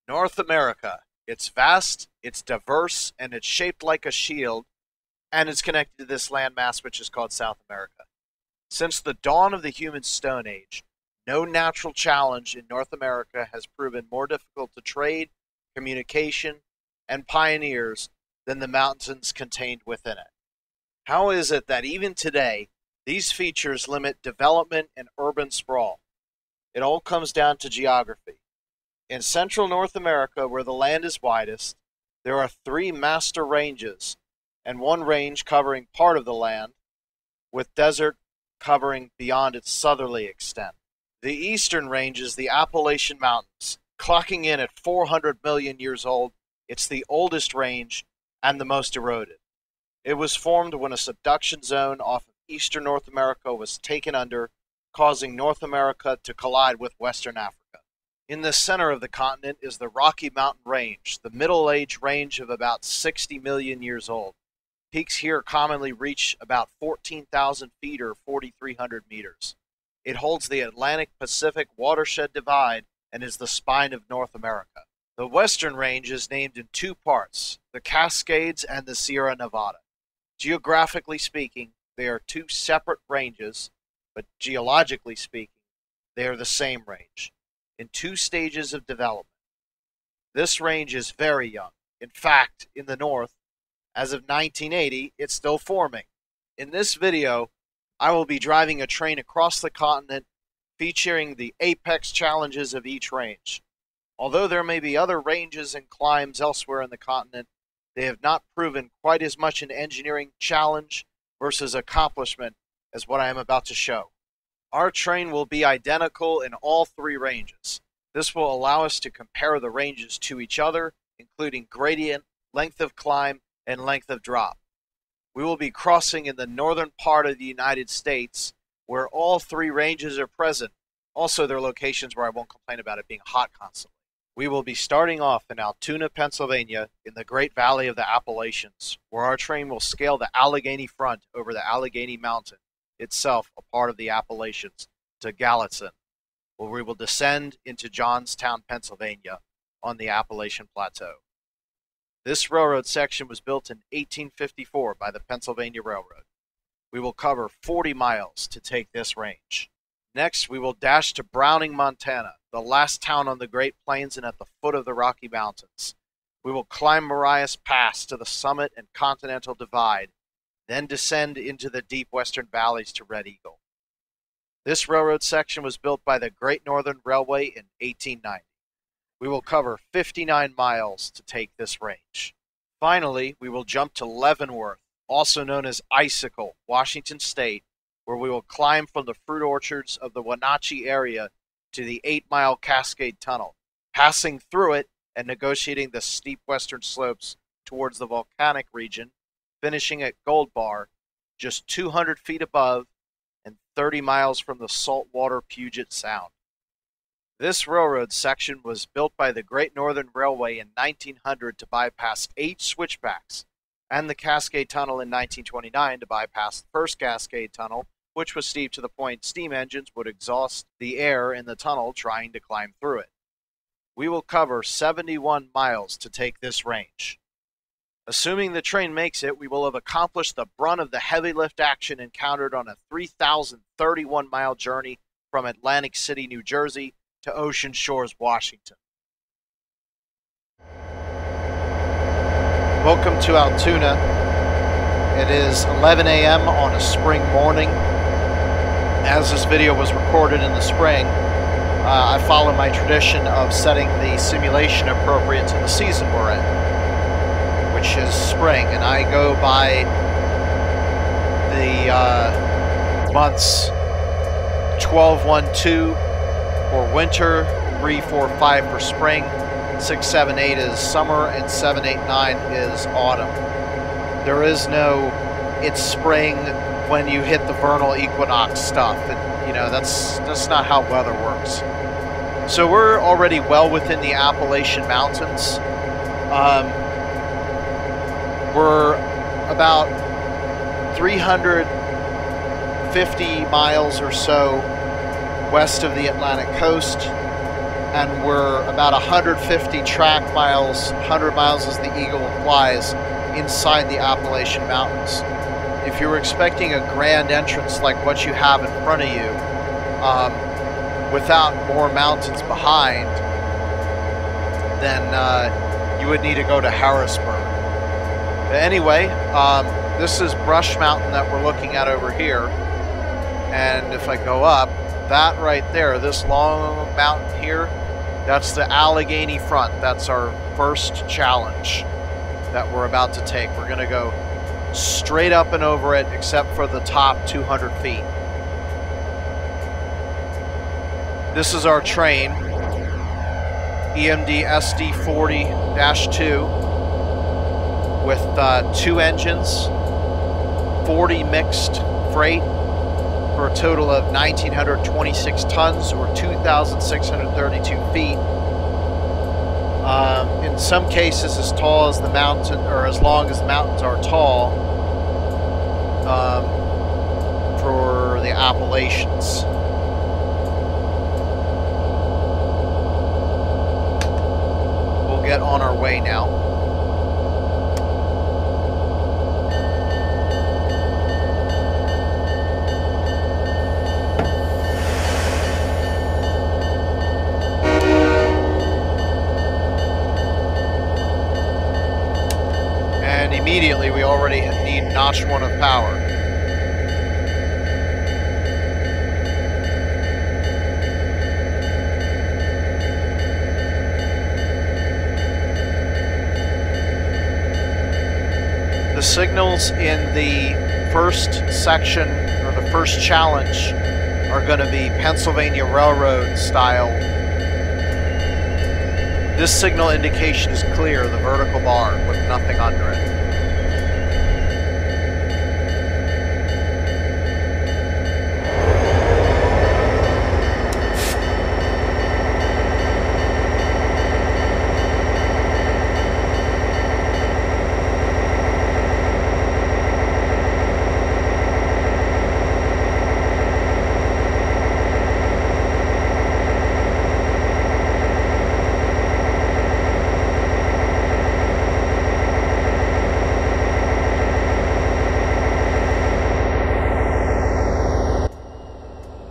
North America. It's vast, it's diverse, and it's shaped like a shield, and it's connected to this landmass which is called South America. Since the dawn of the human Stone Age, no natural challenge in North America has proven more difficult to trade, communication, and pioneers than the mountains contained within it. How is it that even today, these features limit development and urban sprawl? It all comes down to geography. In central North America, where the land is widest, there are 3 master ranges, and 1 range covering part of the land, with desert covering beyond its southerly extent. The eastern range is the Appalachian Mountains, clocking in at 400 million years old. It's the oldest range and the most eroded. It was formed when a subduction zone off of eastern North America was taken under, causing North America to collide with Western Africa. In the center of the continent is the Rocky Mountain Range, the middle-age range of about 60 million years old. Peaks here commonly reach about 14,000 feet or 4,300 meters. It holds the Atlantic-Pacific watershed divide and is the spine of North America. The Western Range is named in 2 parts, the Cascades and the Sierra Nevada. Geographically speaking, they are 2 separate ranges, but geologically speaking, they are the same range, in 2 stages of development. This range is very young. In fact, in the north, as of 1980, it's still forming. In this video, I will be driving a train across the continent featuring the apex challenges of each range. Although there may be other ranges and climbs elsewhere in the continent, they have not proven quite as much an engineering challenge versus accomplishment as what I am about to show. Our train will be identical in all 3 ranges. This will allow us to compare the ranges to each other, including gradient, length of climb, and length of drop. We will be crossing in the northern part of the United States, where all 3 ranges are present. Also, there are locations where I won't complain about it being hot constantly. We will be starting off in Altoona, Pennsylvania, in the Great Valley of the Appalachians, where our train will scale the Allegheny Front over the Allegheny Mountain, itself a part of the Appalachians, to Gallatin, where we will descend into Johnstown, Pennsylvania, on the Appalachian Plateau. This railroad section was built in 1854 by the Pennsylvania Railroad. We will cover 40 miles to take this range. Next, we will dash to Browning, Montana, the last town on the Great Plains and at the foot of the Rocky Mountains. We will climb Marias Pass to the summit and Continental Divide, then descend into the deep western valleys to Red Eagle. This railroad section was built by the Great Northern Railway in 1890. We will cover 59 miles to take this range. Finally, we will jump to Leavenworth, also known as Icicle, Washington State, where we will climb from the fruit orchards of the Wenatchee area to the 8-mile Cascade Tunnel, passing through it and negotiating the steep western slopes towards the volcanic region, finishing at Gold Bar, just 200 feet above and 30 miles from the saltwater Puget Sound. This railroad section was built by the Great Northern Railway in 1900 to bypass 8 switchbacks, and the Cascade Tunnel in 1929 to bypass the first Cascade Tunnel, which was steep to the point steam engines would exhaust the air in the tunnel trying to climb through it. We will cover 71 miles to take this range. Assuming the train makes it, we will have accomplished the brunt of the heavy lift action encountered on a 3,031-mile journey from Atlantic City, New Jersey to Ocean Shores, Washington. Welcome to Altoona. It is 11 a.m. on a spring morning. As this video was recorded in the spring, I follow my tradition of setting the simulation appropriate to the season we're in, which is spring, and I go by the months 12-1-2 for winter, 3-4-5 for spring, 6-7-8 is summer, and 7-8-9 is autumn. There is no it's spring when you hit the vernal equinox stuff. That's not how weather works. So we're already well within the Appalachian Mountains. We're about 350 miles or so west of the Atlantic coast. and we're about 150 track miles, 100 miles as the eagle flies, inside the Appalachian Mountains. If you were expecting a grand entrance like what you have in front of you, without more mountains behind, then you would need to go to Harrisburg. But anyway, this is Brush Mountain that we're looking at over here. And if I go up, that right there, this long mountain here, that's the Allegheny Front. That's our first challenge that we're about to take. We're going to go straight up and over it, except for the top 200 feet. This is our train, EMD SD-40-2, with 2 engines, 40 mixed freight, for a total of 1,926 tons, or 2,632 feet. In some cases, as tall as the mountain, or as long as the mountains are tall, for the Appalachians. We'll get on our way now. Immediately, we already need notch 1 of power. The signals in the first section, or the first challenge, are going to be Pennsylvania Railroad style. This signal indication is clear, the vertical bar with nothing under it.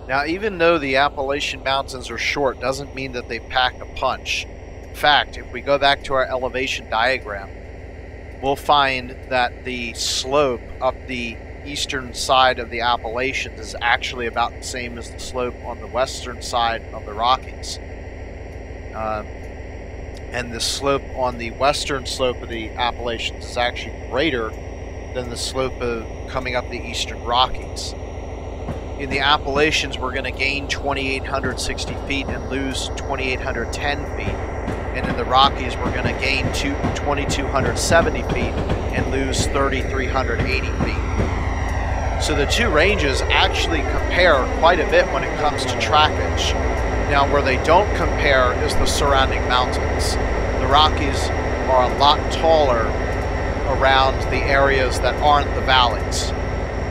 Now, even though the Appalachian Mountains are short, doesn't mean that they pack a punch. In fact, if we go back to our elevation diagram, we'll find that the slope up the eastern side of the Appalachians is actually about the same as the slope on the western side of the Rockies. And the slope on the western slope of the Appalachians is actually greater than the slope of coming up the eastern Rockies. In the Appalachians, we're going to gain 2,860 feet and lose 2,810 feet. And in the Rockies, we're going to gain 2,270 feet and lose 3,380 feet. So the two ranges actually compare quite a bit when it comes to trackage. Now, where they don't compare is the surrounding mountains. The Rockies are a lot taller around the areas that aren't the valleys,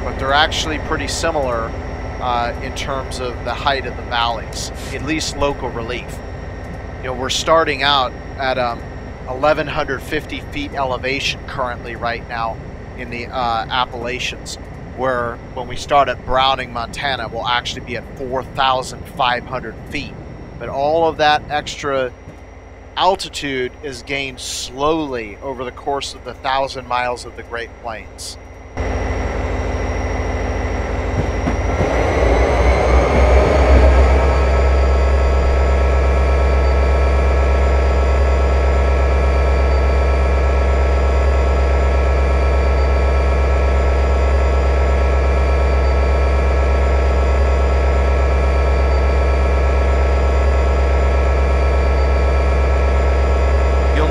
but they're actually pretty similar in terms of the height of the valleys, at least local relief. You know, we're starting out at 1,150 feet elevation currently right now in the Appalachians, where when we start at Browning, Montana, we'll actually be at 4,500 feet. But all of that extra altitude is gained slowly over the course of the 1,000 miles of the Great Plains.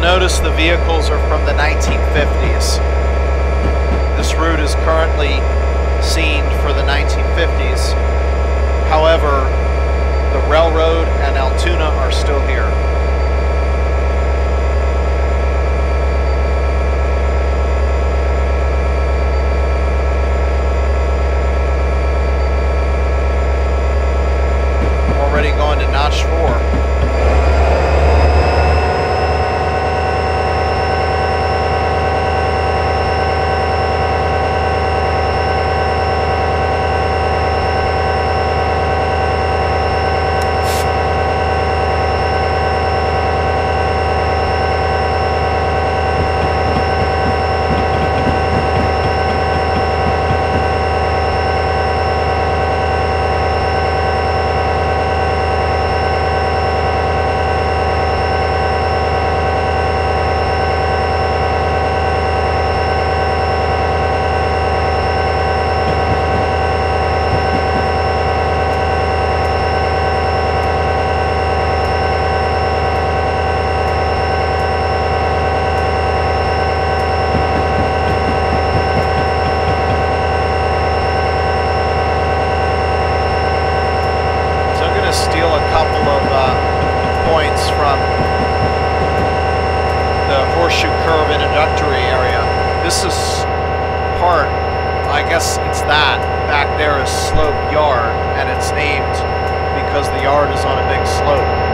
Notice the vehicles are from the 1950s. This route is currently seen for the 1950s. However, the railroad and Altoona are still here. Already going to notch 4. introductory area. This is part, I guess it's that. Back there is Slope Yard, and it's named because the yard is on a big slope.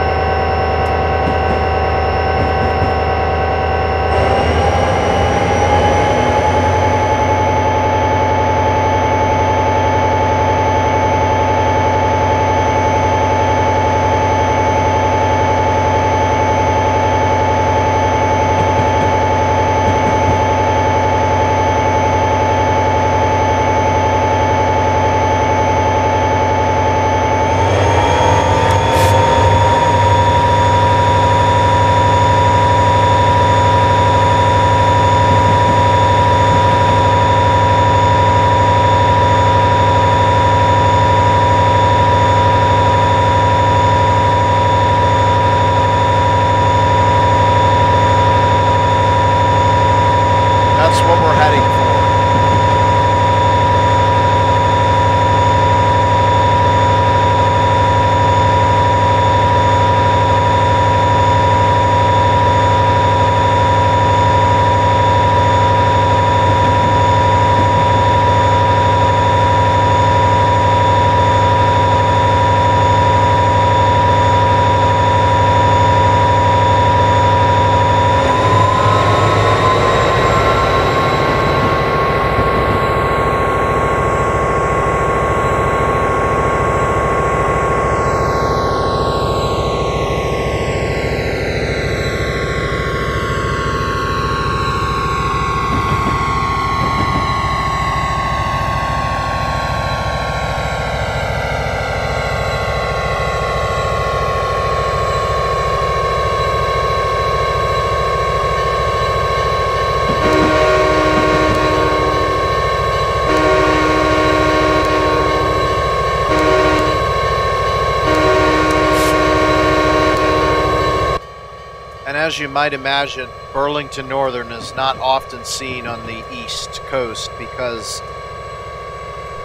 As you might imagine, Burlington Northern is not often seen on the East Coast because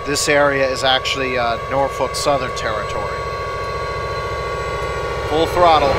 this area is actually Norfolk Southern Territory. Full throttle.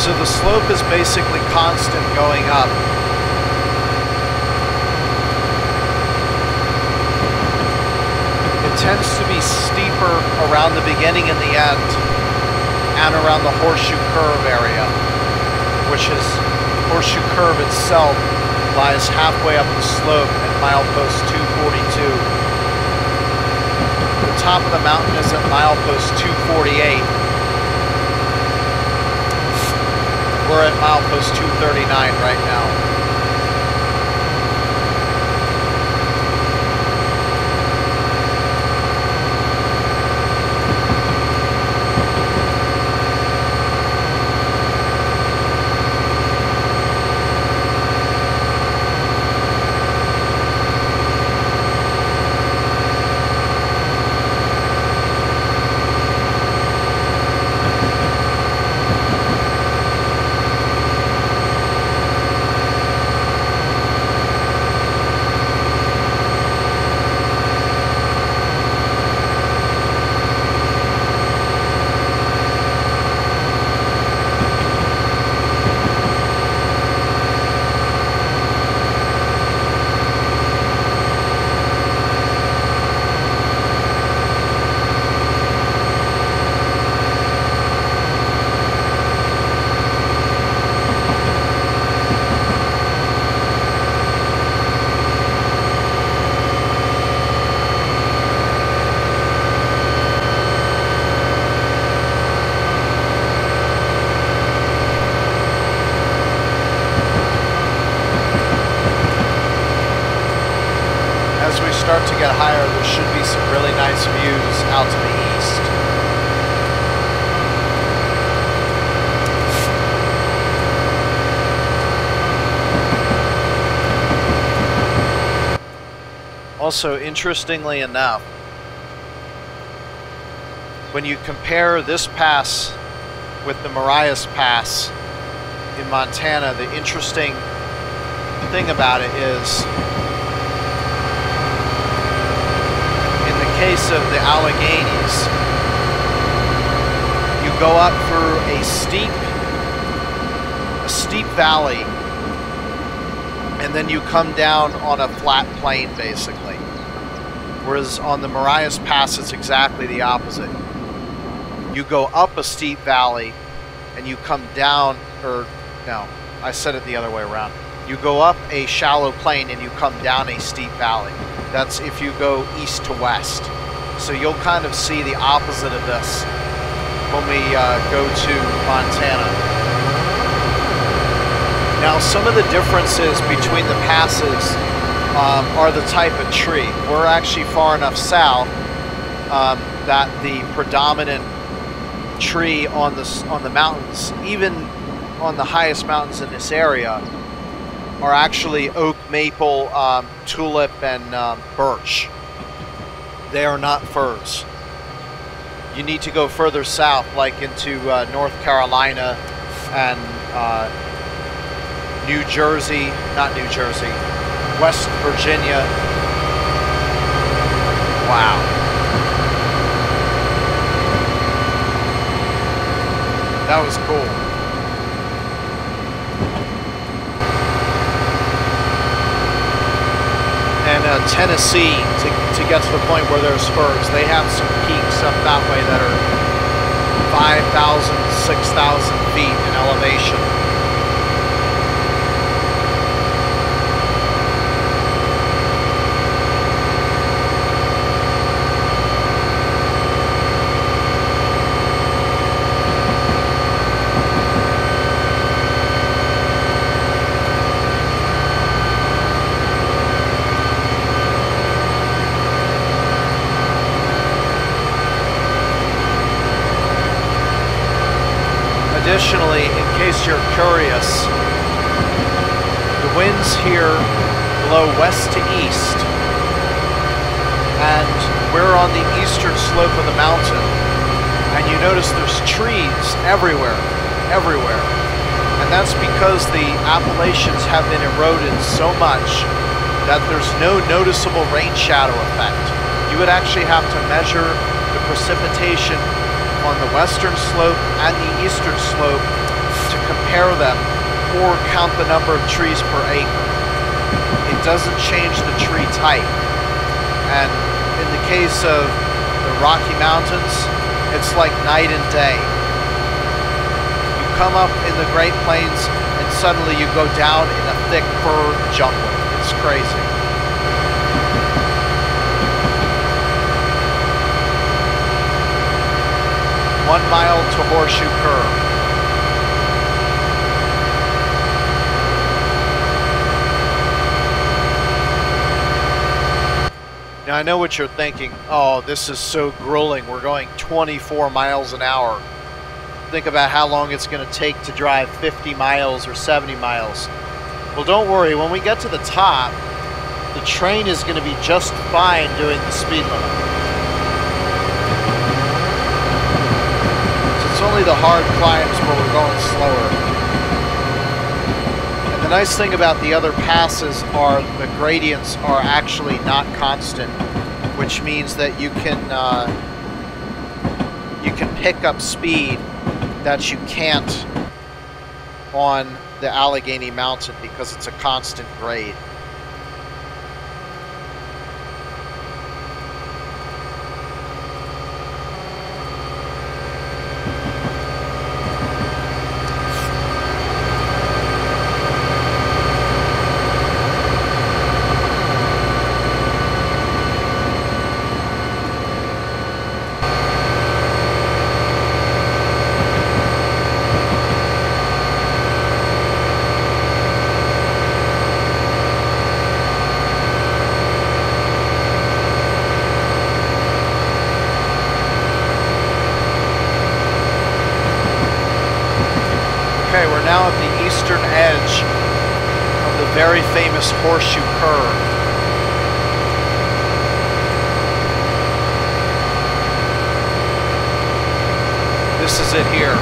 So the slope is basically constant going up. It tends to be steeper around the beginning and the end, and around the Horseshoe Curve area, which is, Horseshoe Curve itself lies halfway up the slope at milepost 242. The top of the mountain is at milepost 248. We're at milepost 239 right now. as we start to get higher, there should be some really nice views out to the east. Also, interestingly enough, when you compare this pass with the Marias Pass in Montana, the interesting thing about it is, in the case of the Alleghenies, you go up through a steep valley, and then you come down on a flat plain, basically. Whereas on the Marias Pass, it's exactly the opposite. You go up a steep valley, and you come down, or no, I said it the other way around. You go up a shallow plain, and you come down a steep valley. That's if you go east to west. So you'll kind of see the opposite of this when we go to Montana. Now, some of the differences between the passes are the type of tree. We're actually far enough south that the predominant tree on the mountains, even on the highest mountains in this area, are actually oak, maple, tulip, and birch. They are not firs. You need to go further south, like into North Carolina and New Jersey, not New Jersey, West Virginia. Wow. That was cool. And Tennessee, to get to the point where there's firs, they have some peaks up that way that are 5,000, 6,000 feet in elevation. Additionally, in case you're curious, the winds here blow west to east, and we're on the eastern slope of the mountain, and you notice there's trees everywhere, and that's because the Appalachians have been eroded so much that there's no noticeable rain shadow effect. You would actually have to measure the precipitation on the western slope and the eastern slope to compare them, or count the number of trees per acre. It doesn't change the tree type. And in the case of the Rocky Mountains, it's like night and day. You come up in the Great Plains and suddenly you go down in a thick fir jungle. It's crazy. 1 mile to Horseshoe Curve. Now I know what you're thinking. Oh, this is so grueling. We're going 24 miles an hour. Think about how long it's going to take to drive 50 miles or 70 miles. Well, don't worry. When we get to the top, the train is going to be just fine doing the speed limit. It's only the hard climbs where we're going slower. And the nice thing about the other passes are the gradients are actually not constant, which means that you can pick up speed that you can't on the Allegheny Mountain because it's a constant grade. very famous Horseshoe Curve. This is it here.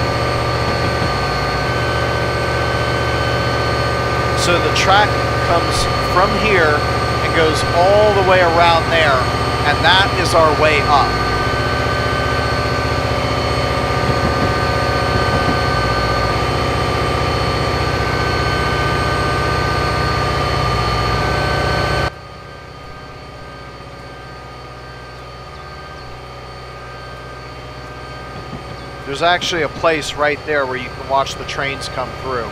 So the track comes from here and goes all the way around there, and that is our way up. There's actually a place right there where you can watch the trains come through.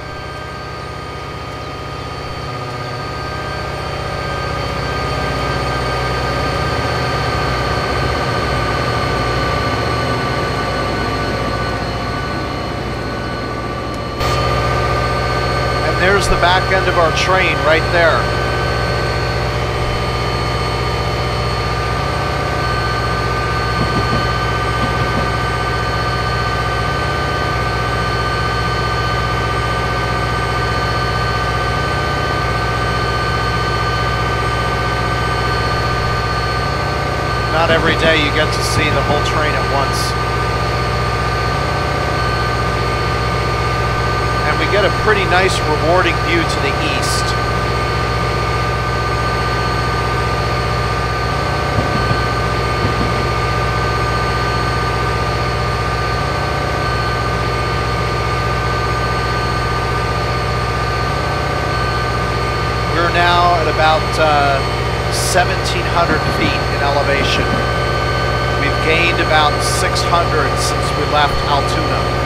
And there's the back end of our train right there. Not every day you get to see the whole train at once. And we get a pretty nice rewarding view to the east. We're now at about 1,700 feet in elevation. We've gained about 600 since we left Altoona.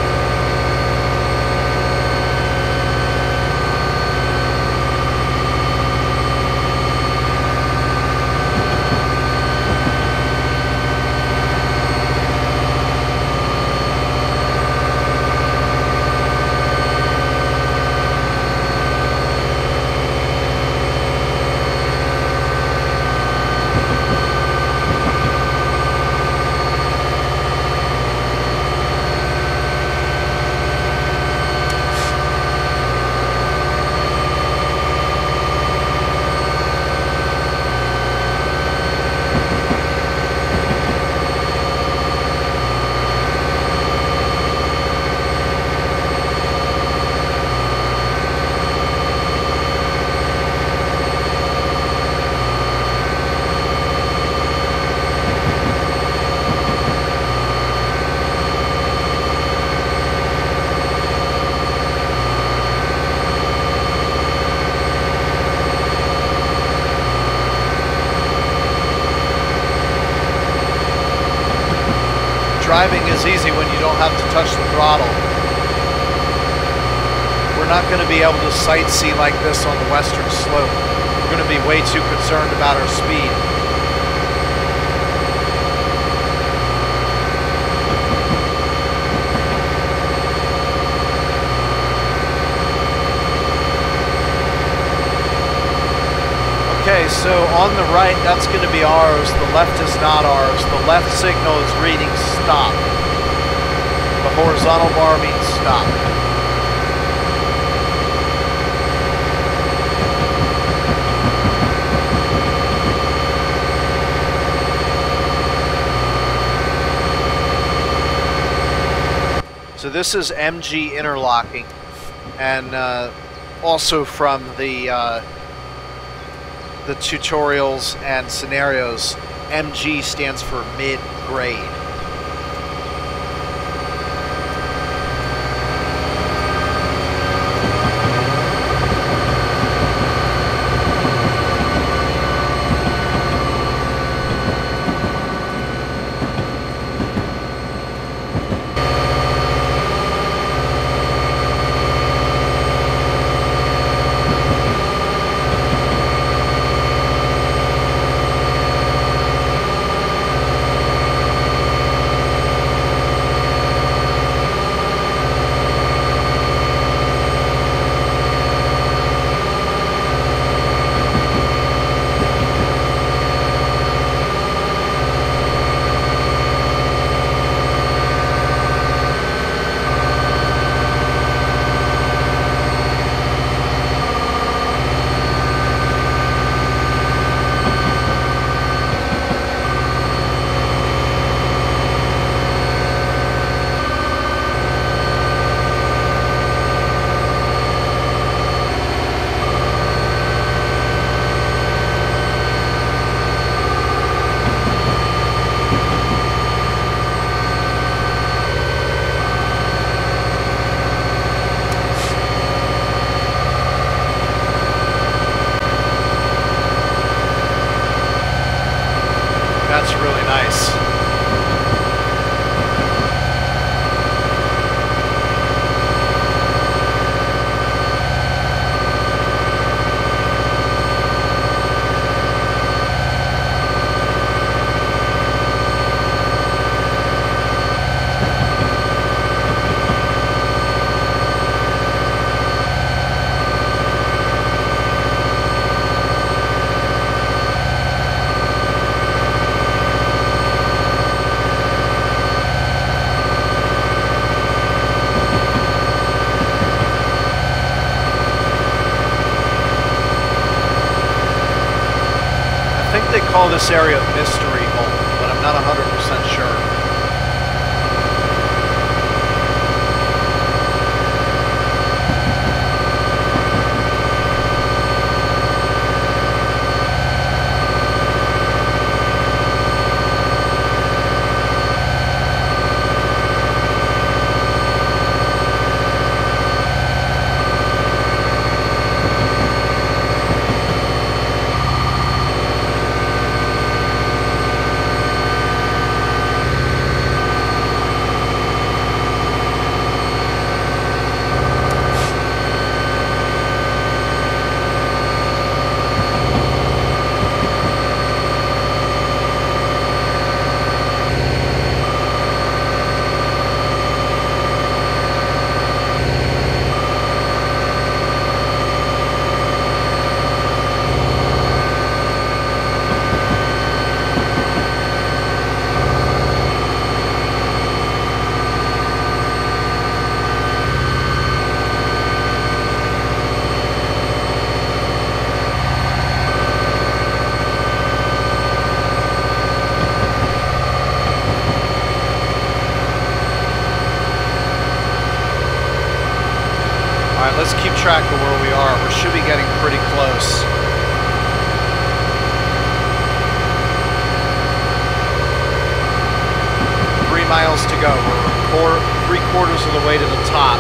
Driving is easy when you don't have to touch the throttle. We're not going to be able to sightsee like this on the western slope. We're going to be way too concerned about our speed. Okay, so on the right, that's going to be ours. The left is not ours. The left signal is reading stop. The horizontal bar means stop. So this is MG interlocking, and also from the tutorials and scenarios, MG stands for mid-grade. call this area Mystery Hole, but I'm not 100% sure. Let's keep track of where we are. We should be getting pretty close. Miles to go. We're 3/4 of the way to the top.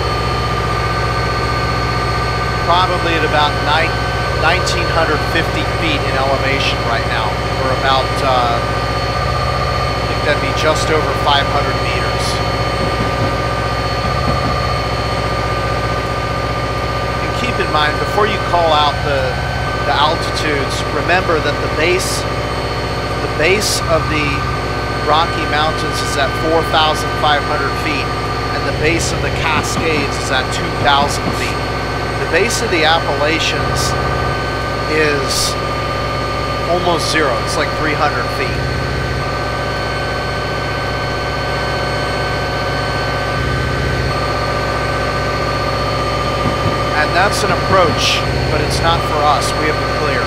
Probably at about 1,950 feet in elevation right now. We're about, I think that'd be just over 500 meters. And keep in mind, before you call out the altitudes, remember that the base of the Rocky Mountains is at 4,500 feet, and the base of the Cascades is at 2,000 feet. The base of the Appalachians is almost zero. It's like 300 feet. And that's an approach, but it's not for us. We have to clear.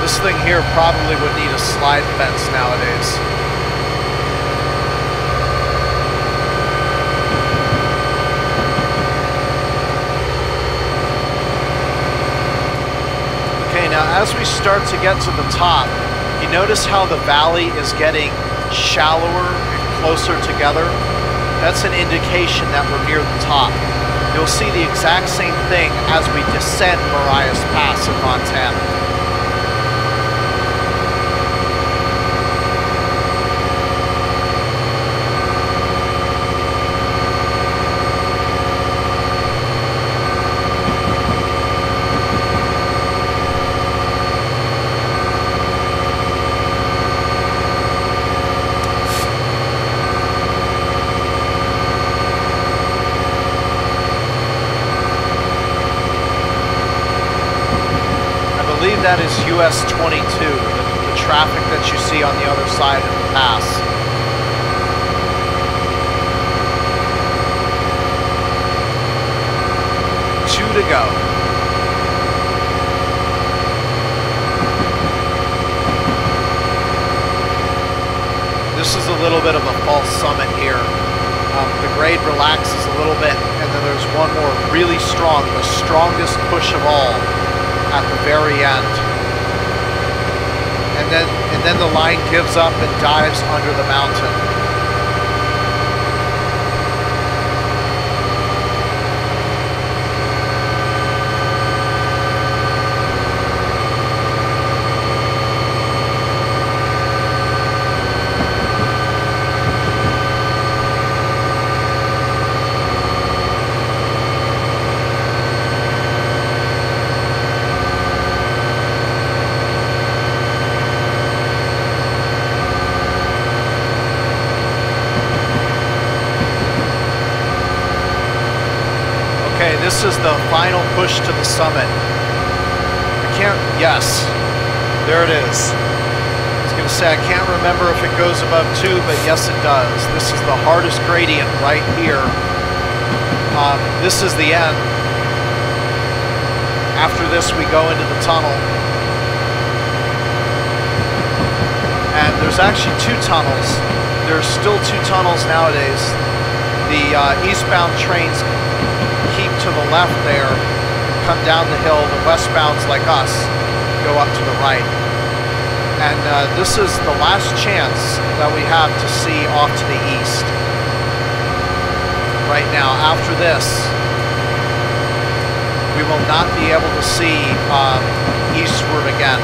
This thing here probably would need a slide fence nowadays. Okay, now as we start to get to the top, you notice how the valley is getting shallower and closer together? That's an indication that we're near the top. You'll see the exact same thing as we descend Marias Pass in Montana. That is US 22, the traffic that you see on the other side of the pass. Two to go. This is a little bit of a false summit here. The grade relaxes a little bit, and then there's one more really strong, the strongest push of all, at the very end. And then the line gives up and dives under the mountain. this is the final push to the summit. Yes, there it is. I was going to say I can't remember if it goes above 2, but yes it does. This is the hardest gradient right here. This is the end. After this we go into the tunnel. And there's actually 2 tunnels. There's still 2 tunnels nowadays. The eastbound trains keep to the left there, come down the hill. The westbounds, like us, go up to the right. And this is the last chance that we have to see off to the east. Right now, after this, we will not be able to see eastward again,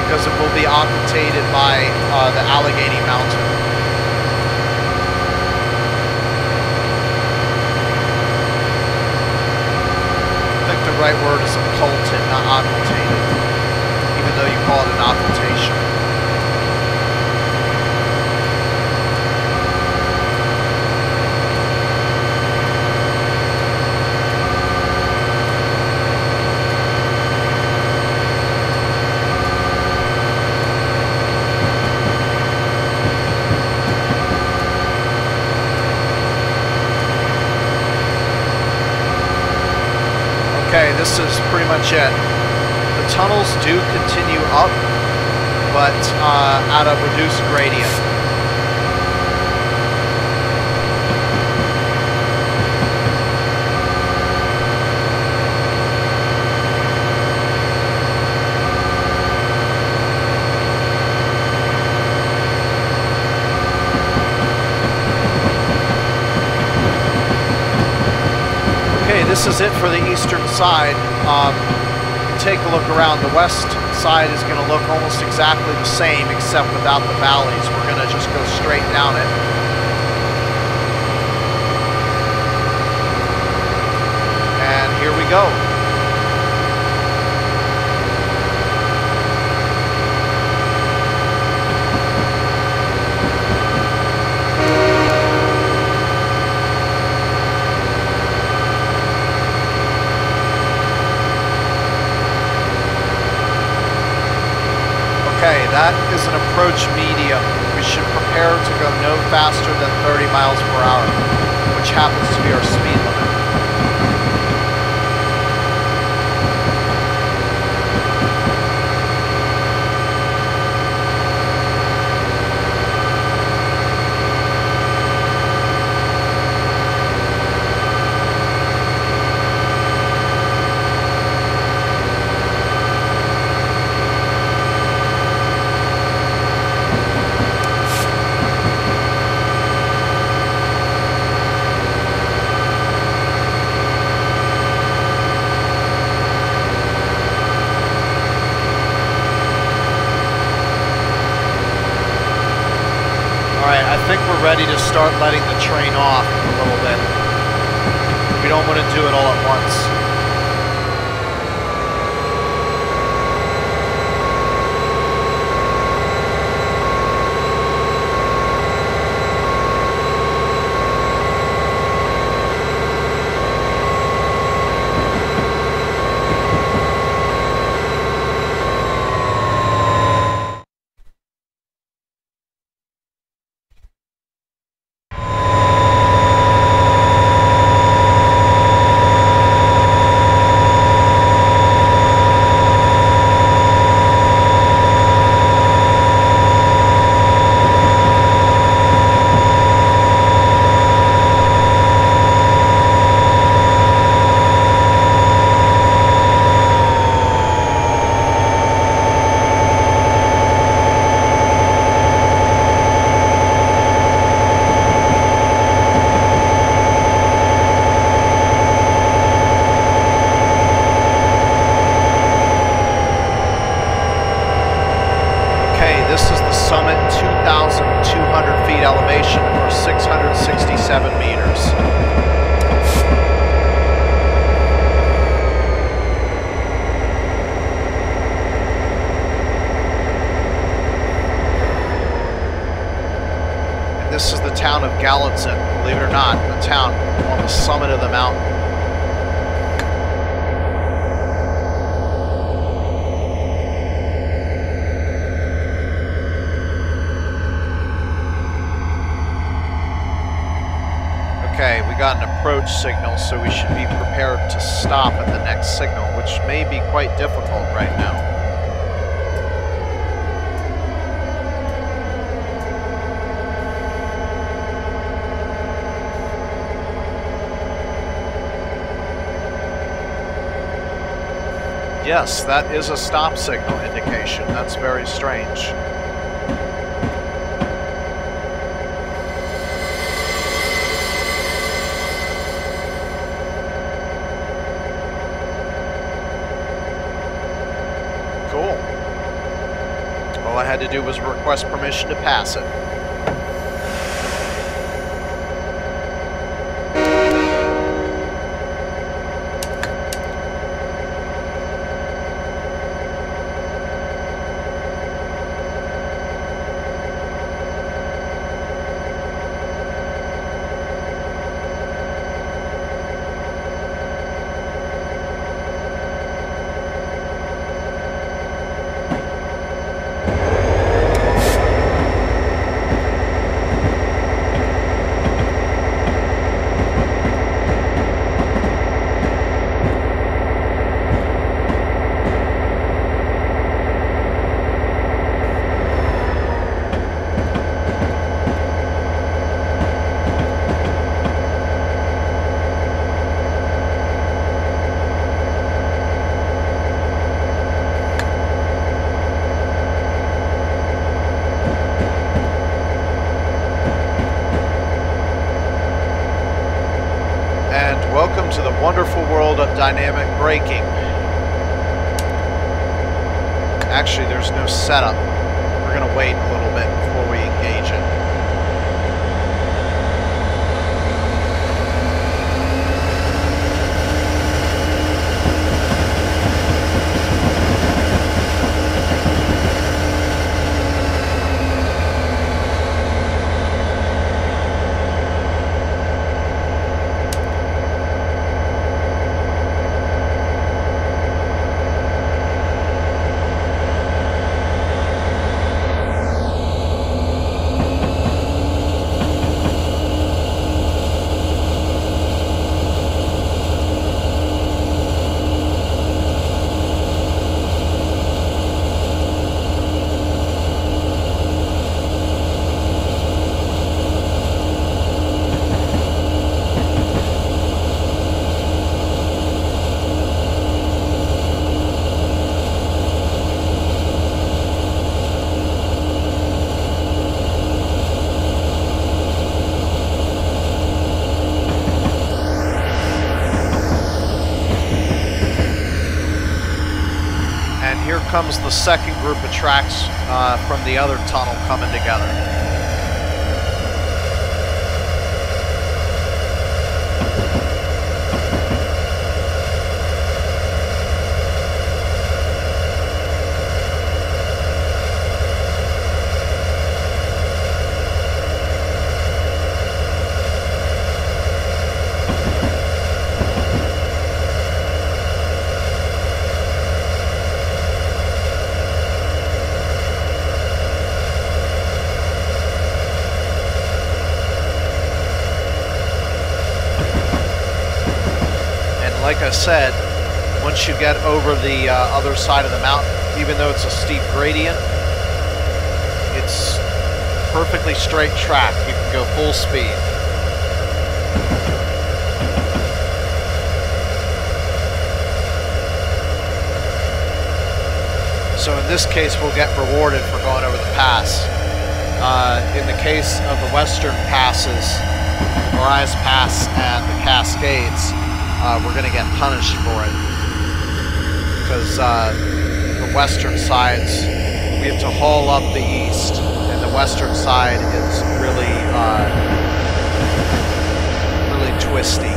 because it will be occultated by the Allegheny Mountain. I think the right word is occulted, not occultated, even though you call it an occultation. Okay, this is pretty much it. The tunnels do continue up, but at a reduced gradient. Okay, this is it for the eastern side. Take a look around. The west side is going to look almost exactly the same, except without the valleys. We're going to just go straight down it. And here we go. Okay, that is an approach medium. We should prepare to go no faster than 30 miles per hour, which happens to be our speed limit. I think we're ready to start letting the train off a little bit. We don't want to do it all at once. Gallatin, believe it or not, a town on the summit of the mountain. Okay, we got an approach signal, so we should be prepared to stop at the next signal, which may be quite difficult right now. Yes, that is a stop signal indication. That's very strange. Cool. All I had to do was request permission to pass it. Welcome to the wonderful world of dynamic braking. Actually, there's no setup. We're going to wait a little bit before we engage it. Comes the second group of tracks from the other tunnel coming together. Like I said, once you get over the other side of the mountain, even though it's a steep gradient, it's perfectly straight track. You can go full speed. So in this case, we'll get rewarded for going over the pass. In the case of the western passes, the Marias Pass and the Cascades, we're going to get punished for it because the western sides, we have to haul up the east, and the western side is really, really twisty.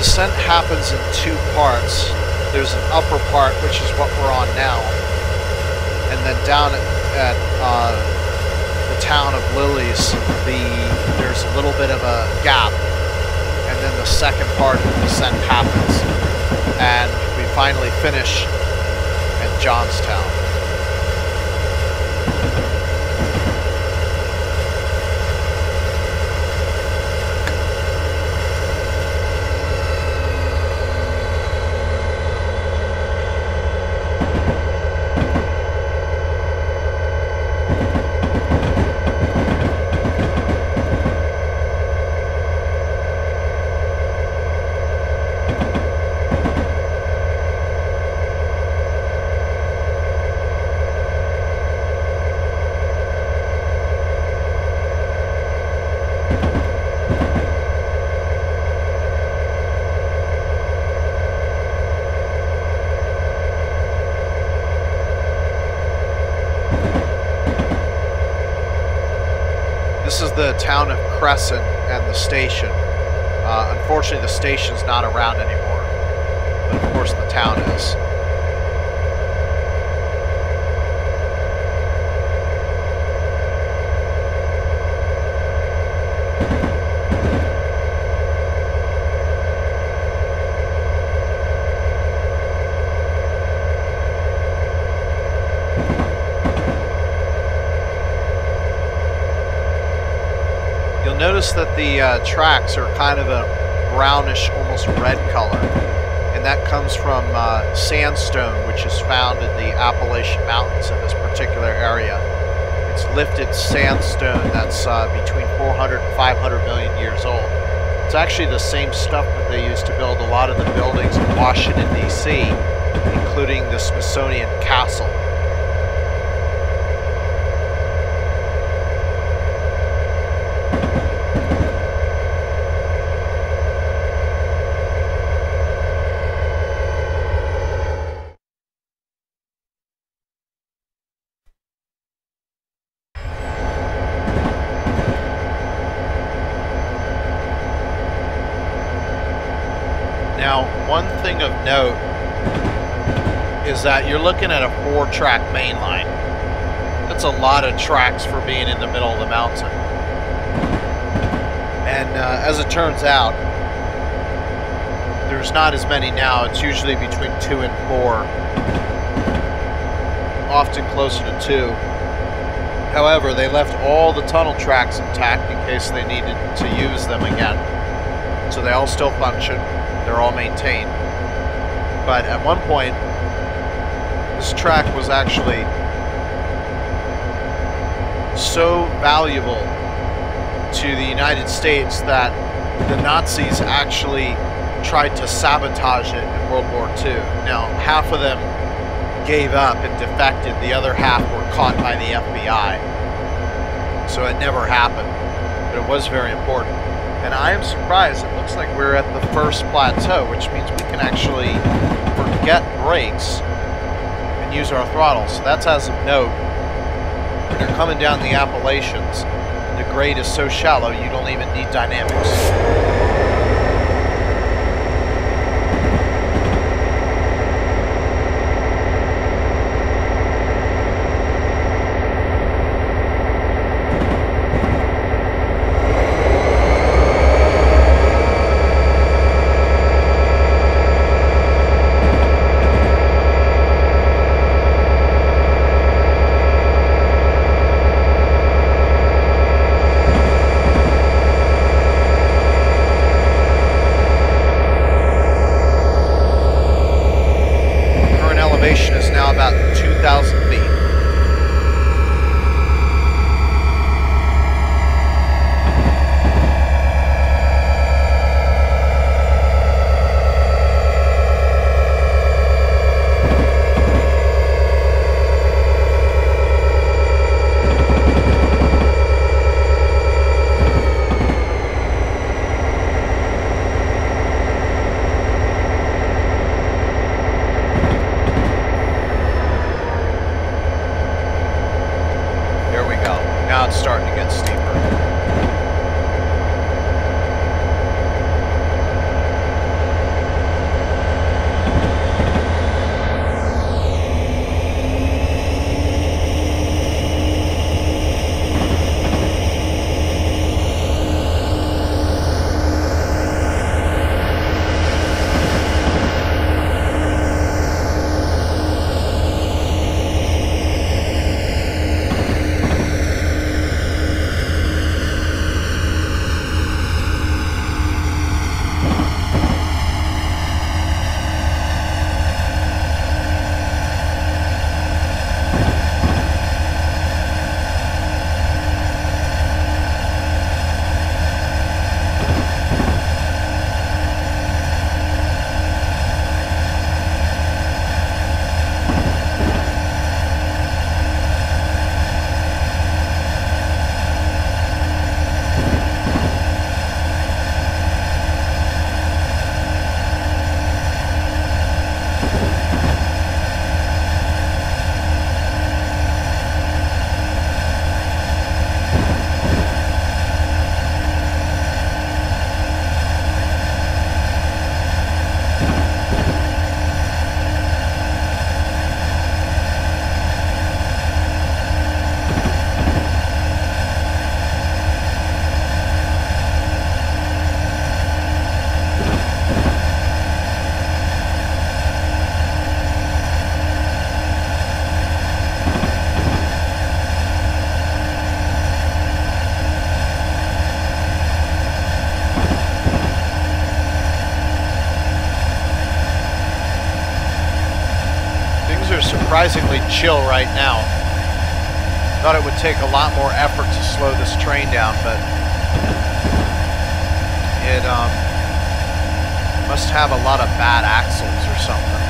descent happens in two parts. There's an upper part, which is what we're on now, and then down at the town of Lilies, there's a little bit of a gap, and then the second part of the descent happens, and we finally finish at Johnstown. This is the town of Crescent and the station. Unfortunately, the station's not around anymore, but of course the town is. Notice that the tracks are kind of a brownish, almost red color, and that comes from sandstone, which is found in the Appalachian Mountains in this particular area. It's lifted sandstone that's between 400 and 500 million years old. It's actually the same stuff that they used to build a lot of the buildings in Washington, D.C., including the Smithsonian Castle. Now, one thing of note is that you're looking at a 4-track main line. That's a lot of tracks for being in the middle of the mountain. And as it turns out, there's not as many now. It's usually between 2 and 4, often closer to 2. However, they left all the tunnel tracks intact in case they needed to use them again. So they all still function. They're all maintained. But at one point, this track was actually so valuable to the United States that the Nazis actually tried to sabotage it in World War II. Now, half of them gave up and defected. The other half were caught by the FBI. So it never happened. But it was very important. And I am surprised. It looks like we're at the first plateau, which means we can actually forget brakes and use our throttle. So that's as of note. When you're coming down the Appalachians, the grade is so shallow you don't even need dynamics. Is now about 2,000 feet. Now it's starting to get steeper. surprisingly chill right now. Thought it would take a lot more effort to slow this train down, but it must have a lot of bad axles or something.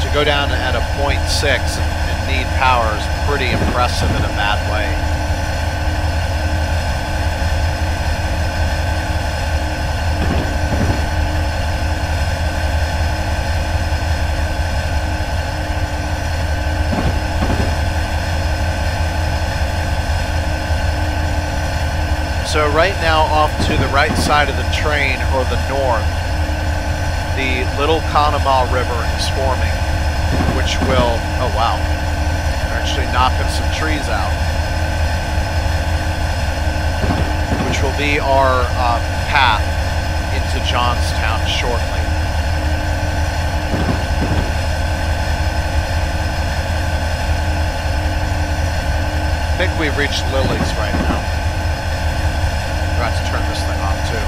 To go down at a 0.6 and need power is pretty impressive in a bad way. So right now, off to the right side of the train, or the north, the Little Conemaugh River is forming, which will, oh wow, they're actually knocking some trees out, which will be our path into Johnstown shortly. I think we've reached Lily's right now. Forgot to turn this thing off too.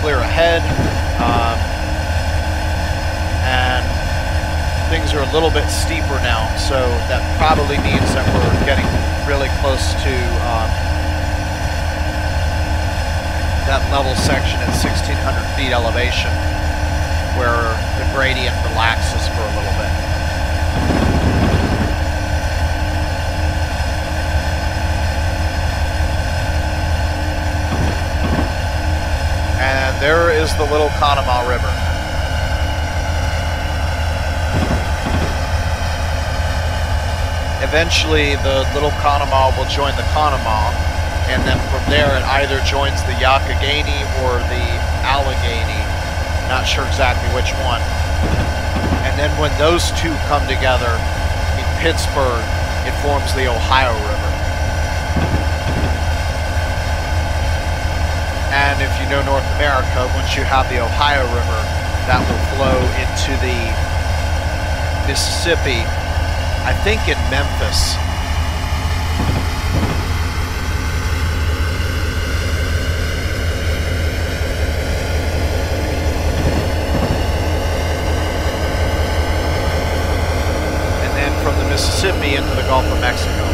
Clear ahead, and things are a little bit steeper now, so that probably means that we're getting really close to that level section at 1,600 feet elevation, where the gradient relaxes for a little bit. And there is the Little Conemaugh River. Eventually, the Little Conemaugh will join the Conemaugh, and then from there it either joins the Youghiogheny or the Allegheny. Not sure exactly which one. And then when those two come together in Pittsburgh, it forms the Ohio River. And if you know North America, once you have the Ohio River, that will flow into the Mississippi, I think in Memphis. And then from the Mississippi into the Gulf of Mexico.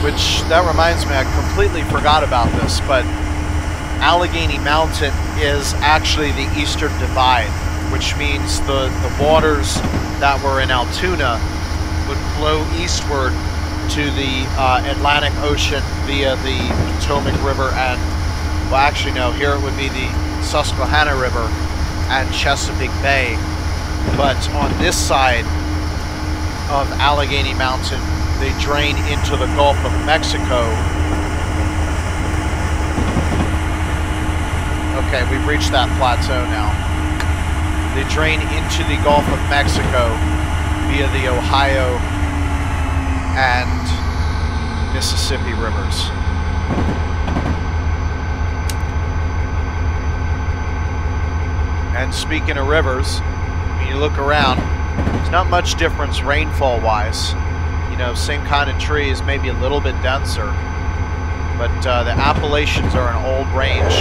Which, that reminds me, I completely forgot about this, but Allegheny Mountain is actually the Eastern Divide, which means the waters that were in Altoona would flow eastward to the Atlantic Ocean via the Potomac River and, well actually no, here it would be the Susquehanna River and Chesapeake Bay. But on this side of Allegheny Mountain, they drain into the Gulf of Mexico. Okay, we've reached that plateau now. They drain into the Gulf of Mexico via the Ohio and Mississippi rivers. And speaking of rivers, when you look around, there's not much difference rainfall-wise. You know, same kind of trees, maybe a little bit denser, but the Appalachians are an old range.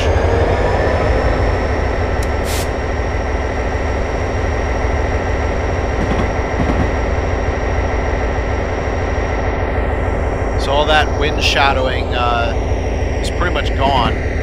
all that wind shadowing is pretty much gone.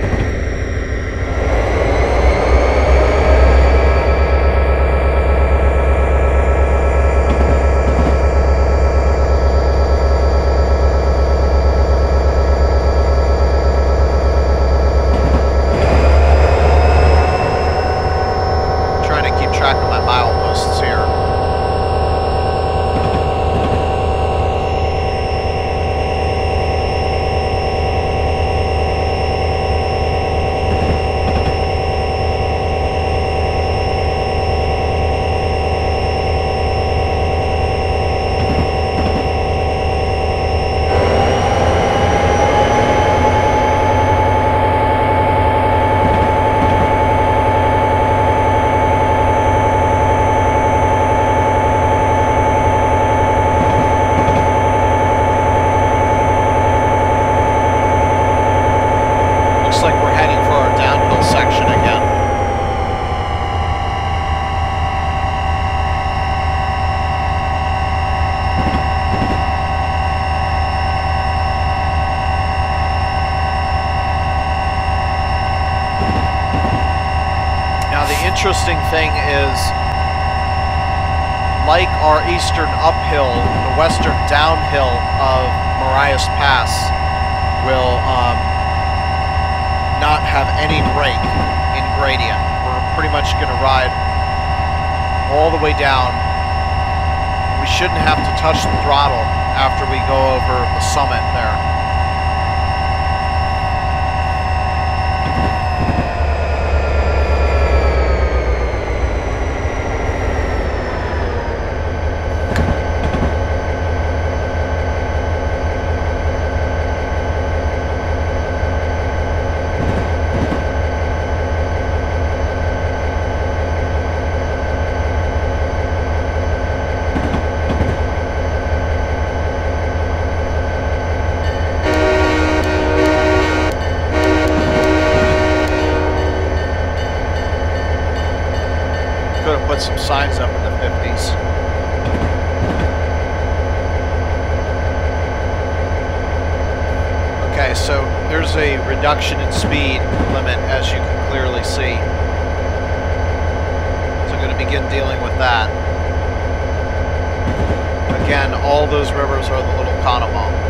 Interesting thing is, like our eastern uphill, the western downhill of Marias Pass will not have any break in gradient. We're pretty much going to ride all the way down. We shouldn't have to touch the throttle after we go over the summit there. Some signs up in the 50s. Okay, so there's a reduction in speed limit, as you can clearly see. So I'm going to begin dealing with that. Again, all those rivers are the Little Conemaugh.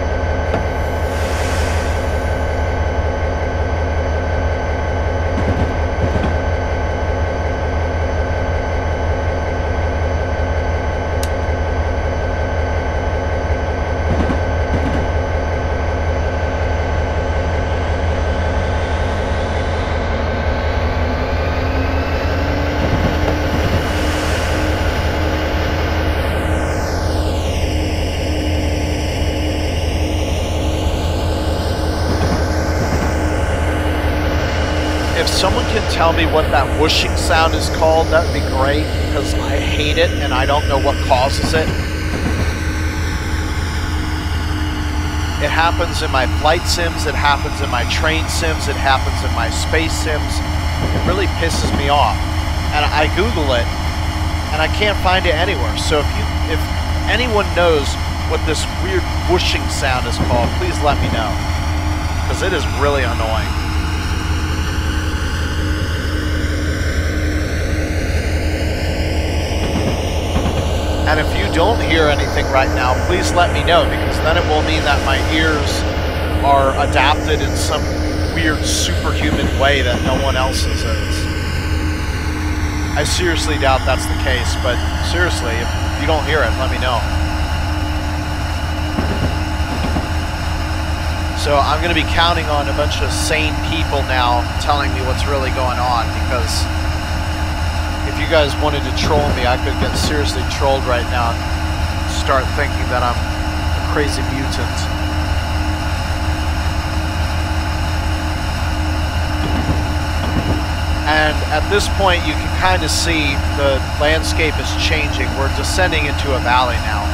If someone can tell me what that whooshing sound is called, that would be great, because I hate it and I don't know what causes it. It happens in my flight sims, it happens in my train sims, it happens in my space sims. It really pisses me off. And I Google it, and I can't find it anywhere. So if anyone knows what this weird whooshing sound is called, please let me know, because it is really annoying. And if you don't hear anything right now, please let me know, because then it will mean that my ears are adapted in some weird superhuman way that no one else's is. I seriously doubt that's the case, but seriously, if you don't hear it, let me know. So I'm going to be counting on a bunch of sane people now telling me what's really going on, because if you guys wanted to troll me, I could get seriously trolled right now and start thinking that I'm a crazy mutant. And at this point, you can kind of see the landscape is changing. We're descending into a valley now.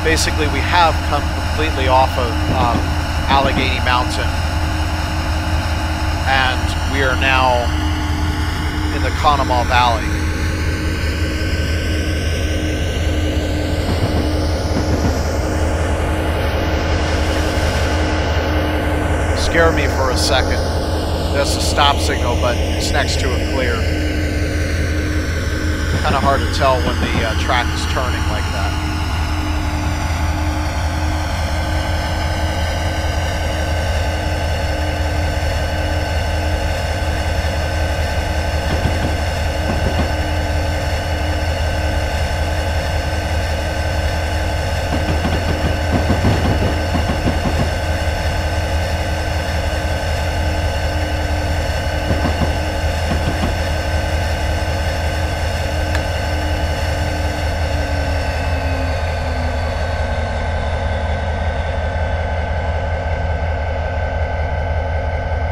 Basically, we have come completely off of Allegheny Mountain, and we are now in the Conemaugh Valley. scared me for a second. That's a stop signal, but it's next to a clear. Kind of hard to tell when the track is turning like that.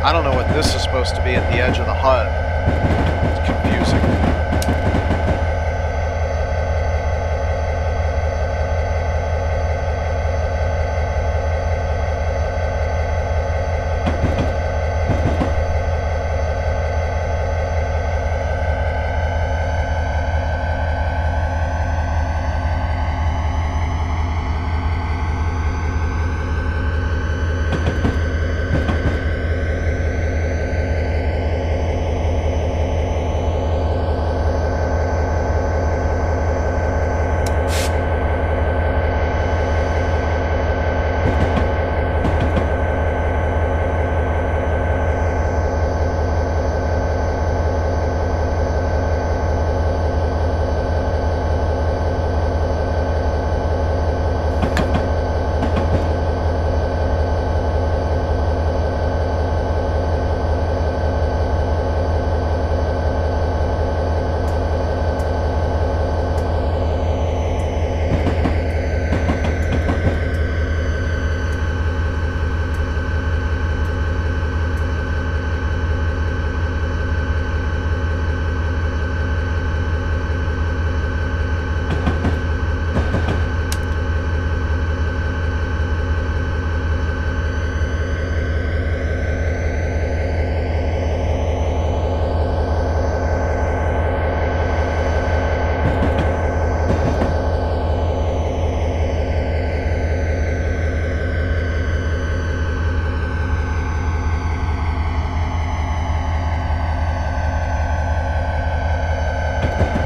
I don't know what this is supposed to be at the edge of the HUD. It's confusing.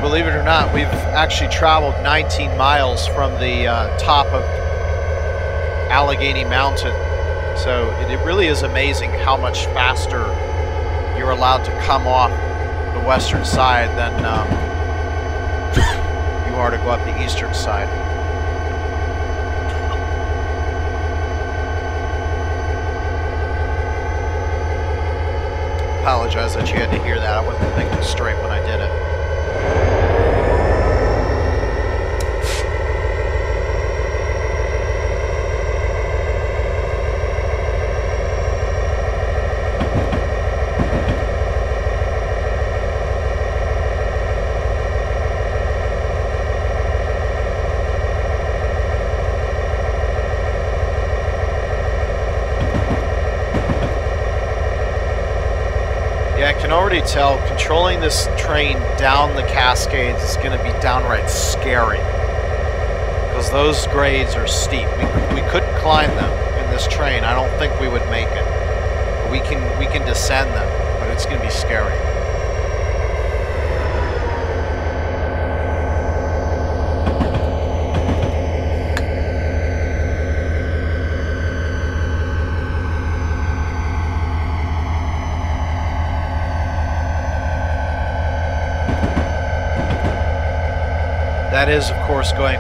Believe it or not, we've actually traveled 19 miles from the top of Allegheny Mountain. So it really is amazing how much faster you're allowed to come off the western side than you are to go up the eastern side. Apologize that you had to hear that. I wasn't thinking straight when I did it. Already tell controlling this train down the Cascades is going to be downright scary because those grades are steep. We couldn't climb them in this train. I don't think we would make it. We can descend them, but it's going to be scary. That is, of course, going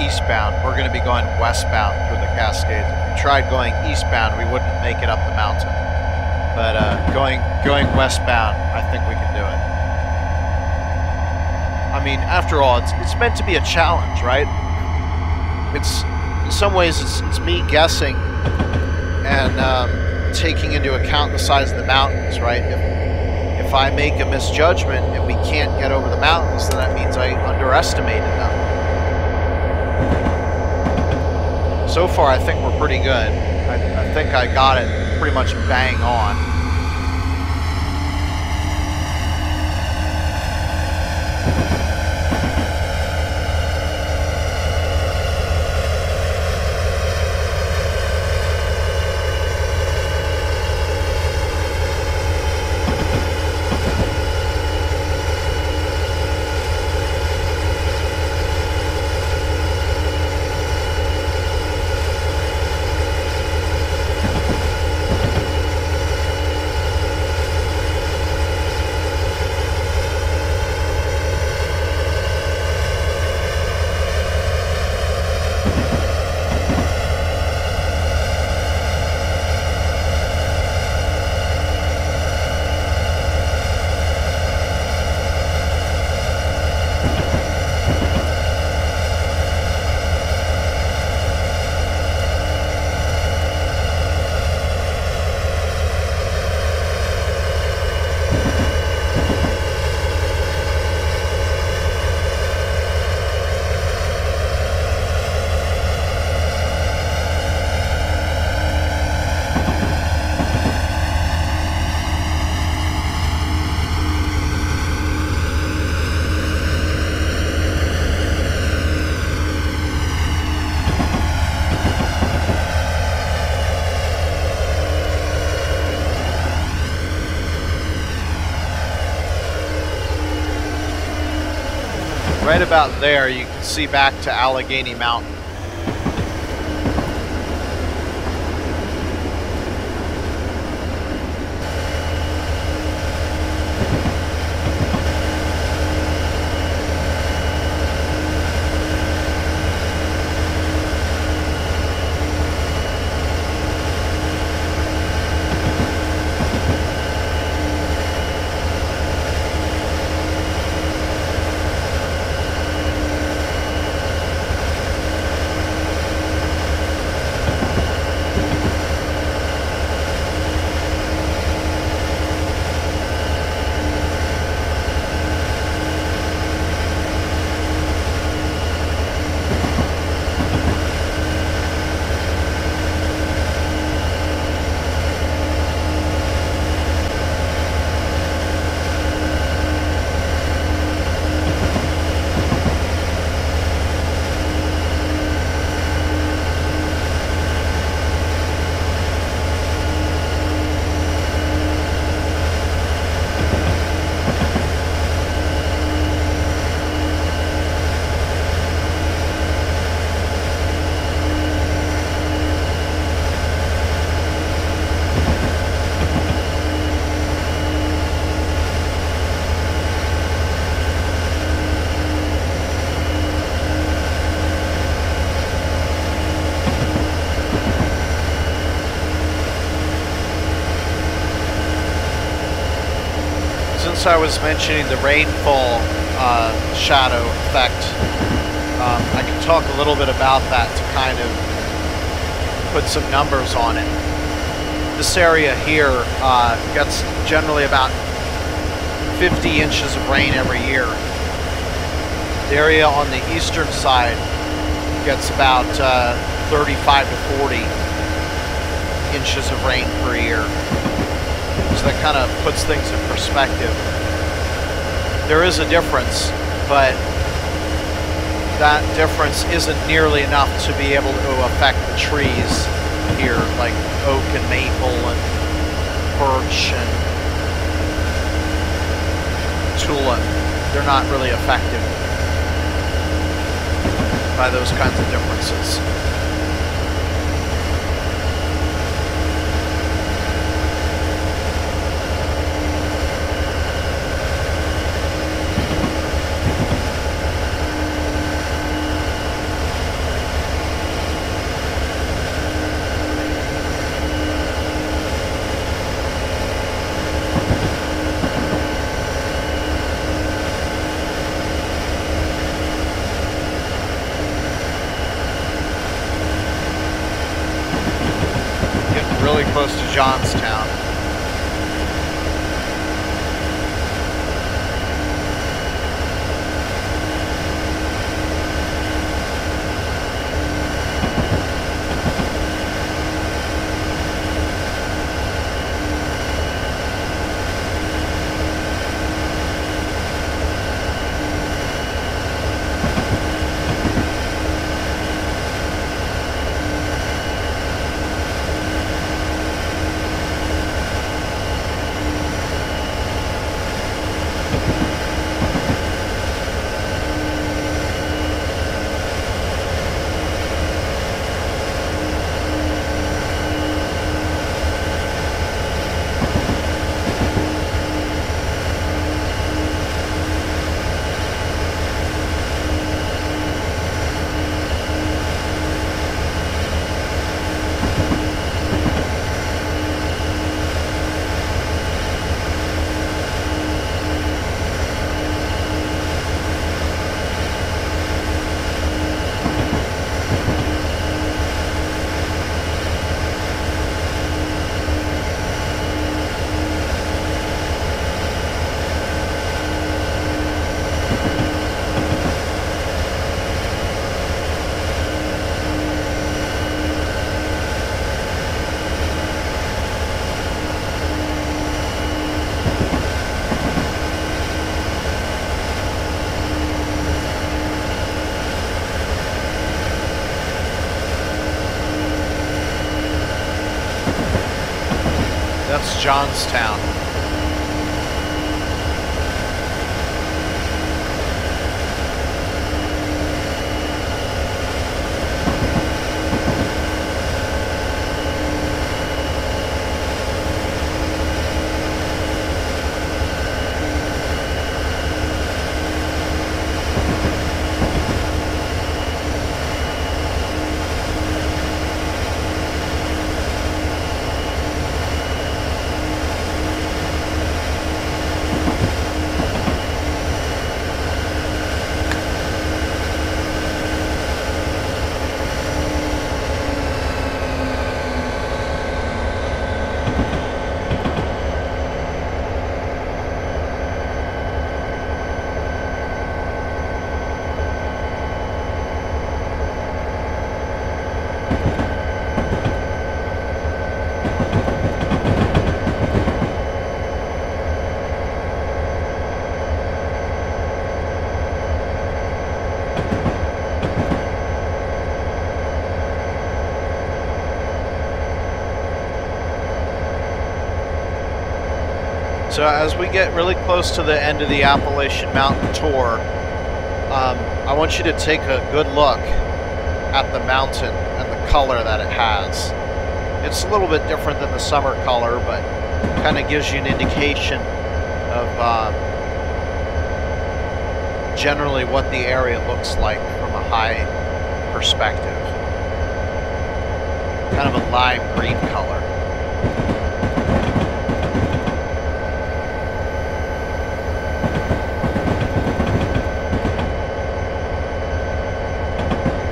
eastbound. We're going to be going westbound through the Cascades. If we tried going eastbound, we wouldn't make it up the mountain. But going westbound, I think we can do it. I mean, after all, it's meant to be a challenge, right? It's in some ways it's me guessing and taking into account the size of the mountains, right? If I make a misjudgment and we can't get over the mountains, then that means I underestimated them. So far, I think we're pretty good. I think I got it pretty much bang on. Right about there, you can see back to Allegheny Mountain. I was mentioning the rainfall shadow effect, I can talk a little bit about that to kind of put some numbers on it. This area here gets generally about 50 inches of rain every year. The area on the eastern side gets about 35 to 40 inches of rain per year. So that kind of puts things in perspective. There is a difference, but that difference isn't nearly enough to be able to affect the trees here, like oak and maple and birch and tulip. They're not really affected by those kinds of differences. Close to Johnstown. That's Johnstown. So as we get really close to the end of the Appalachian Mountain tour, I want you to take a good look at the mountain and the color that it has. It's a little bit different than the summer color, but kind of gives you an indication of generally what the area looks like from a high perspective. Kind of a lime green color.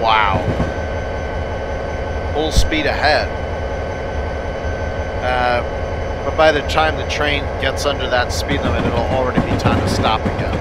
Wow. Full speed ahead. But by the time the train gets under that speed limit, it'll already be time to stop again.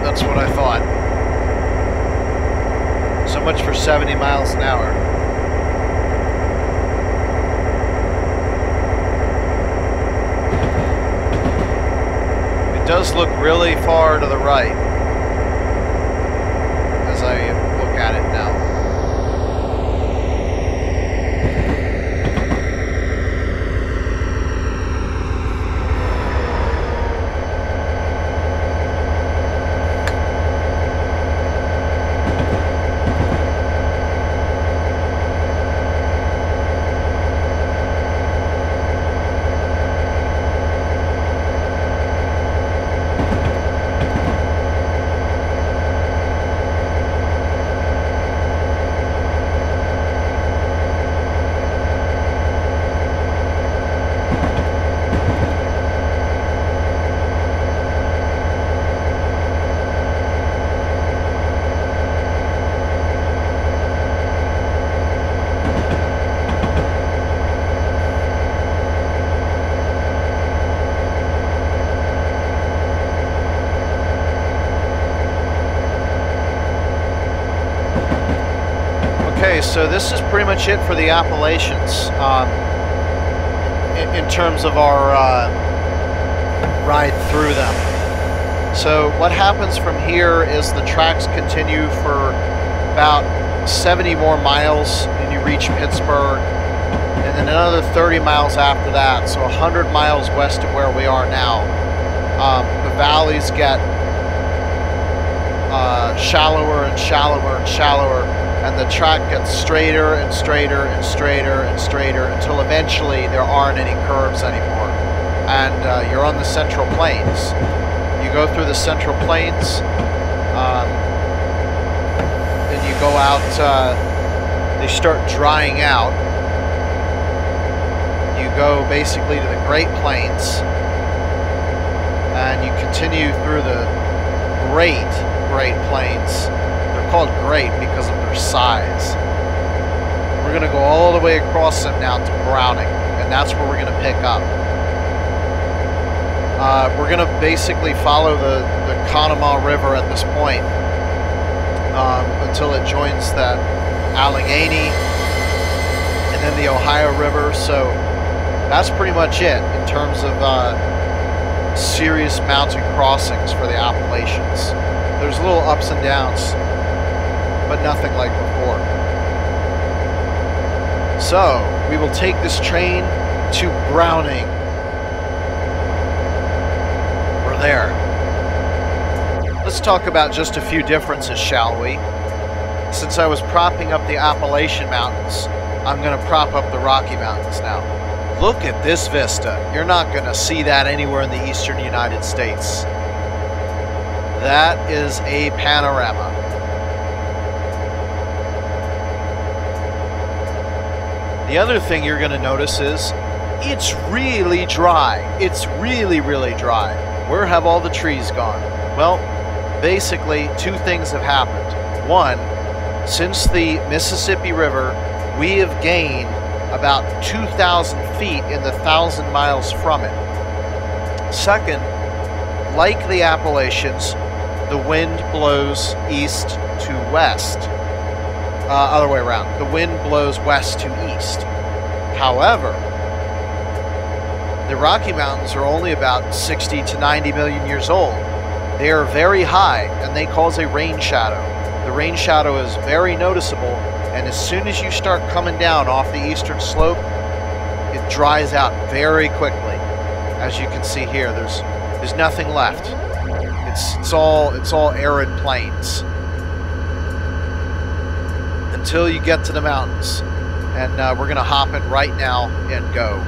That's what I thought. So much for 70 miles an hour. It does look really far to the right as I look at it now. So this is pretty much it for the Appalachians in terms of our ride through them. So what happens from here is the tracks continue for about 70 more miles and you reach Pittsburgh, and then another 30 miles after that, so 100 miles west of where we are now. The valleys get shallower and shallower and shallower, and the track gets straighter and straighter and straighter and straighter until eventually there aren't any curves anymore. And you're on the Central Plains. You go through the Central Plains, then you go out, they start drying out. You go basically to the Great Plains, and you continue through the Great Plains. They're called great because of their size. We're going to go all the way across them now to Browning, and that's where we're going to pick up. We're going to basically follow the Conemaugh River at this point until it joins the Allegheny and then the Ohio River. So that's pretty much it in terms of serious mountain crossings for the Appalachians. There's little ups and downs, but nothing like before. So we will take this train to Browning. We're there. Let's talk about just a few differences, shall we? Since I was propping up the Appalachian Mountains, I'm going to prop up the Rocky Mountains now. Look at this vista. You're not going to see that anywhere in the eastern United States. That is a panorama. The other thing you're going to notice is it's really dry. It's really, really dry. Where have all the trees gone? Well, basically, two things have happened. One, since the Mississippi River, we have gained about 2,000 feet in the 1,000 miles from it. Second, like the Appalachians, the wind blows east to west. Other way around. The wind blows west to east. However, the Rocky Mountains are only about 60 to 90 million years old. They are very high, and they cause a rain shadow. The rain shadow is very noticeable, and as soon as you start coming down off the eastern slope, it dries out very quickly. As you can see here, there's nothing left. It's all arid plains until you get to the mountains, and we're gonna hop in right now and go.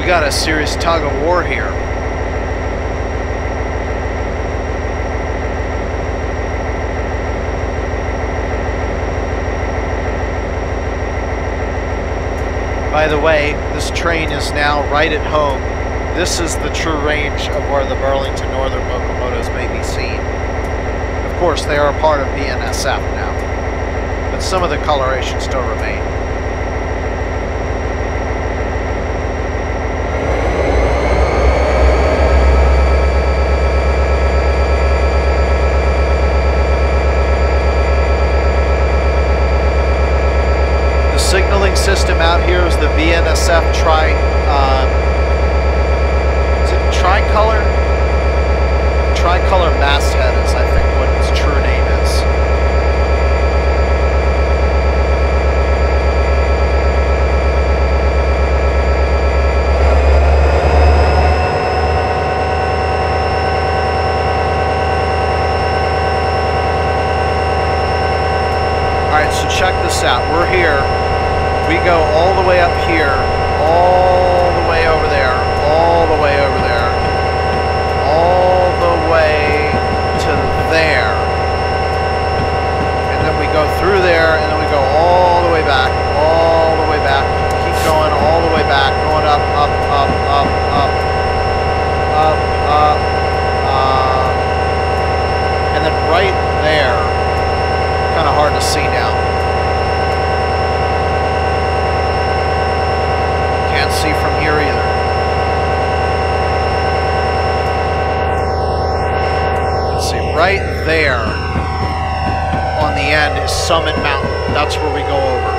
Got a serious tug of war here. By the way, this train is now right at home. This is the true range of where the Burlington Northern locomotives may be seen. Of course, they are a part of BNSF now, but some of the coloration still remain. System out here is the BNSF tricolor masthead is, I think, what its true name is. Alright, so check this out. We're here. We go all the way up here, all the way over there, all the way over there, all the way to there. And then we go through there, and then we go all the way back, all the way back. Keep going all the way back, going up, up, up, up, up, up, up. And then right there, kind of hard to see now. See from here either. Let's see, right there on the end is Summit Mountain. That's where we go over.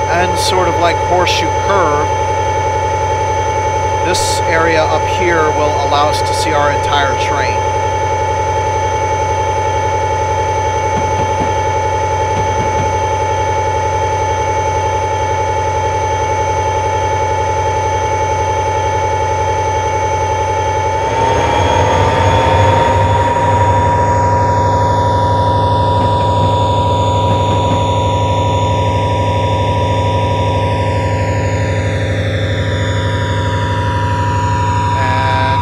And sort of like Horseshoe Curve, this area up here will allow us to see our entire train.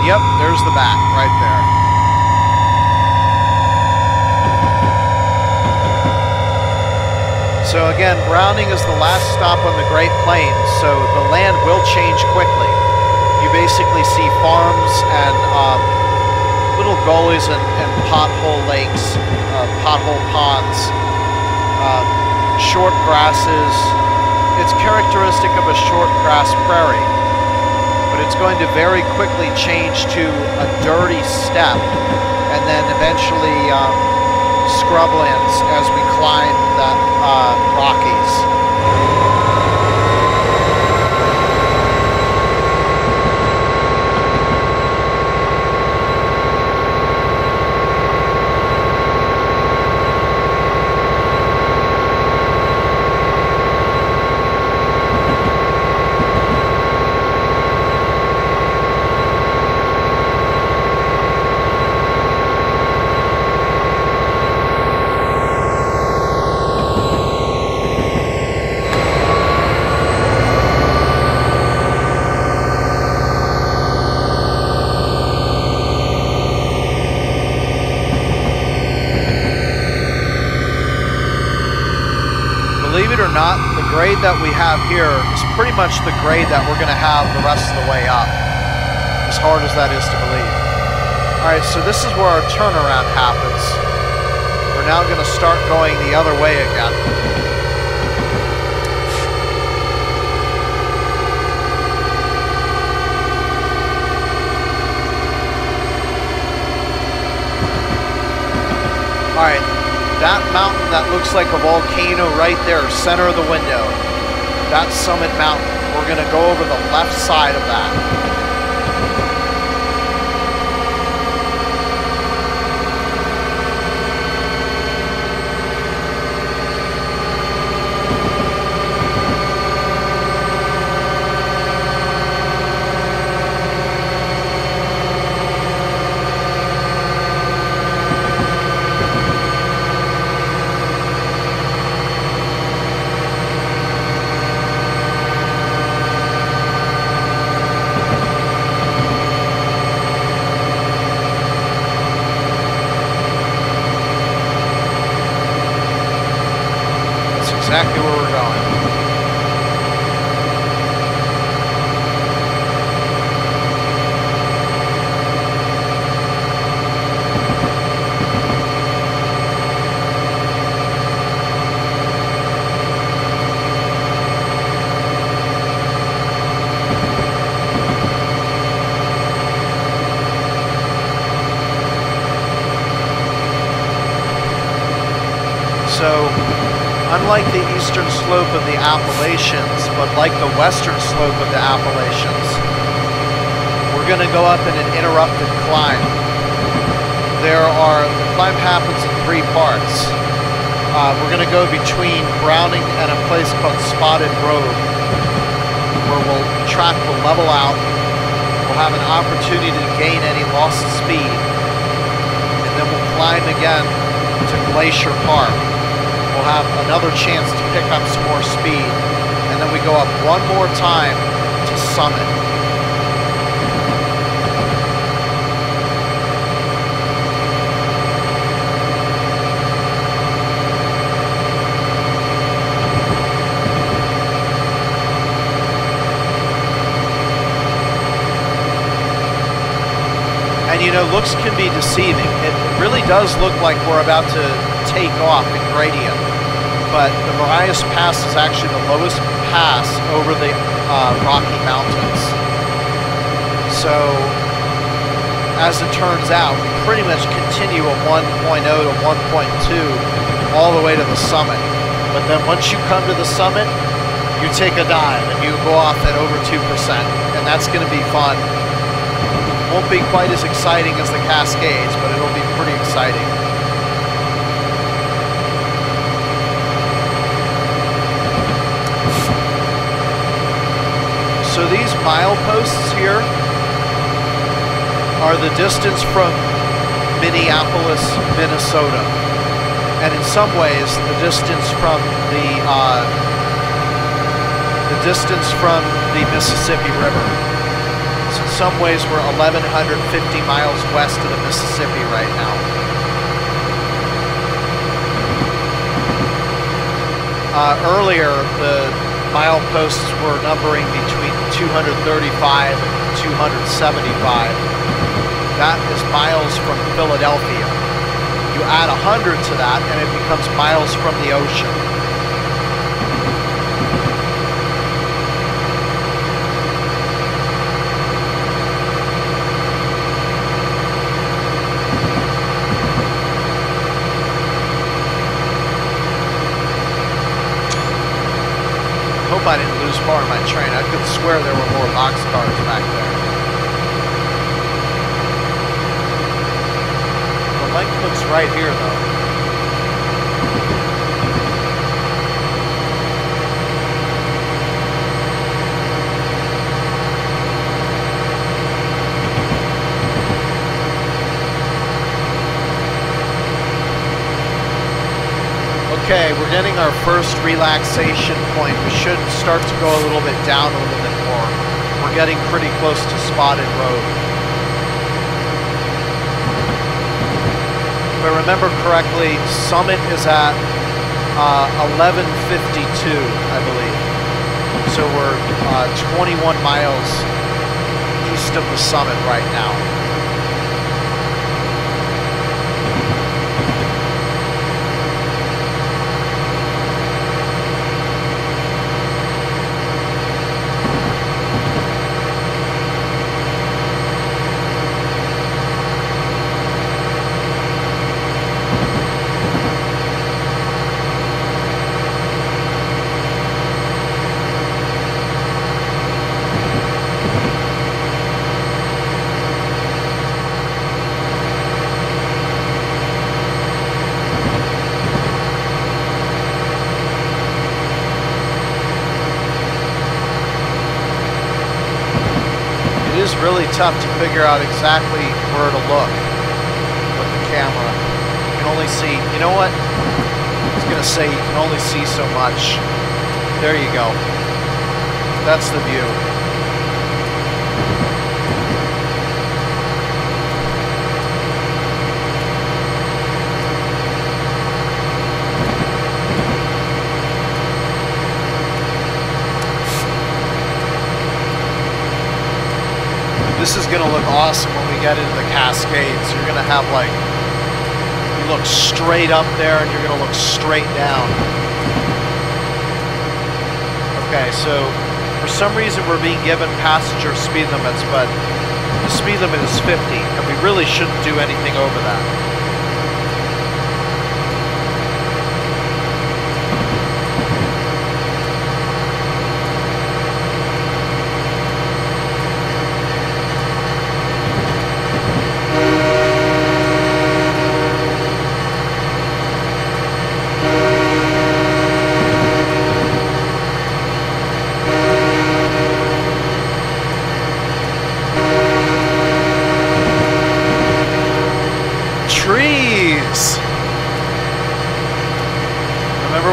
Yep, there's the back right there. So again, Browning is the last stop on the Great Plains, so the land will change quickly. You basically see farms and little gullies and pothole lakes, pothole ponds, short grasses. It's characteristic of a short grass prairie, but it's going to very quickly change to a dirty steppe and then eventually scrublands as we climb the Rockies. Believe it or not, the grade that we have here is pretty much the grade that we're going to have the rest of the way up, as hard as that is to believe. Alright, so this is where our turnaround happens. We're now going to start going the other way again. Alright. That mountain that looks like a volcano right there, center of the window, that's Summit Mountain. We're going to go over the left side of that. Exactly where we're going. So, unlike the eastern slope of the Appalachians, but like the western slope of the Appalachians, we're going to go up in an interrupted climb. The climb happens in three parts. We're going to go between Browning and a place called Spotted Road, where the track will level out. We'll have an opportunity to gain any lost speed, and then we'll climb again to Glacier Park. We'll have another chance to pick up some more speed, and then we go up one more time to Summit. And you know, looks can be deceiving. It really does look like we're about to take off in gradient, but the Marias Pass is actually the lowest pass over the Rocky Mountains. So, as it turns out, we pretty much continue a 1.0 to 1.2 all the way to the summit. But then once you come to the summit, you take a dive and you go off at over 2%, and that's going to be fun. Won't be quite as exciting as the Cascades, but it'll be pretty exciting. So these mileposts here are the distance from Minneapolis, Minnesota, and in some ways the distance from the Mississippi River. So in some ways we're 1,150 miles west of the Mississippi right now. earlier, the mileposts were numbering between 235 and 275. That is miles from Philadelphia. You add 100 to that, and it becomes miles from the ocean. Hope I didn't lose part of my train. I could swear there were more boxcars back there. The length looks right here, though. Okay, we're getting our first relaxation point. We should start to go a little bit down a little bit more. We're getting pretty close to Spotted Road. If I remember correctly, Summit is at 11:52, I believe. So we're 21 miles east of the summit right now. It is really tough to figure out exactly where to look with the camera. You can only see, you know what? I was going to say you can only see so much. There you go. That's the view. This is going to look awesome when we get into the Cascades. You're going to have like, you look straight up there and you're going to look straight down. Okay, so for some reason we're being given passenger speed limits, but the speed limit is 50 and we really shouldn't do anything over that.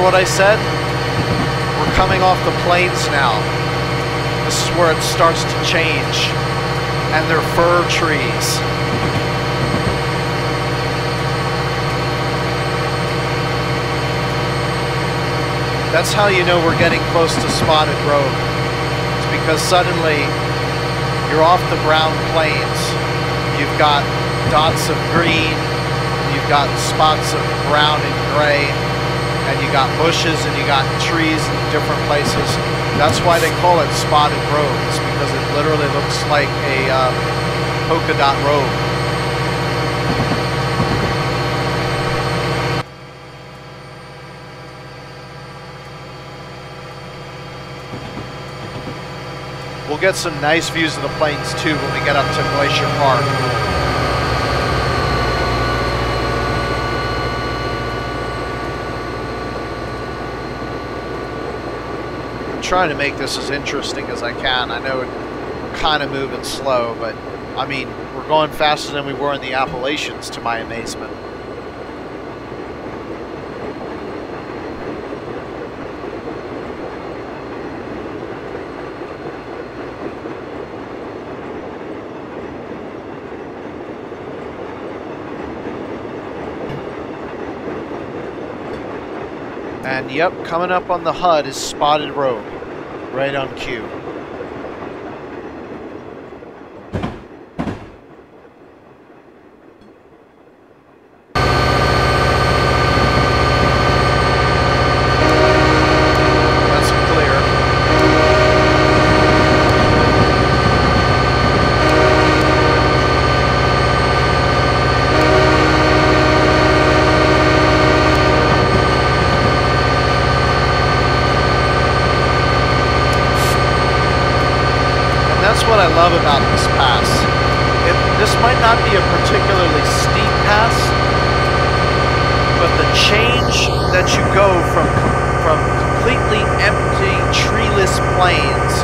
What I said? We're coming off the plains now. This is where it starts to change. And they're fir trees. That's how you know we're getting close to Spotted Road. It's because suddenly you're off the brown plains. You've got dots of green, and you've got spots of brown and gray. And you got bushes and you got trees in different places. That's why they call it Spotted Road. It's because it literally looks like a polka dot road. We'll get some nice views of the plains too when we get up to Glacier Park. Trying to make this as interesting as I can. I know we're kind of moving slow, but I mean, we're going faster than we were in the Appalachians, to my amazement. And yep, coming up on the HUD is Spotted Road, right on cue. What I love about this pass. This might not be a particularly steep pass, but the change that you go from completely empty, treeless plains,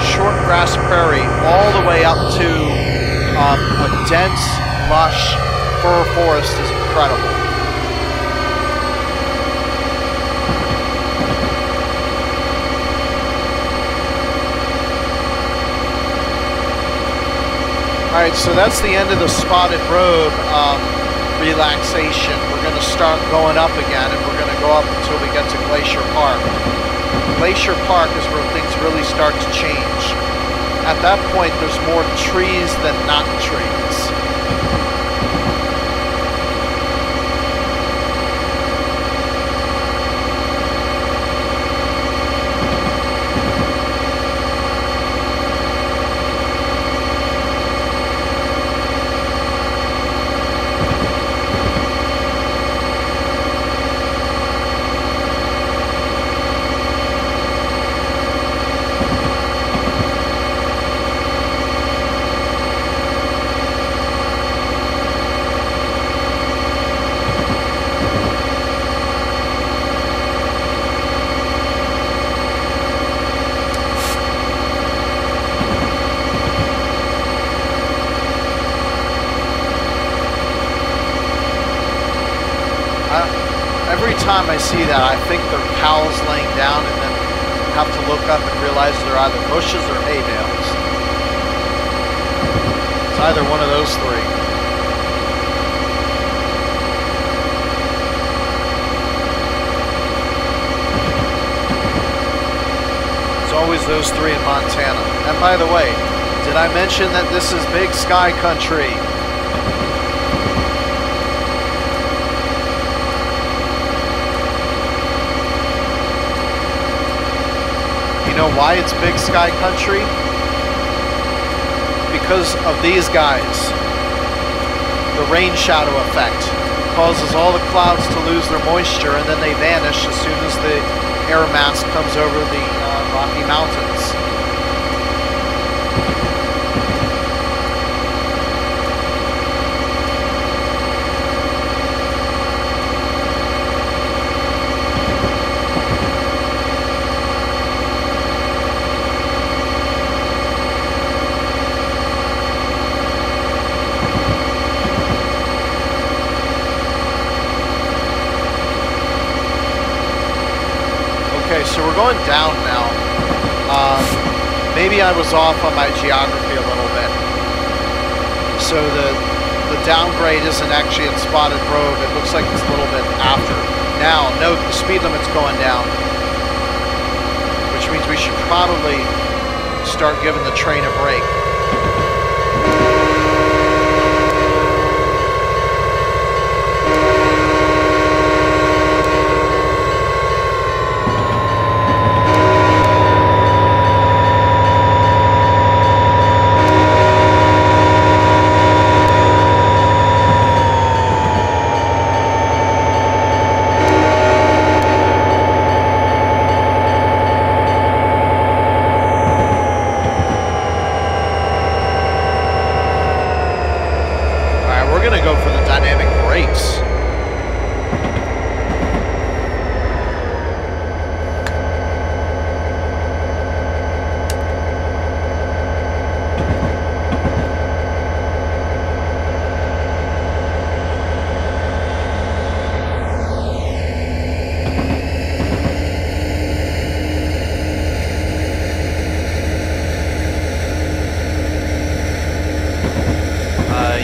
short grass prairie, all the way up to a dense, lush fir forest is incredible. Alright, so that's the end of the Spotted Road relaxation. We're going to start going up again, and we're going to go up until we get to Glacier Park. Glacier Park is where things really start to change. At that point, there's more trees than not trees. Every time I see that, I think they're cows laying down and then have to look up and realize they're either bushes or hay bales. It's either one of those three. It's always those three in Montana. And by the way, did I mention that this is Big Sky Country? You know why it's Big Sky Country? Because of these guys. The rain shadow effect causes all the clouds to lose their moisture, and then they vanish as soon as the air mass comes over the Rocky Mountains. So we're going down now. Maybe I was off on my geography a little bit. So the downgrade isn't actually at Spotted Road. It looks like it's a little bit after. Now, note the speed limit's going down, which means we should probably start giving the train a break.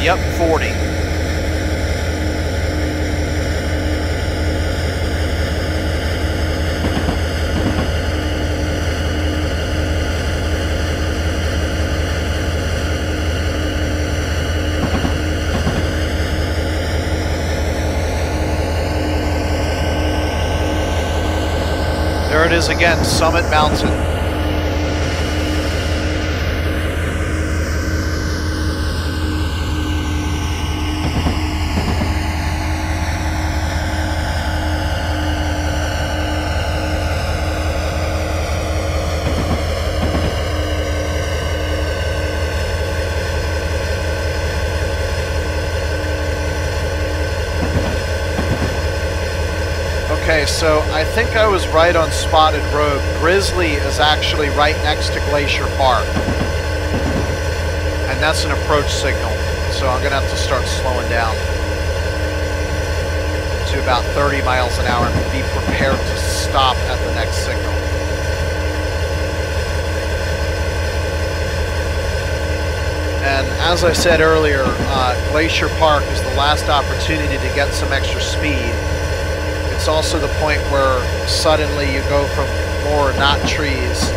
Yep, 40. is again, Summit Mountain. Okay, so I think I was right on Spotted Road. Grizzly is actually right next to Glacier Park. And that's an approach signal. So I'm going to have to start slowing down to about 30 miles an hour and be prepared to stop at the next signal. And as I said earlier, Glacier Park is the last opportunity to get some extra speed. It's also the point where suddenly you go from more not trees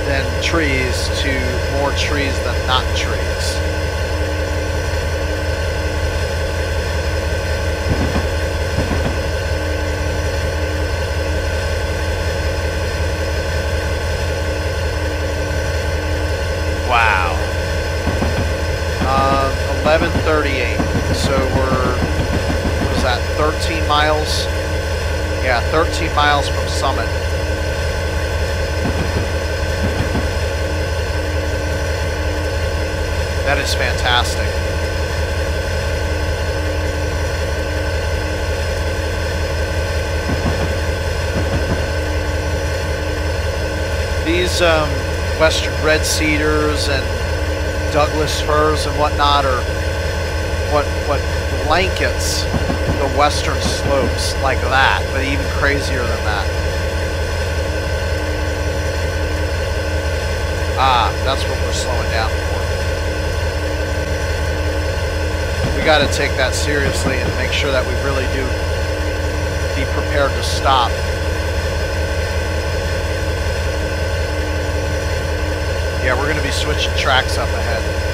than trees to more trees than not trees. Wow. 11:38. So we're, what was that, 13 miles? Yeah, 13 miles from Summit. That is fantastic. These western red cedars and Douglas firs and whatnot are what blankets the western slopes like that, but even crazier than that. Ah, that's what we're slowing down for. We got to take that seriously and make sure that we really do be prepared to stop. Yeah, we're going to be switching tracks up ahead.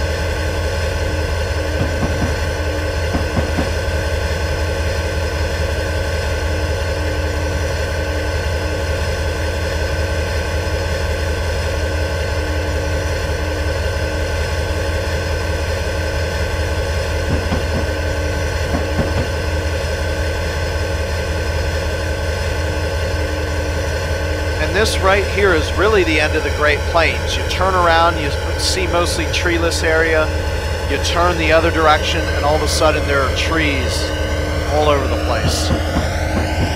This right here is really the end of the Great Plains. You turn around, you see mostly treeless area, you turn the other direction, and all of a sudden there are trees all over the place.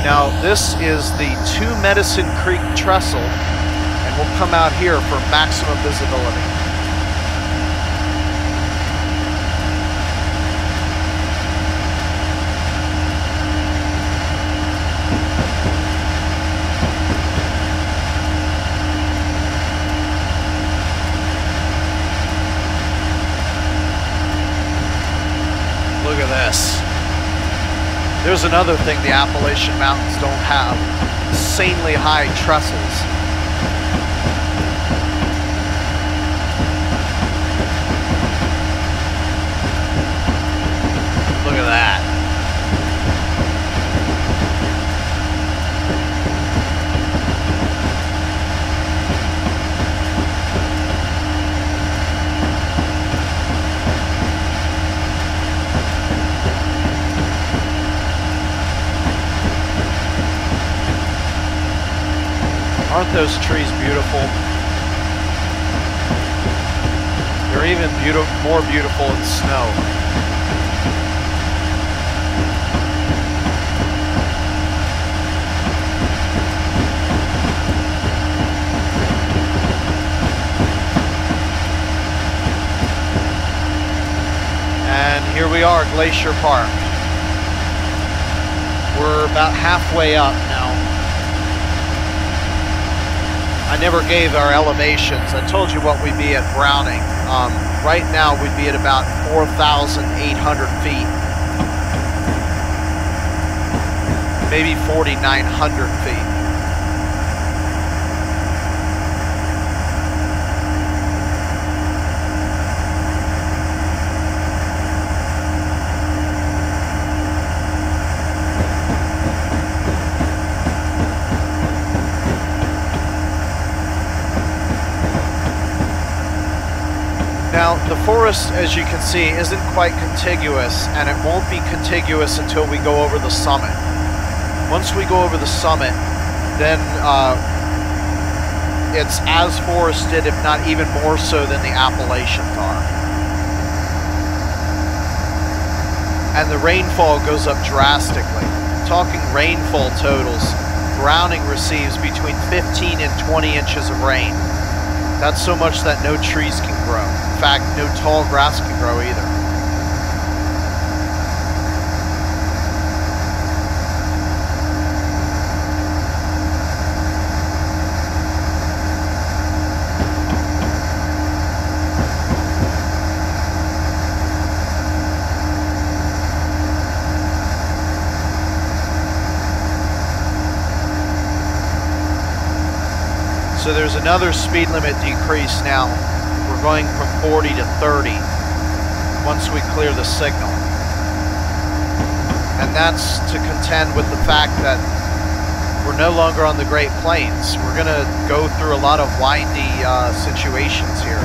Now this is the Two Medicine Creek Trestle, and we'll come out here for maximum visibility. There's another thing the Appalachian Mountains don't have: insanely high trestles. Look at that. Aren't those trees beautiful? They're even more beautiful in snow. And here we are, Glacier Park. We're about halfway up now. I never gave our elevations. I told you what we'd be at Browning. Right now we'd be at about 4,800 feet. Maybe 4,900 feet. Now, the forest, as you can see, isn't quite contiguous, and it won't be contiguous until we go over the summit. Once we go over the summit, then it's as forested, if not even more so than the Appalachians are. And the rainfall goes up drastically. Talking rainfall totals, Browning receives between 15 and 20 inches of rain. That's so much that no trees can grow. In fact, no tall grass can grow either. So there's another speed limit decrease now. We're going from 40 to 30 once we clear the signal. And that's to contend with the fact that we're no longer on the Great Plains. We're going to go through a lot of windy situations here.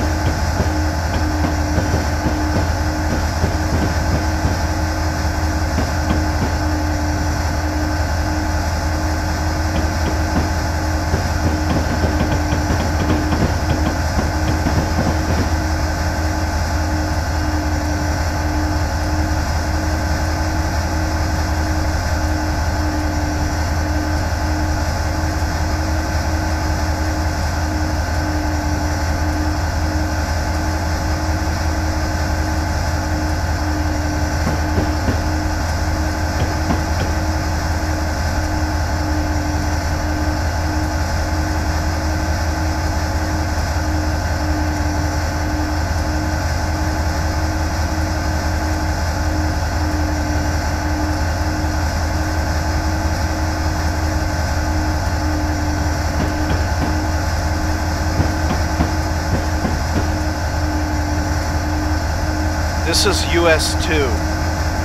This is US 2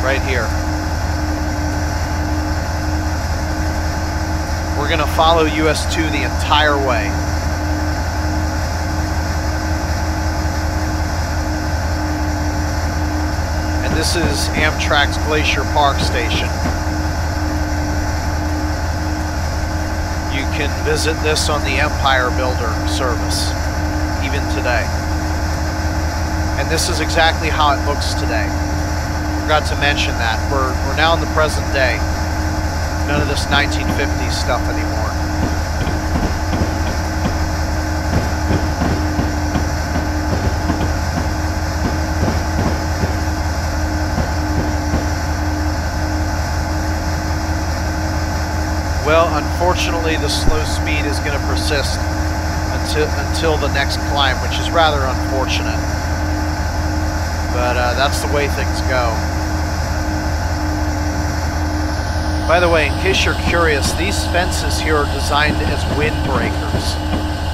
right here. We're going to follow US 2 the entire way. And this is Amtrak's Glacier Park station. You can visit this on the Empire Builder service, even today. And this is exactly how it looks today. Forgot to mention that. We're now in the present day. None of this 1950s stuff anymore. Well, unfortunately, the slow speed is going to persist until the next climb, which is rather unfortunate. But that's the way things go. By the way, in case you're curious, these fences here are designed as windbreakers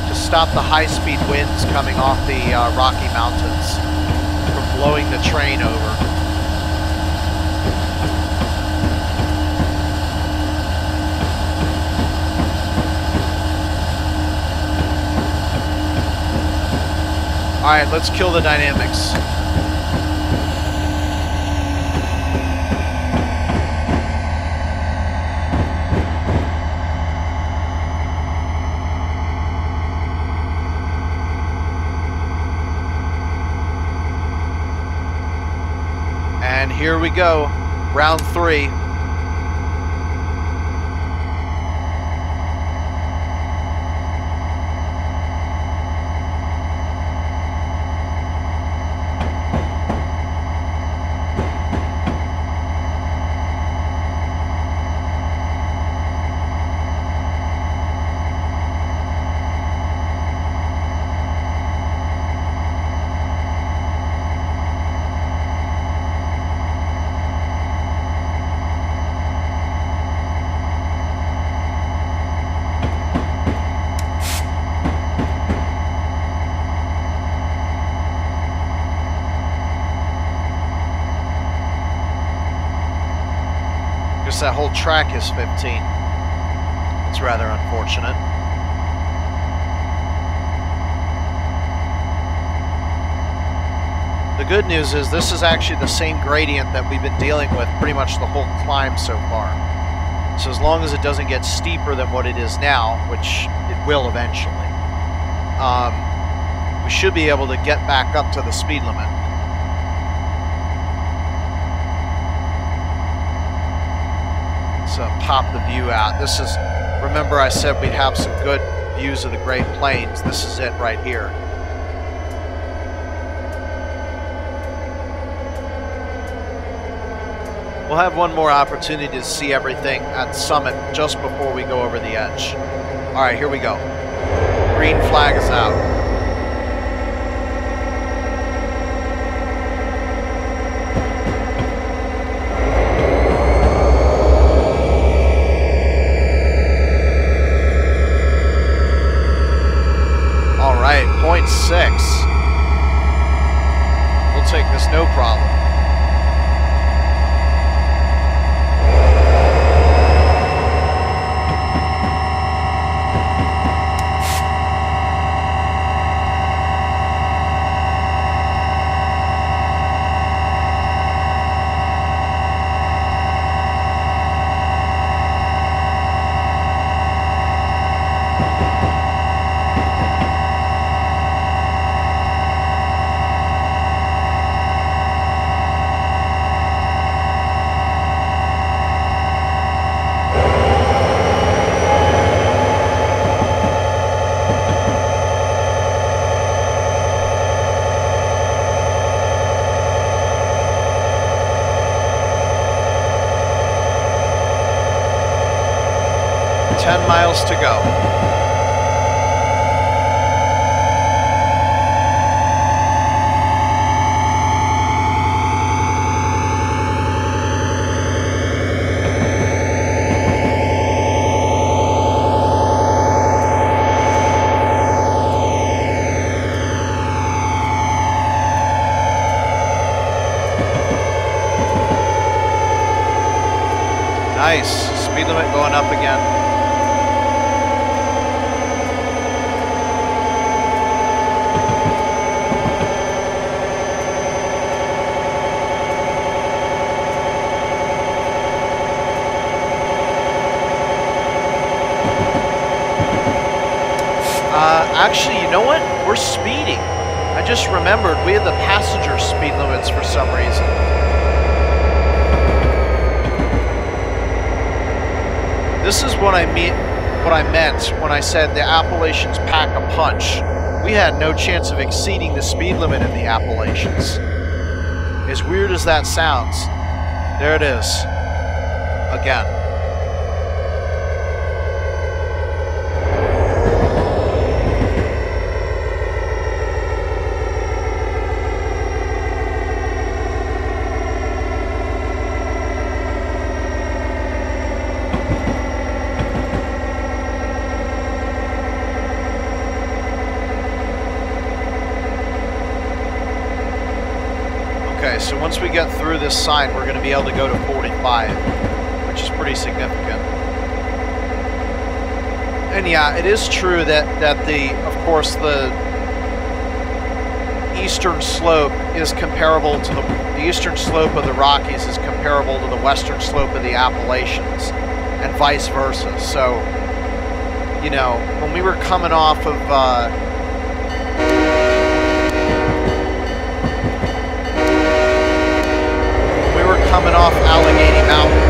to stop the high-speed winds coming off the Rocky Mountains from blowing the train over. Alright, let's kill the dynamics. And here we go, round 3. That whole track is 15. It's rather unfortunate. good news is this is actually the same gradient that we've been dealing with pretty much the whole climb so far. So as long as it doesn't get steeper than what it is now, which it will eventually, we should be able to get back up to the speed limit. So pop the view out. This is, remember I said we'd have some good views of the Great Plains. This is it right here. We'll have one more opportunity to see everything at Summit just before we go over the edge. All right, here we go. Green flag is out. All right, 0.6. We'll take this no problem. Miles to go. Nice. Speed limit going up again. Actually, you know what? We're speeding. I just remembered we had the passenger speed limits for some reason. This is what I meant when I said the Appalachians pack a punch. We had no chance of exceeding the speed limit in the Appalachians. As weird as that sounds, there it is. Again. So once we get through this sign, we're going to be able to go to 45, which is pretty significant. And yeah, it is true that of course, the eastern slope is comparable to the eastern slope of the Rockies is comparable to the western slope of the Appalachians, and vice versa. So, you know, when we were coming off of coming off Allegheny Mountain,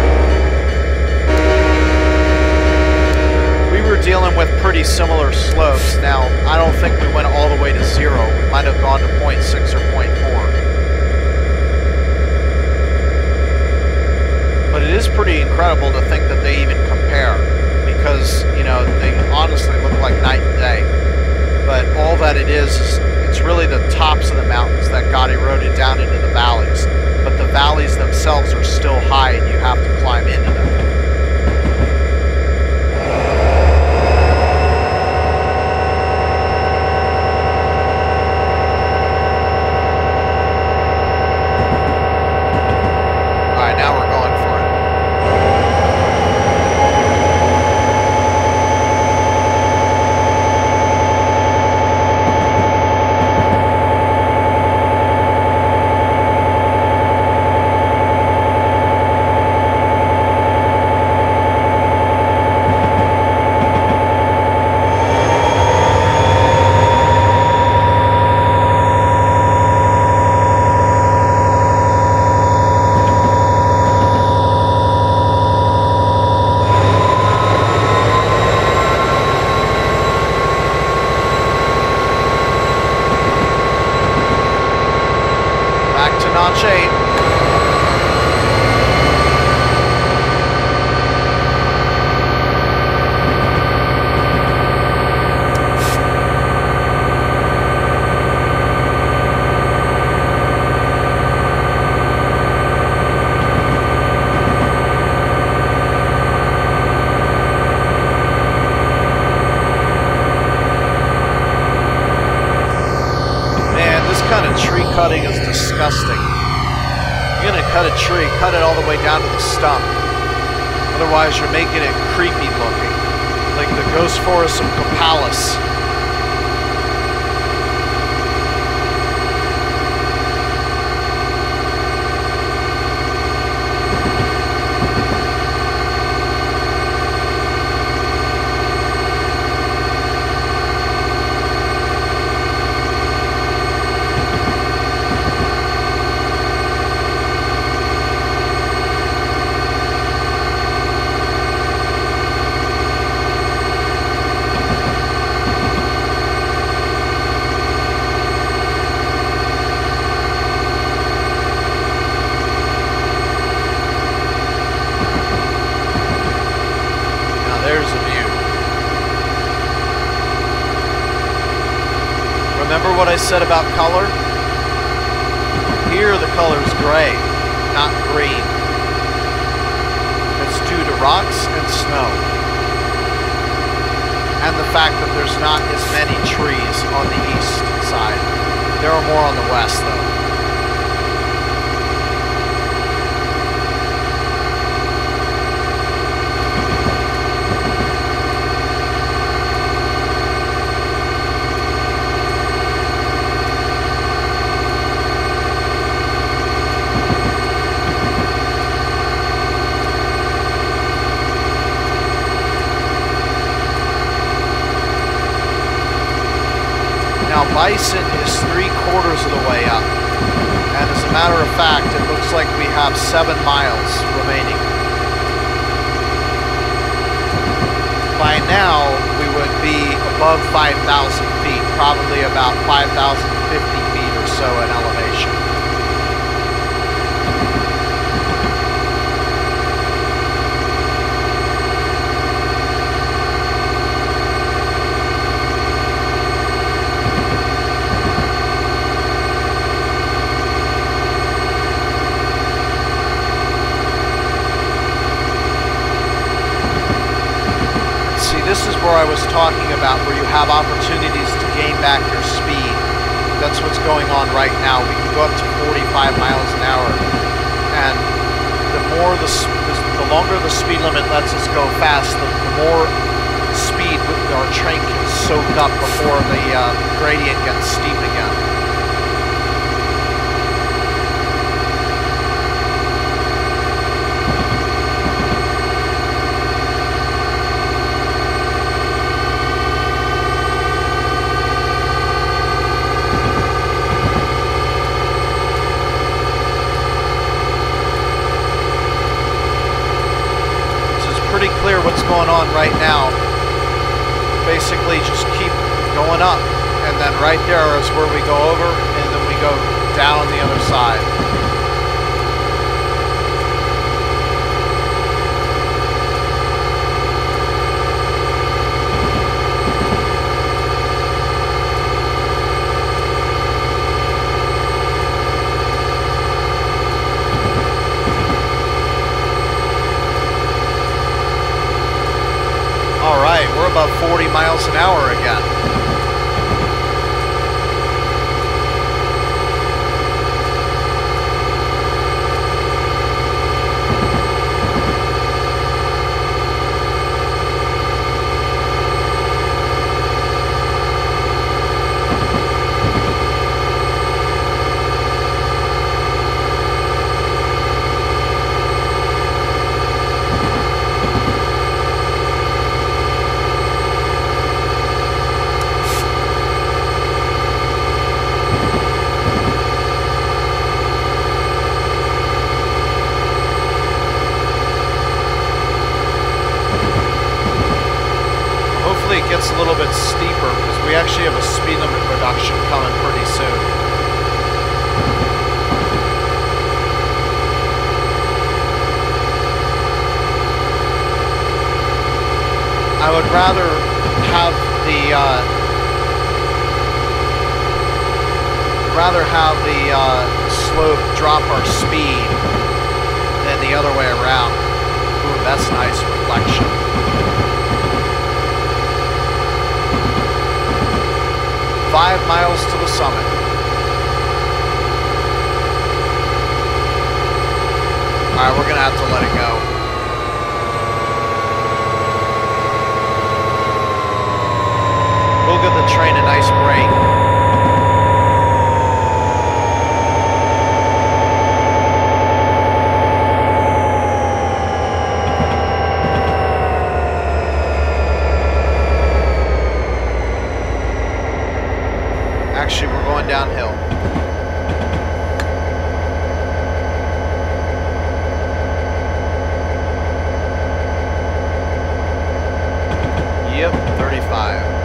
we were dealing with pretty similar slopes. Now, I don't think we went all the way to 0. We might have gone to 0.6 or 0.4. But it is pretty incredible to think that they even compare, because, you know, they honestly look like night and day. But all that it is it's really the tops of the mountains that got eroded down into the valleys. But the valleys themselves are still high and you have to climb into them. All right, now we're going for it. notch 8. Cutting is disgusting. You're gonna cut a tree, cut it all the way down to the stump. Otherwise, you're making it creepy looking, like the ghost forest of Copalis. Remember what I said about color? Here the color is gray, not green. It's due to rocks and snow. And the fact that there's not as many trees on the east side. There are more on the west though. Bison is 3/4 of the way up, and as a matter of fact, it looks like we have 7 miles remaining. By now, we would be above 5,000 feet, probably about 5,050 feet or so in elevation. This is where I was talking about, where you have opportunities to gain back your speed. That's what's going on right now. We can go up to 45 miles an hour, and the longer the speed limit lets us go fast, the more speed our train can soak up before the gradient gets steep again. Clear what's going on right now. Basically just keep going up, and then right there is where we go over, and then we go down on the other side. We're above 40 miles an hour again. It gets a little bit steeper because we actually have a speed limit reduction coming pretty soon. I would rather have the slope drop our speed than the other way around. Ooh, that's nice reflection. Five miles to the summit. Alright, we're gonna have to let it go. We'll give the train a nice break. Actually, we're going downhill. Yep, 35.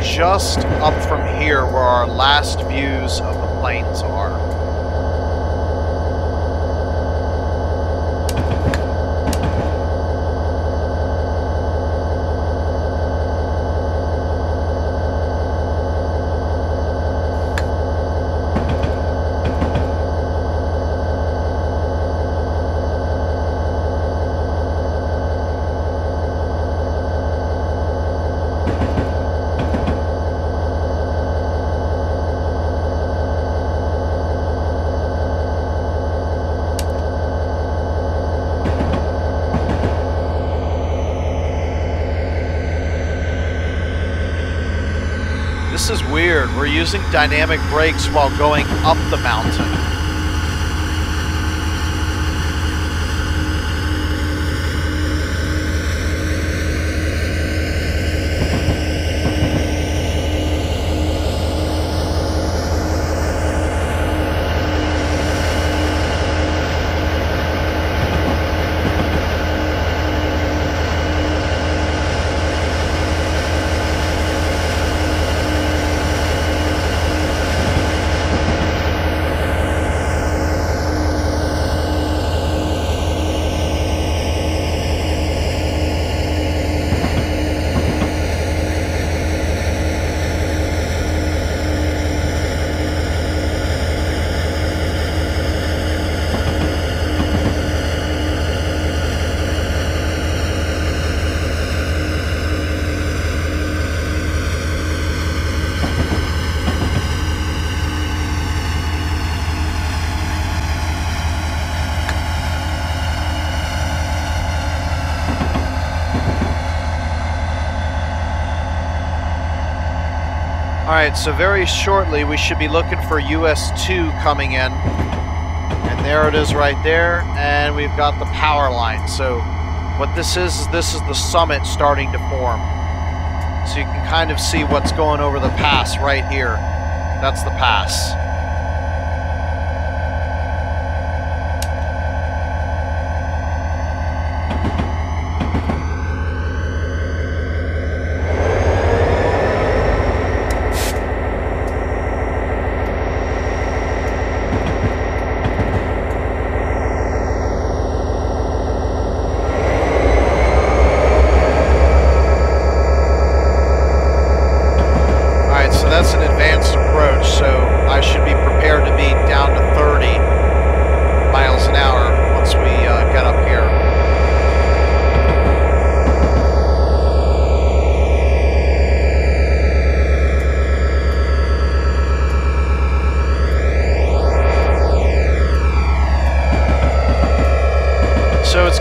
Just up from here where our last views of the plains are. This is weird. We're using dynamic brakes while going up the mountain. Alright, so very shortly we should be looking for US 2 coming in. And there it is right there, and we've got the power line. So what this is the summit starting to form. So you can kind of see what's going over the pass right here. That's the pass.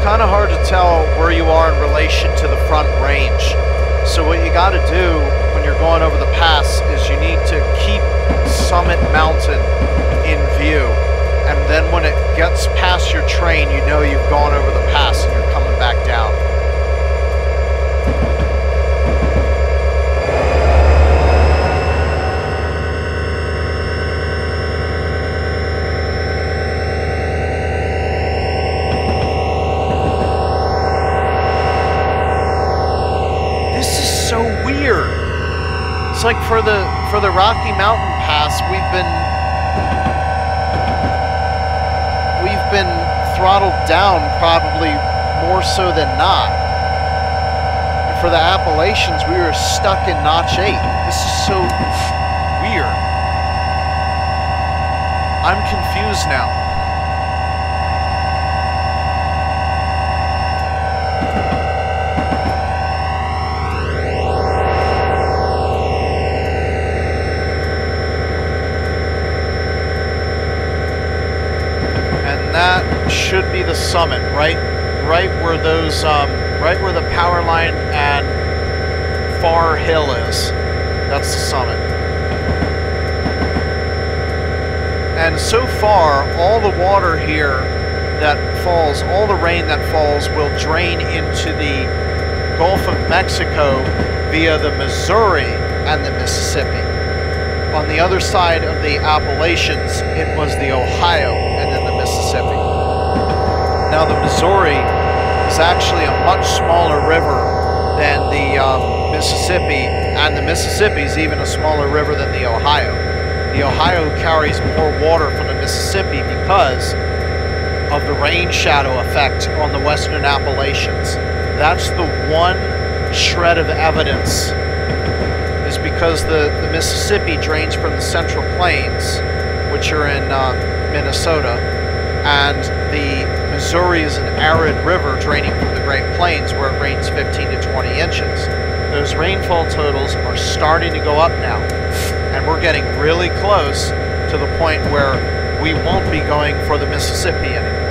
Kind of hard to tell where you are in relation to the front range. So what you got to do when you're going over the pass is you need to keep Summit Mountain in view. And then when it gets past your train, you know you've gone over the pass and you're coming back down. so weird. It's like for the Rocky Mountain Pass, we've been throttled down probably more so than not. And for the Appalachians, we were stuck in notch 8. This is so weird. I'm confused now. That should be the summit, right where those, right where the power line and Far Hill is. That's the summit. And so far, all the water here that falls, all the rain that falls, will drain into the Gulf of Mexico via the Missouri and the Mississippi. On the other side of the Appalachians, it was the Ohio and then the Mississippi. Now the Missouri is actually a much smaller river than the Mississippi, and the Mississippi is even a smaller river than the Ohio. The Ohio carries more water from the Mississippi because of the rain shadow effect on the western Appalachians. That's the one shred of evidence, is because the Mississippi drains from the Central Plains, which are in Minnesota, and the Missouri is an arid river draining from the Great Plains where it rains 15 to 20 inches. Those rainfall totals are starting to go up now, and we're getting really close to the point where we won't be going for the Mississippi anymore.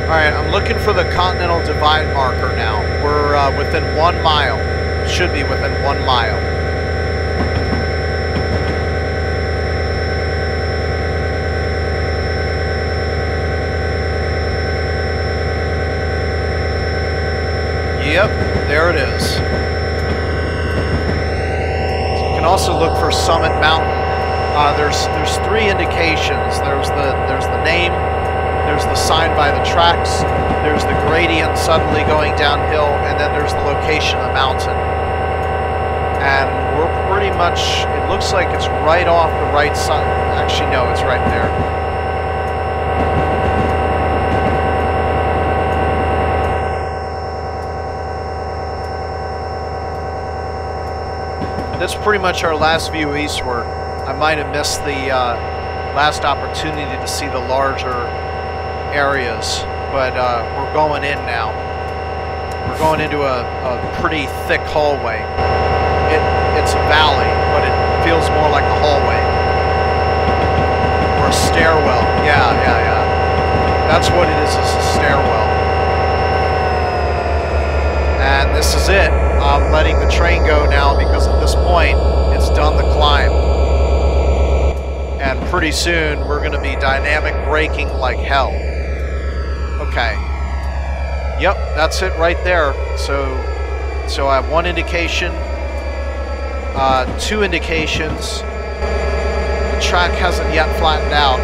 Alright, I'm looking for the Continental Divide marker now. We're within 1 mile. Should be within 1 mile. Yep, there it is. You can also look for Summit Mountain. There's 3 indications. There's the name. There's the sign by the tracks, there's the gradient suddenly going downhill, and then there's the location of the mountain. And we're pretty much, it looks like it's right off the right side. Actually, no, it's right there. That's pretty much our last view eastward. I might have missed the last opportunity to see the larger areas, but we're going in now. We're going into a pretty thick hallway. It's a valley, but it feels more like a hallway. Or a stairwell. Yeah. That's what it is a stairwell. And this is it. I'm letting the train go now because at this point, it's done the climb. And pretty soon, we're going to be dynamic braking like hell. Okay. Yep, that's it right there. So I have 1 indication, 2 indications. The track hasn't yet flattened out.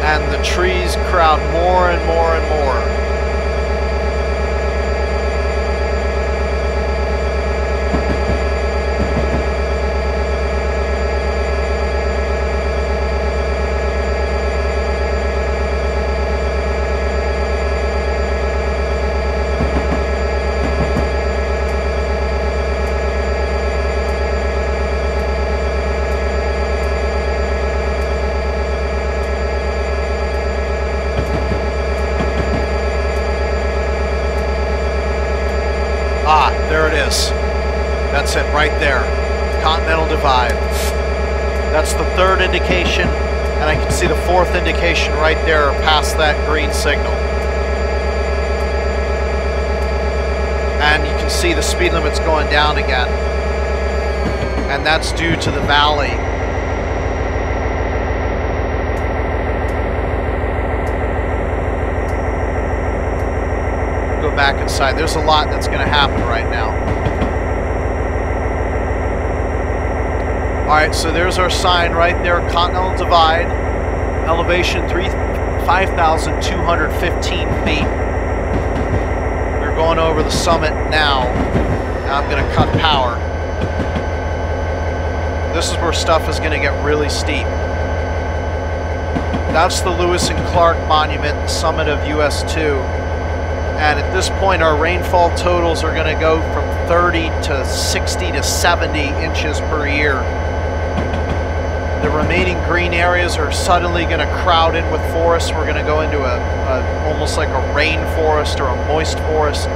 And the trees crowd more and more and more. There it is. That's it right there. Continental Divide. That's the 3rd indication, and I can see the 4th indication right there past that green signal. And you can can see the speed limit's going down again. And that's due to the valley. Go back inside. There's a lot that's going to happen right now. Alright, so there's our sign right there, Continental Divide, elevation 5,215 feet. We're going over the summit now. Now I'm going to cut power. This is where stuff is going to get really steep. That's the Lewis and Clark Monument, the summit of US 2. And at this point, our rainfall totals are going to go from 30 to 60 to 70 inches per year. The remaining green areas are suddenly going to crowd in with forests. We're going to go into almost like a rainforest or a moist forest.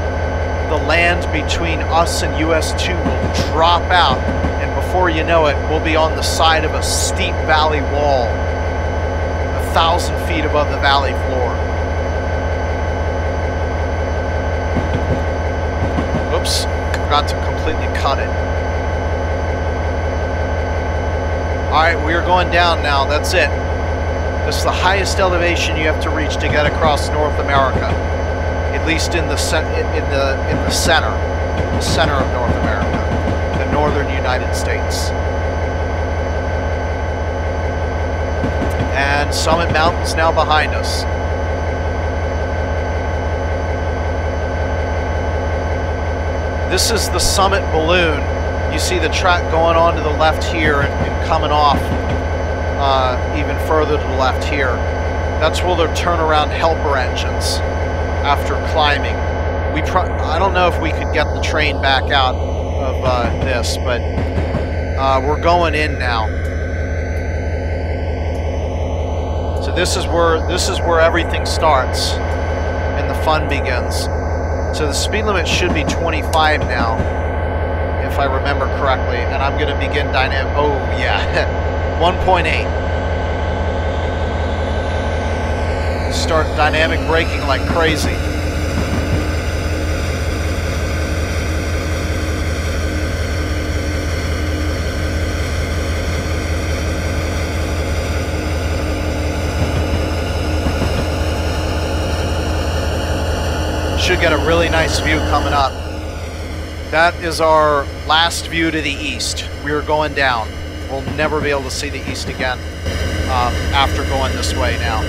The land between us and US 2 will drop out, and before you know it, we'll be on the side of a steep valley wall, 1,000 feet above the valley floor. Oops, forgot to completely cut it. Alright, we are going down now, that's it. This is the highest elevation you have to reach to get across North America. At least in the center of North America, the northern United States. And Summit Mountain's now behind us. This is the Summit balloon. You see the track going on to the left here and coming off even further to the left here. That's where they'll turn around helper engines after climbing. I don't know if we could get the train back out of this, but we're going in now. So this is where everything starts and the fun begins. So the speed limit should be 25 now, if I remember correctly, and I'm going to begin dynamic. Oh yeah, 1.8. Start dynamic braking like crazy. Should get a really nice view coming up. That is our last view to the east. We are going down. We'll never be able to see the east again after going this way now.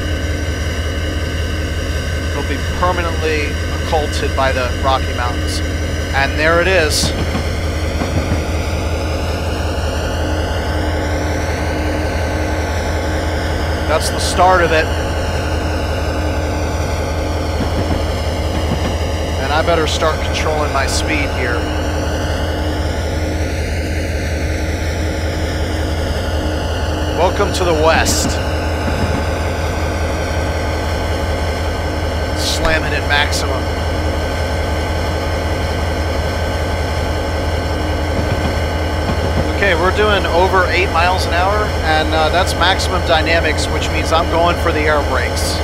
It'll be permanently occulted by the Rocky Mountains. And there it is. That's the start of it. And I better start controlling my speed here. Welcome to the West. Slamming in maximum. Okay, we're doing over 8 miles an hour, and that's maximum dynamics, which means I'm going for the air brakes.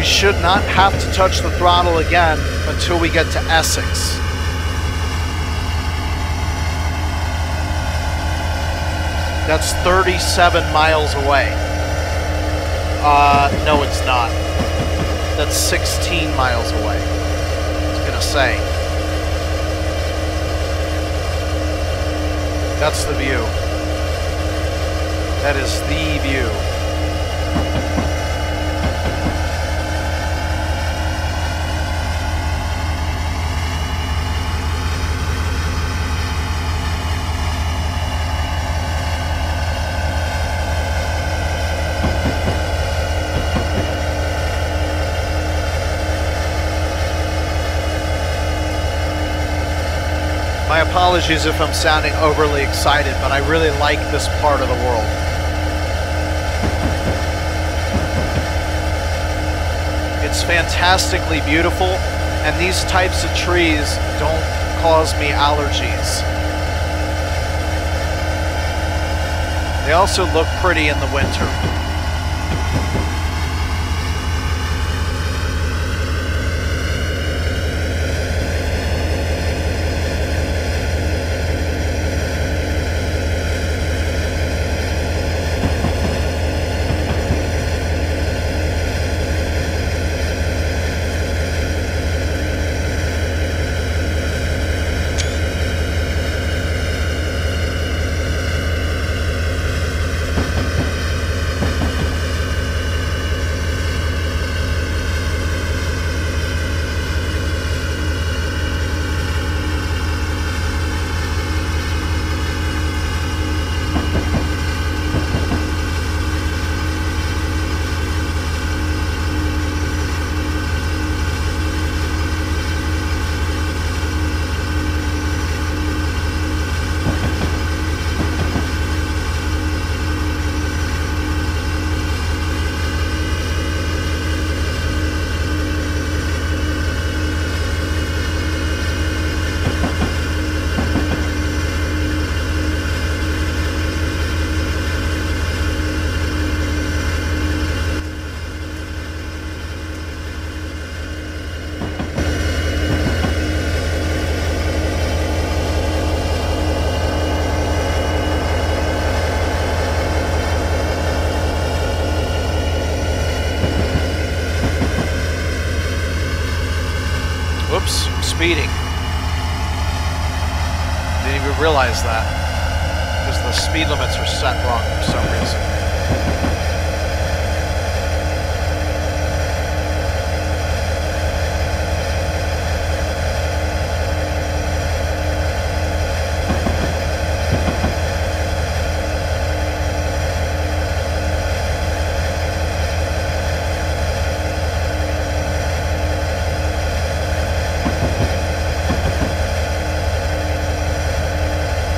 Should not have to touch the throttle again until we get to Essex. That's 37 miles away. No, it's not. That's 16 miles away. I was gonna say. That's the view. That is the view. My apologies if I'm sounding overly excited, but I really like this part of the world. It's fantastically beautiful, and these types of trees don't cause me allergies. They also look pretty in the winter. Whoops, I'm speeding. Didn't even realize that, because the speed limits are set wrong for some reason.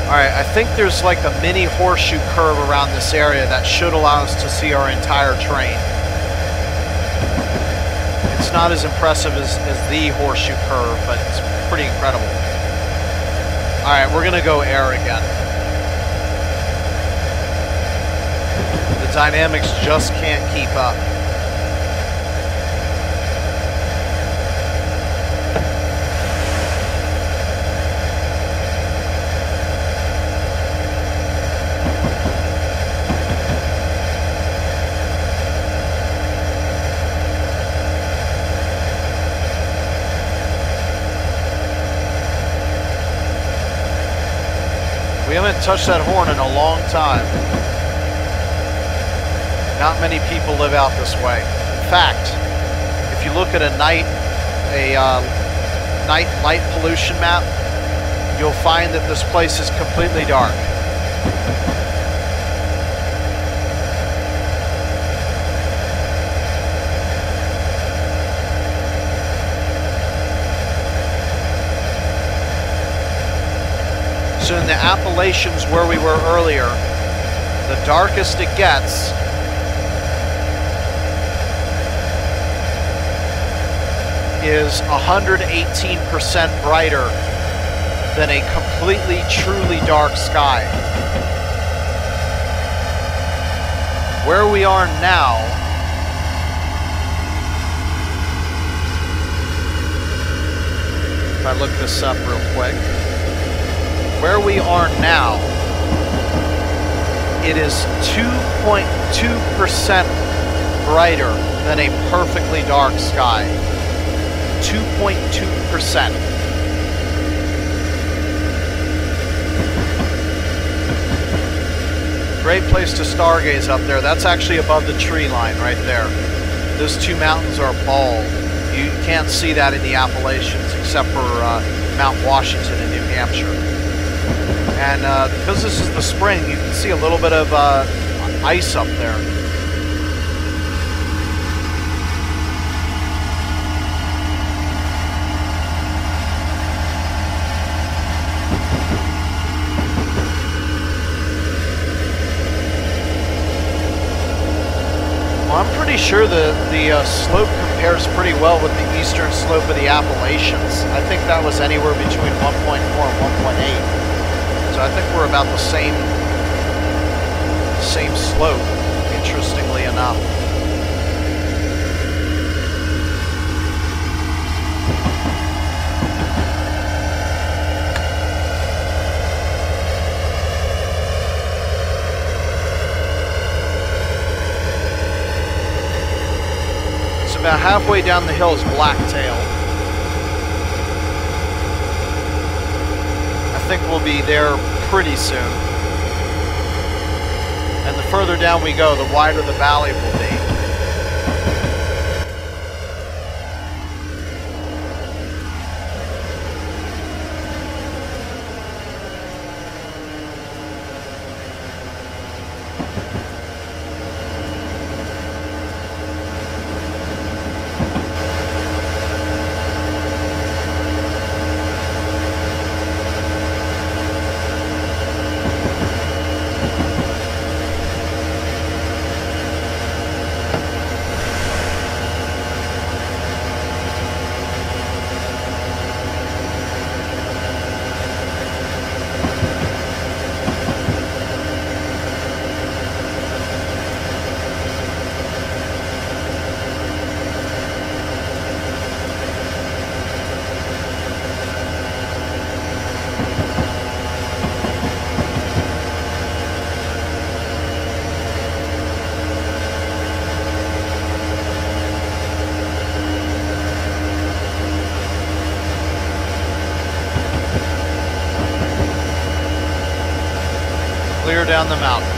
Alright, I think there's like a mini horseshoe curve around this area that should allow us to see our entire train. It's not as impressive as the horseshoe curve, but it's pretty incredible. Alright, we're gonna go air again. The dynamics just can't keep up. We haven't touched that horn in a long time. Not many people live out this way. In fact, if you look at a night light pollution map, you'll find that this place is completely dark. So in the Appalachians where we were earlier, the darkest it gets is 118% brighter than a completely, truly dark sky. Where we are now, if I look this up real quick, where we are now, it is 2.2% brighter than a perfectly dark sky. 2.2%. Great place to stargaze up there. That's actually above the tree line right there. Those two mountains are bald. You can't see that in the Appalachians except for Mount Washington in New Hampshire. And because this is the spring, you can see a little bit of ice up there. pretty sure the slope compares pretty well with the eastern slope of the Appalachians. I think that was anywhere between 1.4 and 1.8. So I think we're about the same slope, interestingly enough. About halfway down the hill is Blacktail. I think we'll be there pretty soon. And the further down we go, the wider the valley will be. Clear down the mountain.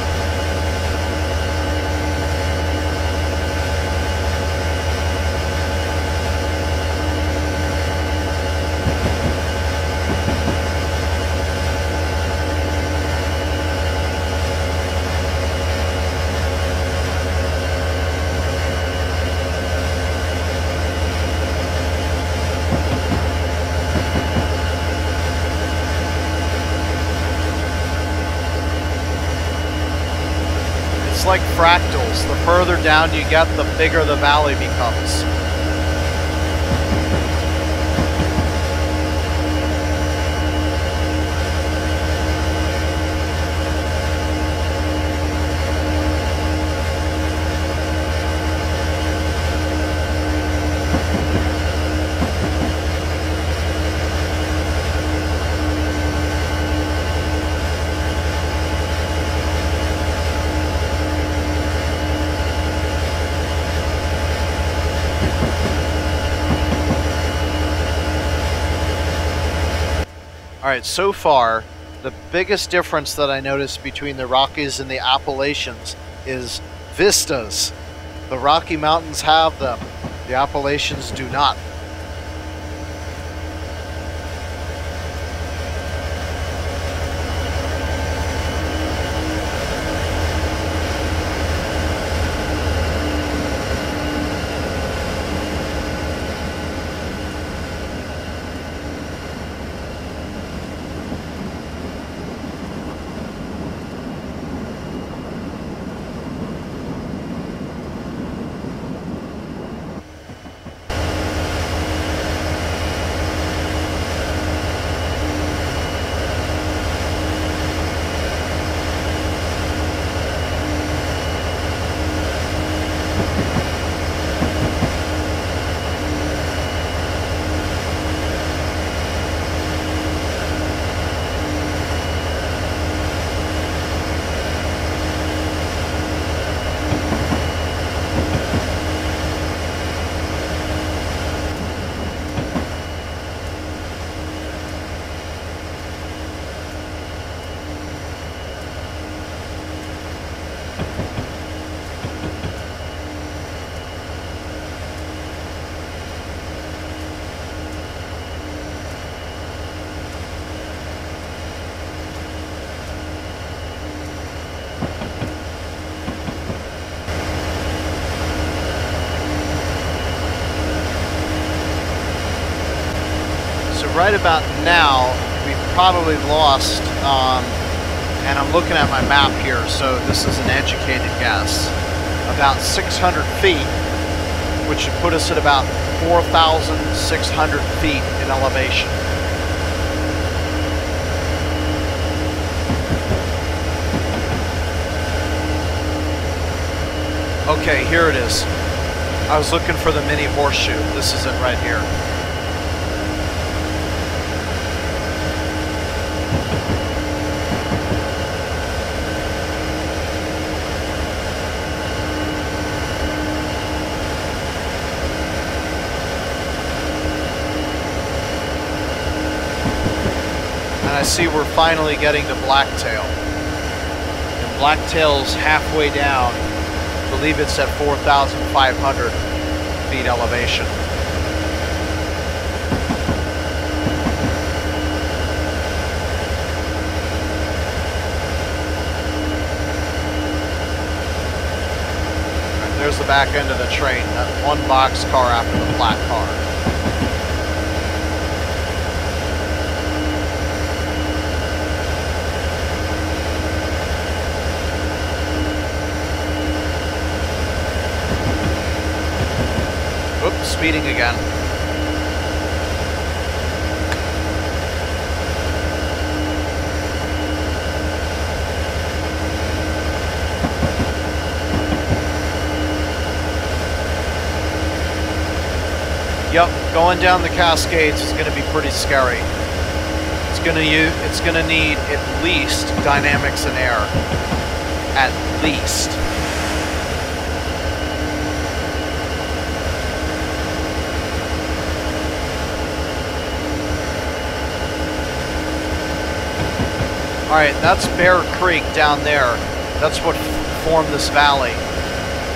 It's like fractals. The further down you get, the bigger the valley becomes. Alright, so far, the biggest difference that I noticed between the Rockies and the Appalachians is vistas. The Rocky Mountains have them. The Appalachians do not. Right about now, we've probably lost, and I'm looking at my map here, so this is an educated guess. about 600 feet, which would put us at about 4,600 feet in elevation. Okay, here it is. I was looking for the mini horseshoe. This is it right here. And I see we're finally getting to Blacktail. And Blacktail's halfway down. I believe it's at 4,500 feet elevation. And there's the back end of the train, that one box car after the flat car. Oops, speeding again. Yep, going down the Cascades is going to be pretty scary. It's going to need at least dynamics and air. At least. Alright, that's Bear Creek down there. That's what formed this valley.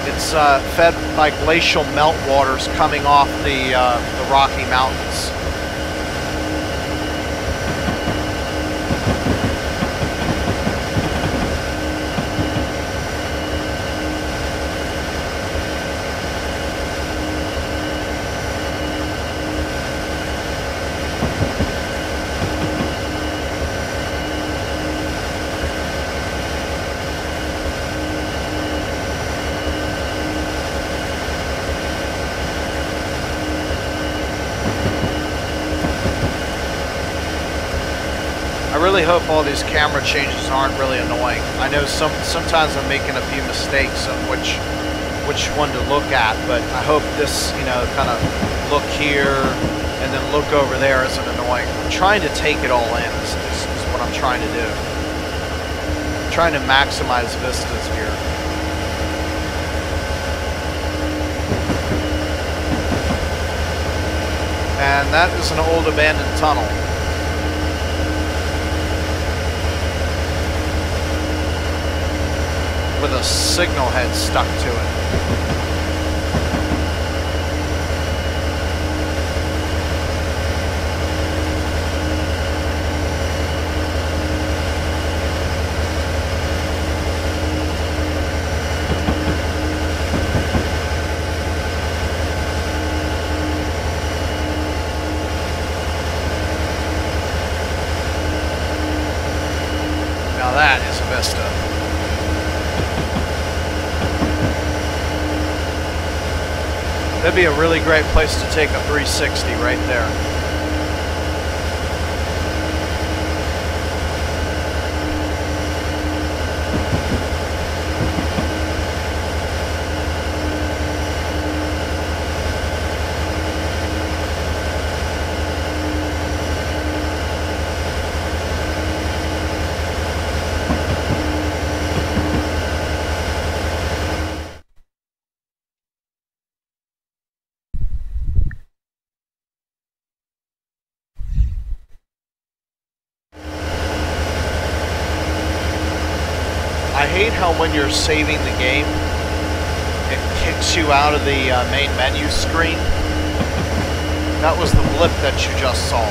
It's fed by glacial meltwaters coming off the Rocky Mountains. I really hope all these camera changes aren't really annoying. I know sometimes I'm making a few mistakes on which one to look at, but I hope this, kind of look here and then look over there isn't annoying. I'm trying to take it all in is what I'm trying to do. I'm trying to maximize vistas here. And that is an old abandoned tunnel. With a signal head stuck to it. Now that is a vista. That'd be a really great place to take a 360 right there. I hate how when you're saving the game, it kicks you out of the main menu screen. That was the blip that you just saw.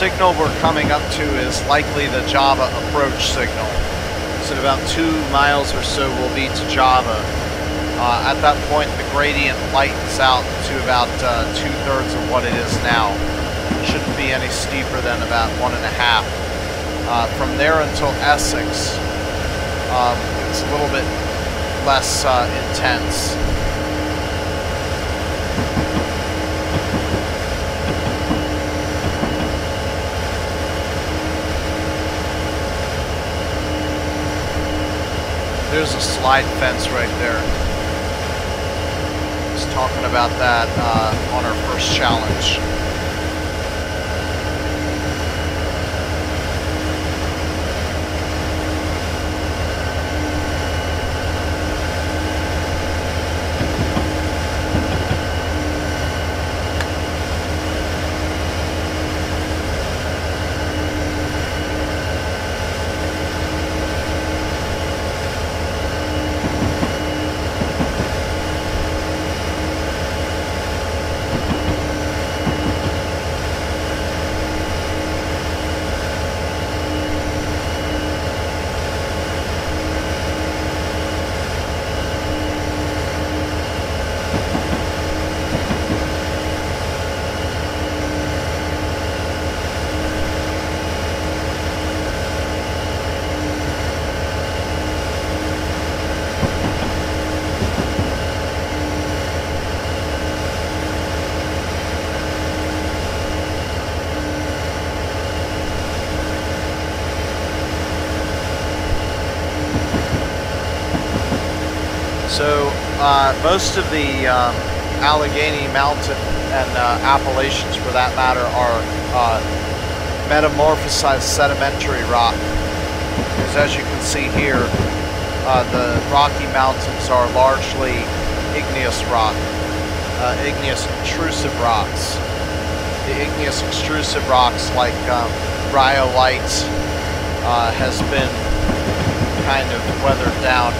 signal we're coming up to is likely the Java approach signal. So in about 2 miles or so we'll be to Java. At that point the gradient lightens out to about 2/3 of what it is now. It shouldn't be any steeper than about 1.5. From there until Essex, it's a little bit less intense. There's a slide fence right there. Just talking about that on our first challenge. So most of the Allegheny Mountain and Appalachians, for that matter, are metamorphosized sedimentary rock. Because as you can see here, the Rocky Mountains are largely igneous rock, igneous intrusive rocks. The igneous extrusive rocks like rhyolite has been kind of weathered down.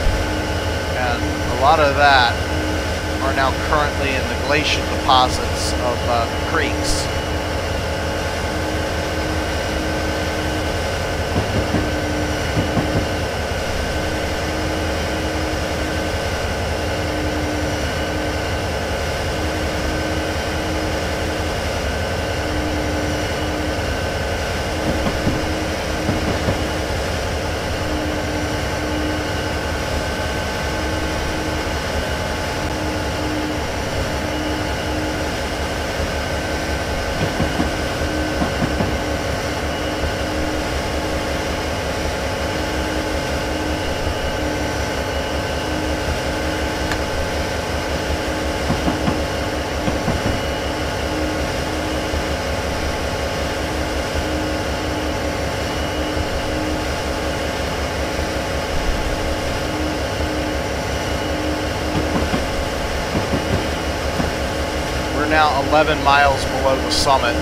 And a lot of that are now currently in the glacial deposits of creeks. Now 11 miles below the summit.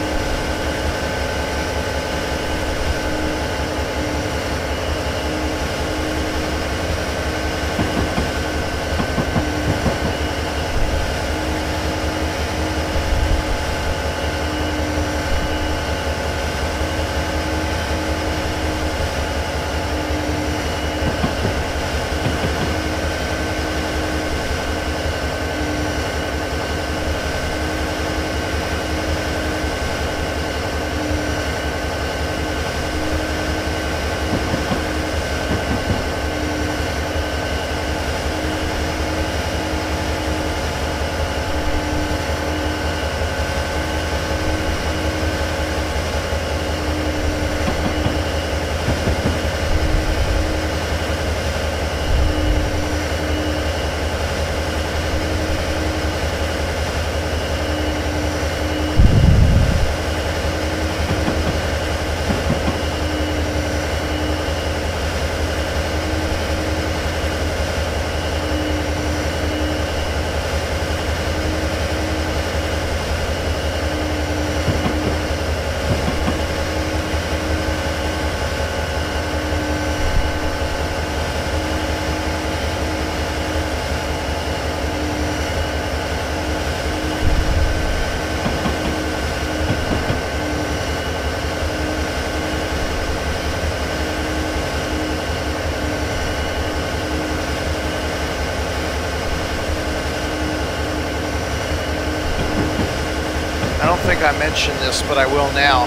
I mentioned this, but I will now.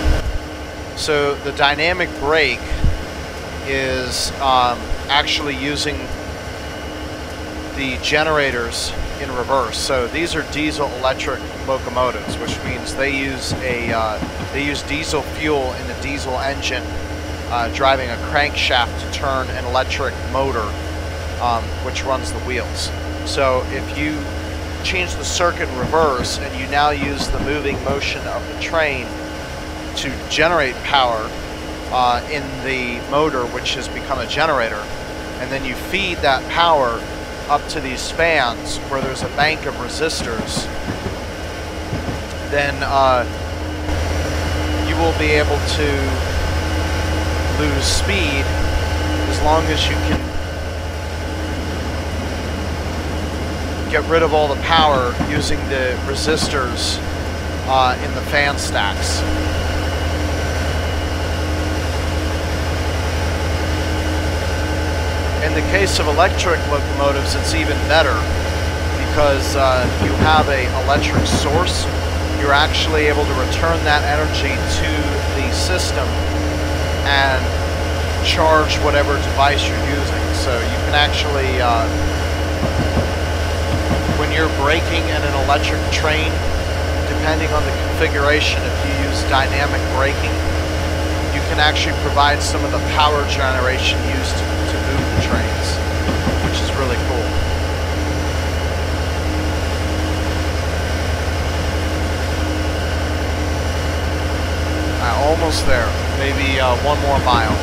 So the dynamic brake is actually using the generators in reverse. So these are diesel-electric locomotives, which means they use diesel fuel in the diesel engine, driving a crankshaft to turn an electric motor, which runs the wheels. So if you change the circuit in reverse and you now use the moving motion of the train to generate power in the motor, which has become a generator, and then you feed that power up to these fans where there's a bank of resistors, then you will be able to lose speed as long as you can get rid of all the power using the resistors in the fan stacks. In the case of electric locomotives, it's even better because you have an electric source. You're actually able to return that energy to the system and charge whatever device you're using. So you can actually, when you're braking in an electric train, depending on the configuration, if you use dynamic braking, you can actually provide some of the power generation used to move the trains, which is really cool. Almost there, maybe 1 more mile.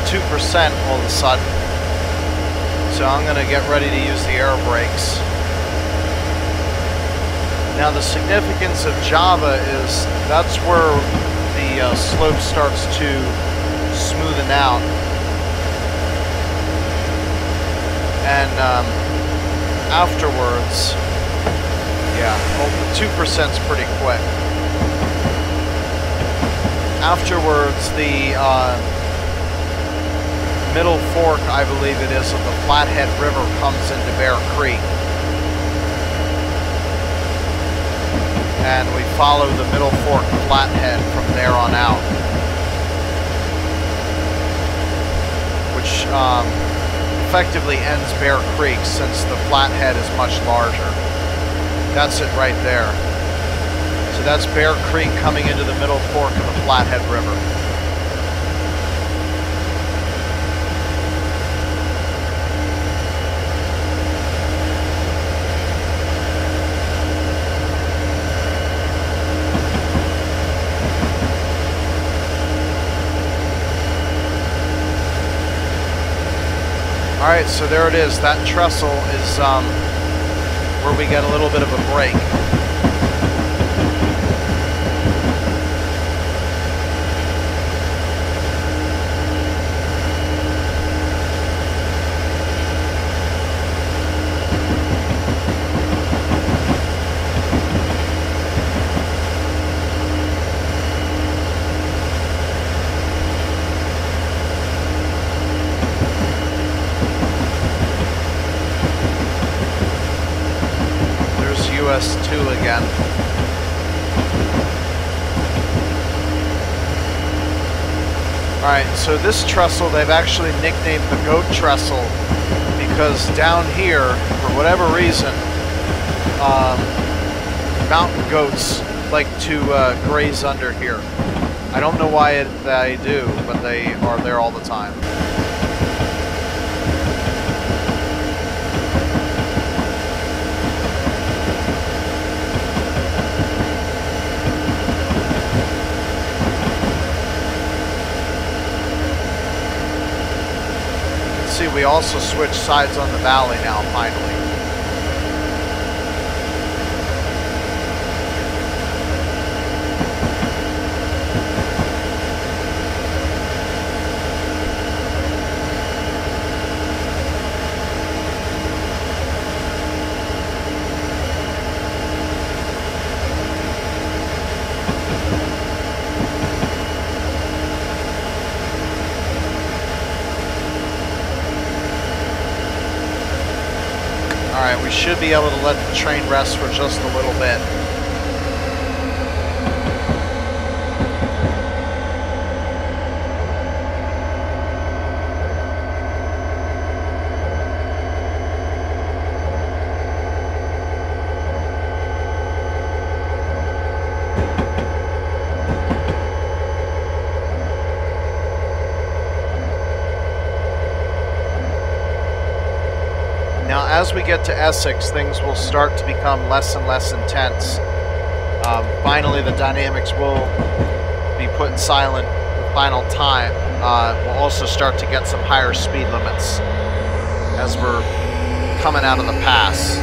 2% all of a sudden. So I'm going to get ready to use the air brakes. Now the significance of Java is that's where the slope starts to smoothen out. And afterwards, yeah, well, the 2%'s pretty quick. Afterwards, the middle fork, I believe it is, of the Flathead River comes into Bear Creek. And we follow the middle fork Flathead from there on out. Which effectively ends Bear Creek since the Flathead is much larger. That's it right there. So that's Bear Creek coming into the middle fork of the Flathead River. Alright, so there it is. That trestle is where we get a little bit of a break. US2 again. Alright, so this trestle they've actually nicknamed the goat trestle because down here, for whatever reason, mountain goats like to graze under here. I don't know why they do, but they are there all the time. See, we also switch sides on the valley now, finally. Alright, we should be able to let the train rest for just a little bit. As we get to Essex, things will start to become less and less intense. Finally, the dynamics will be put in silent the final time. We'll also start to get some higher speed limits as we're coming out of the pass.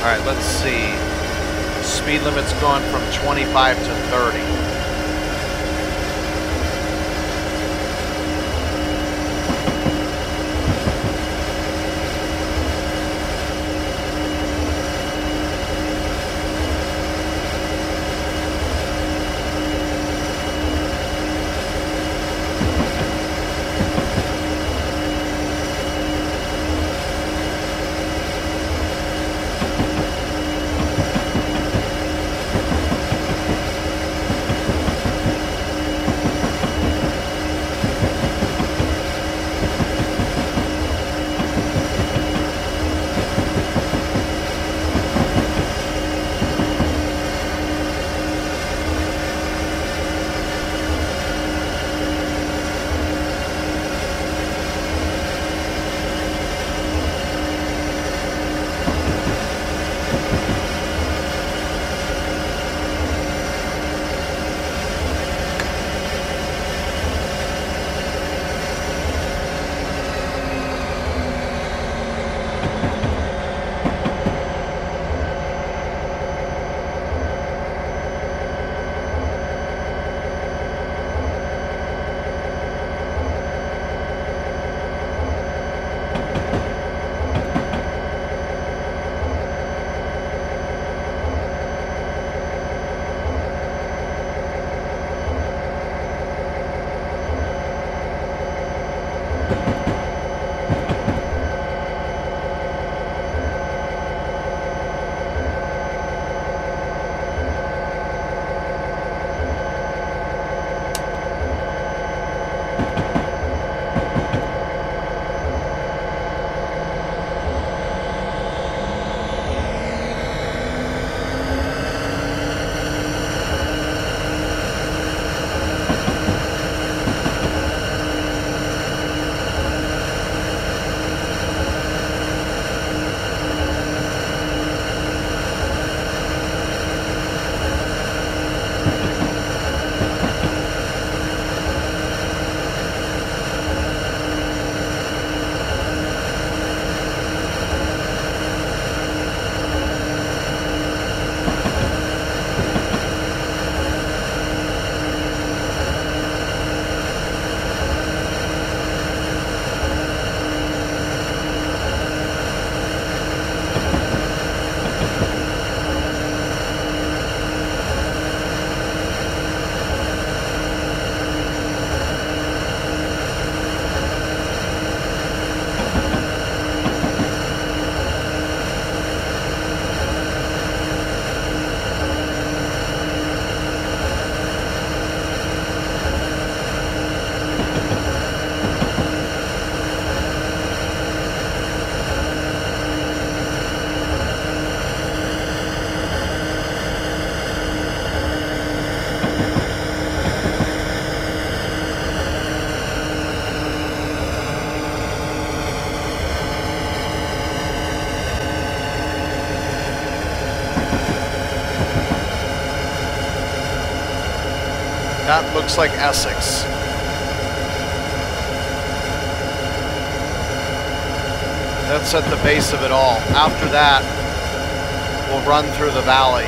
Alright, let's see. Speed limit's gone from 25 to 30. That looks like Essex. That's at the base of it all. After that, we'll run through the valley.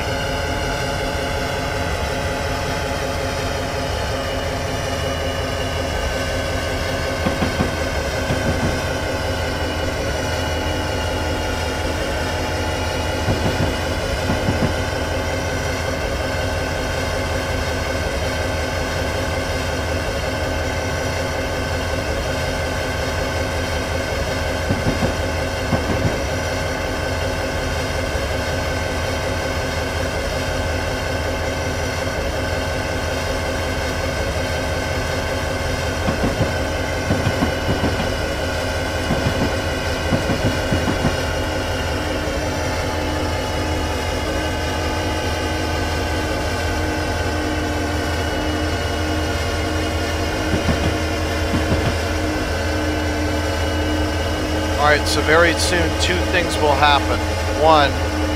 Alright, so very soon two things will happen. One,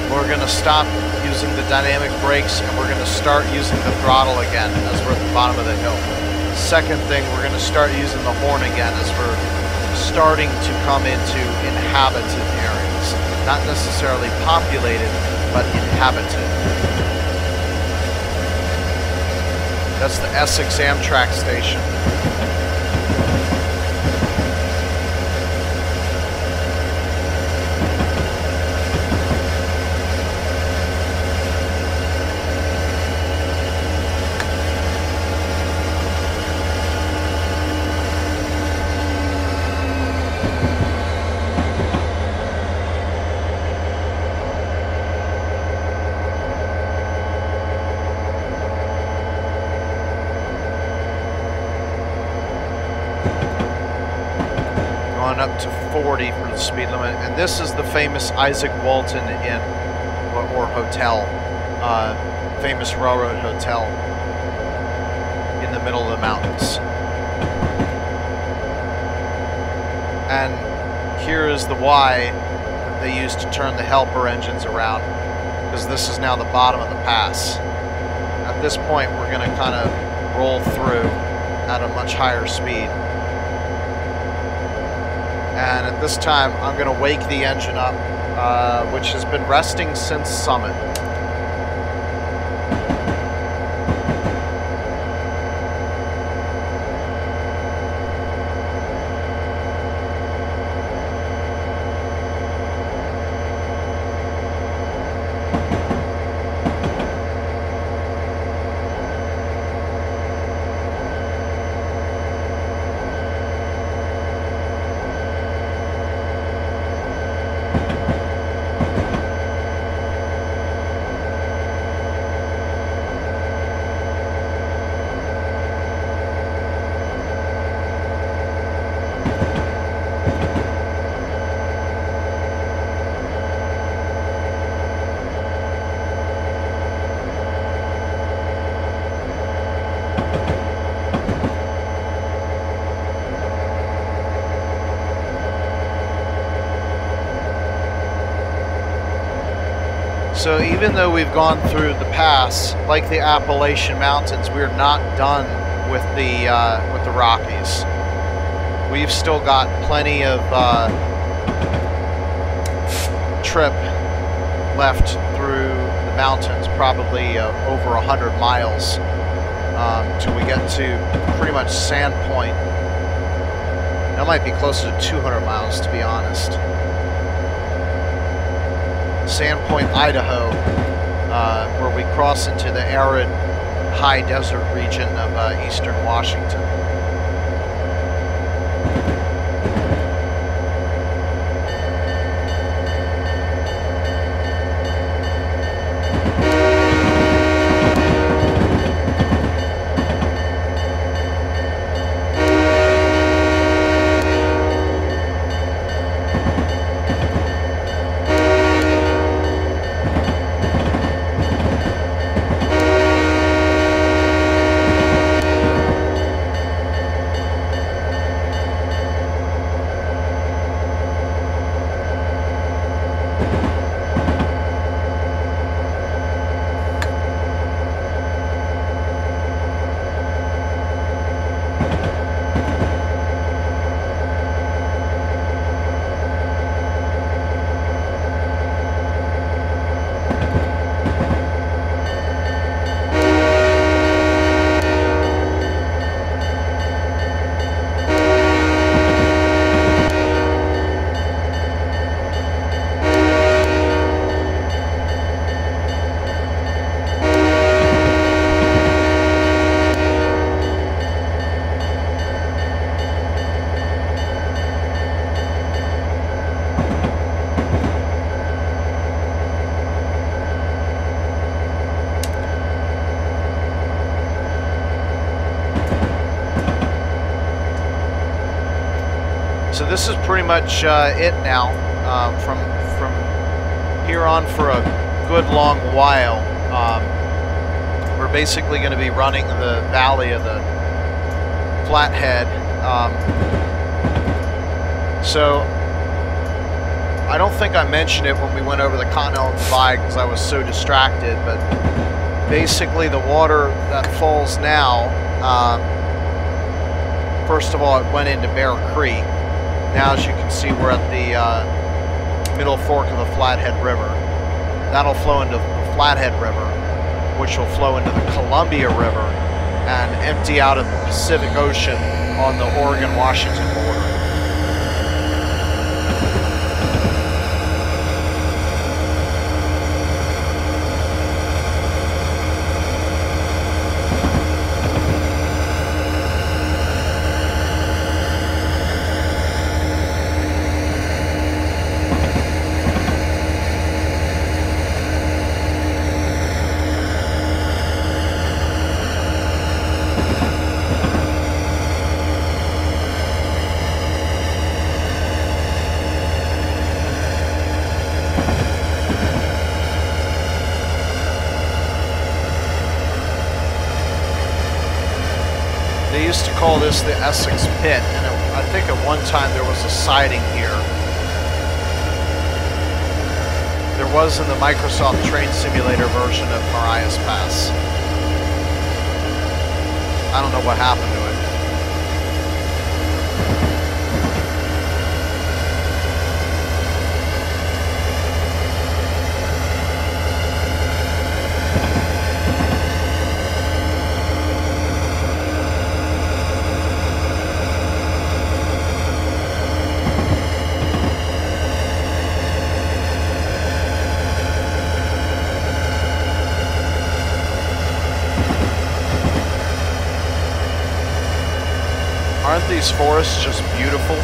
we're going to stop using the dynamic brakes and we're going to start using the throttle again as we're at the bottom of the hill. Second thing, we're going to start using the horn again as we're starting to come into inhabited areas. Not necessarily populated, but inhabited. That's the Essex Amtrak station. Up to 40 for the speed limit, and this is the famous Isaac Walton Inn or hotel, famous railroad hotel in the middle of the mountains. And here is the Y that they used to turn the helper engines around, because this is now the bottom of the pass. At this point, we're going to kind of roll through at a much higher speed. And at this time, I'm going to wake the engine up, which has been resting since summit. So even though we've gone through the pass, like the Appalachian Mountains, we're not done with the Rockies. We've still got plenty of trip left through the mountains, probably over 100 miles till we get to pretty much Sandpoint. That might be closer to 200 miles, to be honest. Sandpoint, Idaho, where we cross into the arid high desert region of eastern Washington. so this is pretty much it now. From here on for a good long while, we're basically going to be running the valley of the Flathead. So I don't think I mentioned it when we went over the Continental Divide because I was so distracted, but basically the water that falls now, first of all, it went into Bear Creek. Now, as you can see, we're at the middle fork of the Flathead River. That'll flow into the Flathead River, which will flow into the Columbia River and empty out of the Pacific Ocean on the Oregon-Washington border. They used to call this the Essex Pit, and I think at one time there was a siding here. There was in the Microsoft Train Simulator version of Marias Pass. I don't know what happened to it. Aren't these forests just beautiful?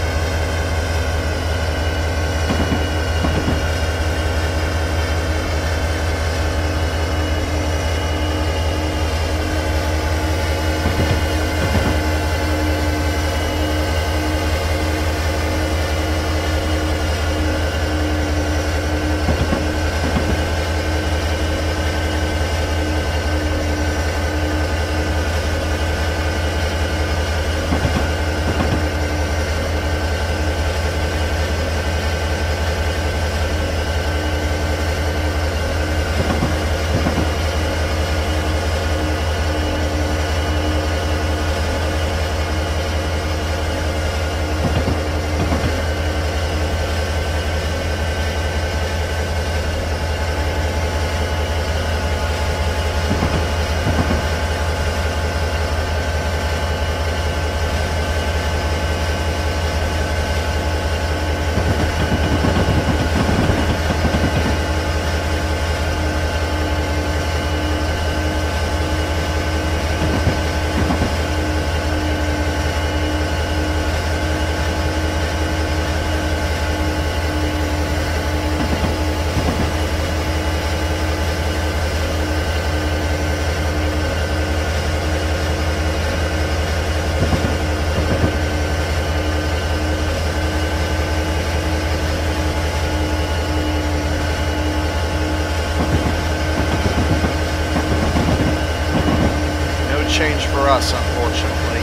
Change for us, unfortunately.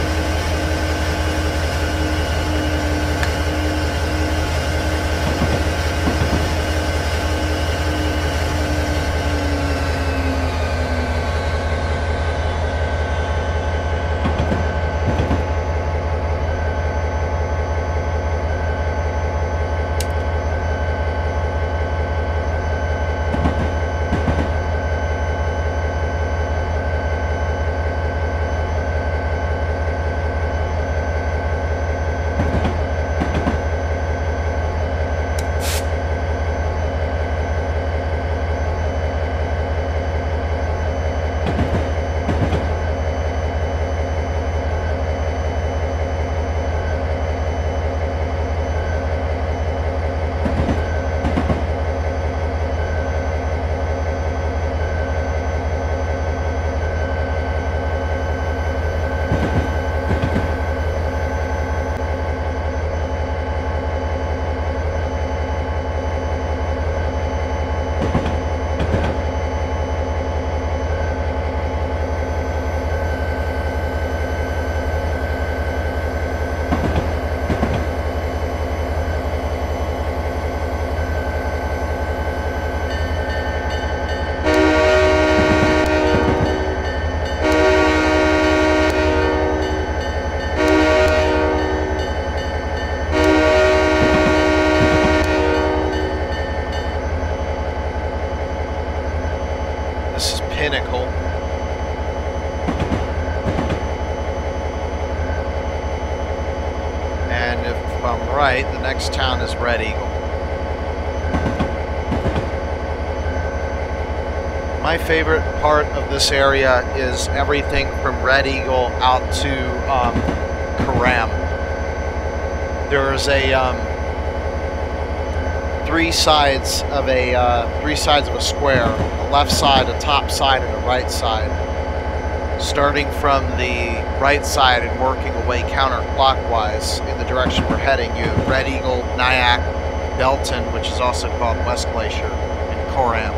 This is Pinnacle. And if I'm right, the next town is Red Eagle. My favorite part of this area is everything from Red Eagle out to Karam. There's a three sides of a square: a left side, a top side, and a right side. Starting from the right side and working away counterclockwise in the direction we're heading, you have Red Eagle, Nyack, Belton, which is also called West Glacier, and Coram.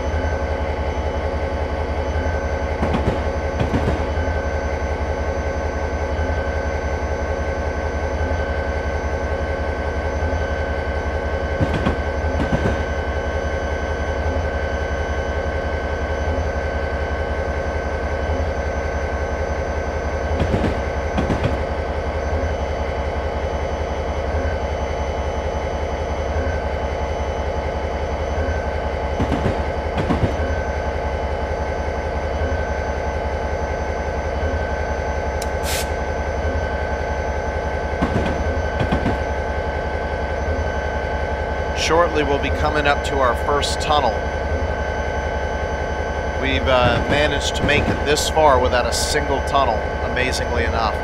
Shortly, we'll be coming up to our first tunnel. We've managed to make it this far without a single tunnel, amazingly enough.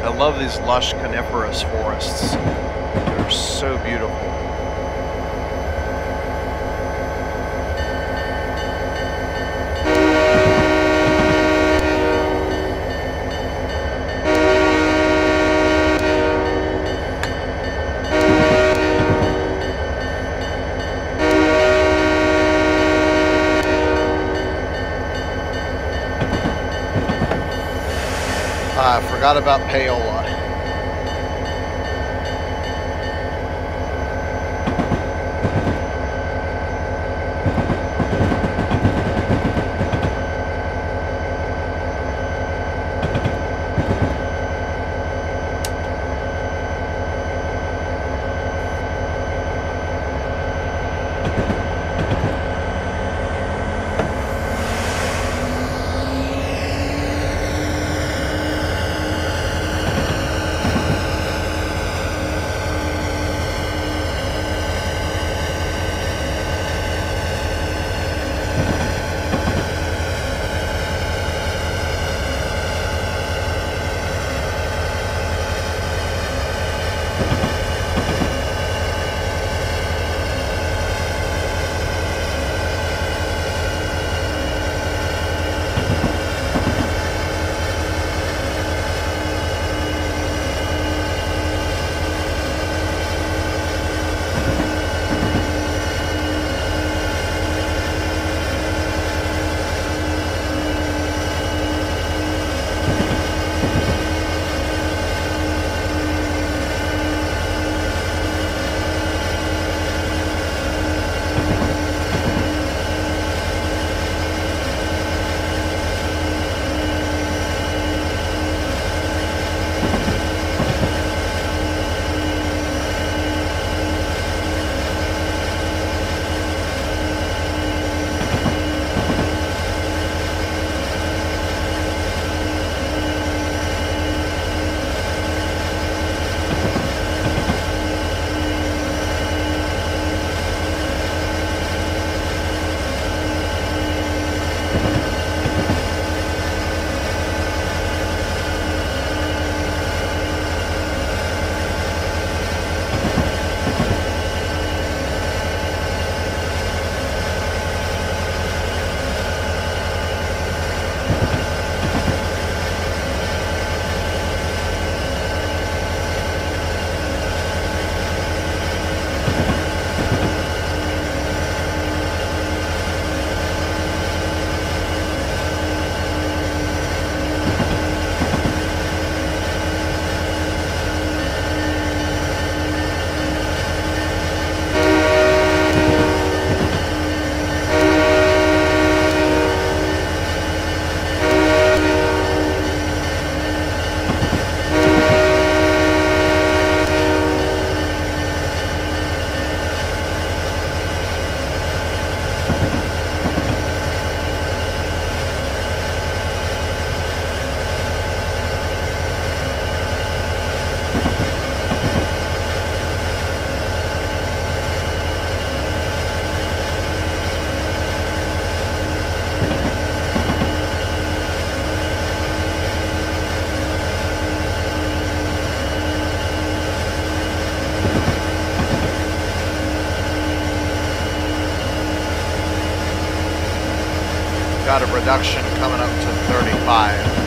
I love these lush coniferous forests. They're so beautiful. I forgot about payola. got a reduction coming up to 35.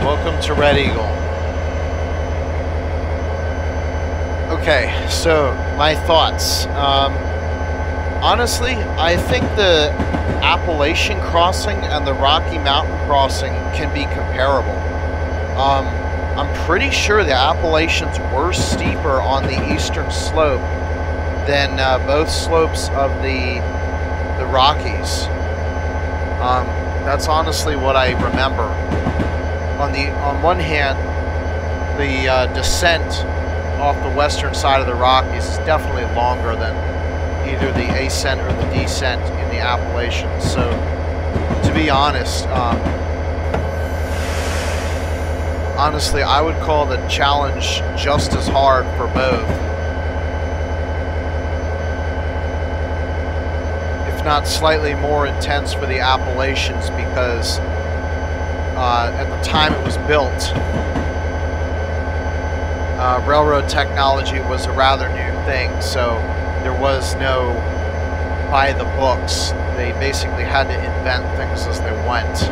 Welcome to Red Eagle. Okay, so my thoughts. Honestly, I think the Appalachian crossing and the Rocky Mountain crossing can be comparable. I'm pretty sure the Appalachians were steeper on the eastern slope than both slopes of the Rockies. That's honestly what I remember. On one hand, the descent off the western side of the Rockies is definitely longer than either the ascent or the descent in the Appalachians. So, to be honest, honestly, I would call the challenge just as hard for both, if not slightly more intense for the Appalachians, because at the time it was built, railroad technology was a rather new thing, so there was no by the books. They basically had to invent things as they went.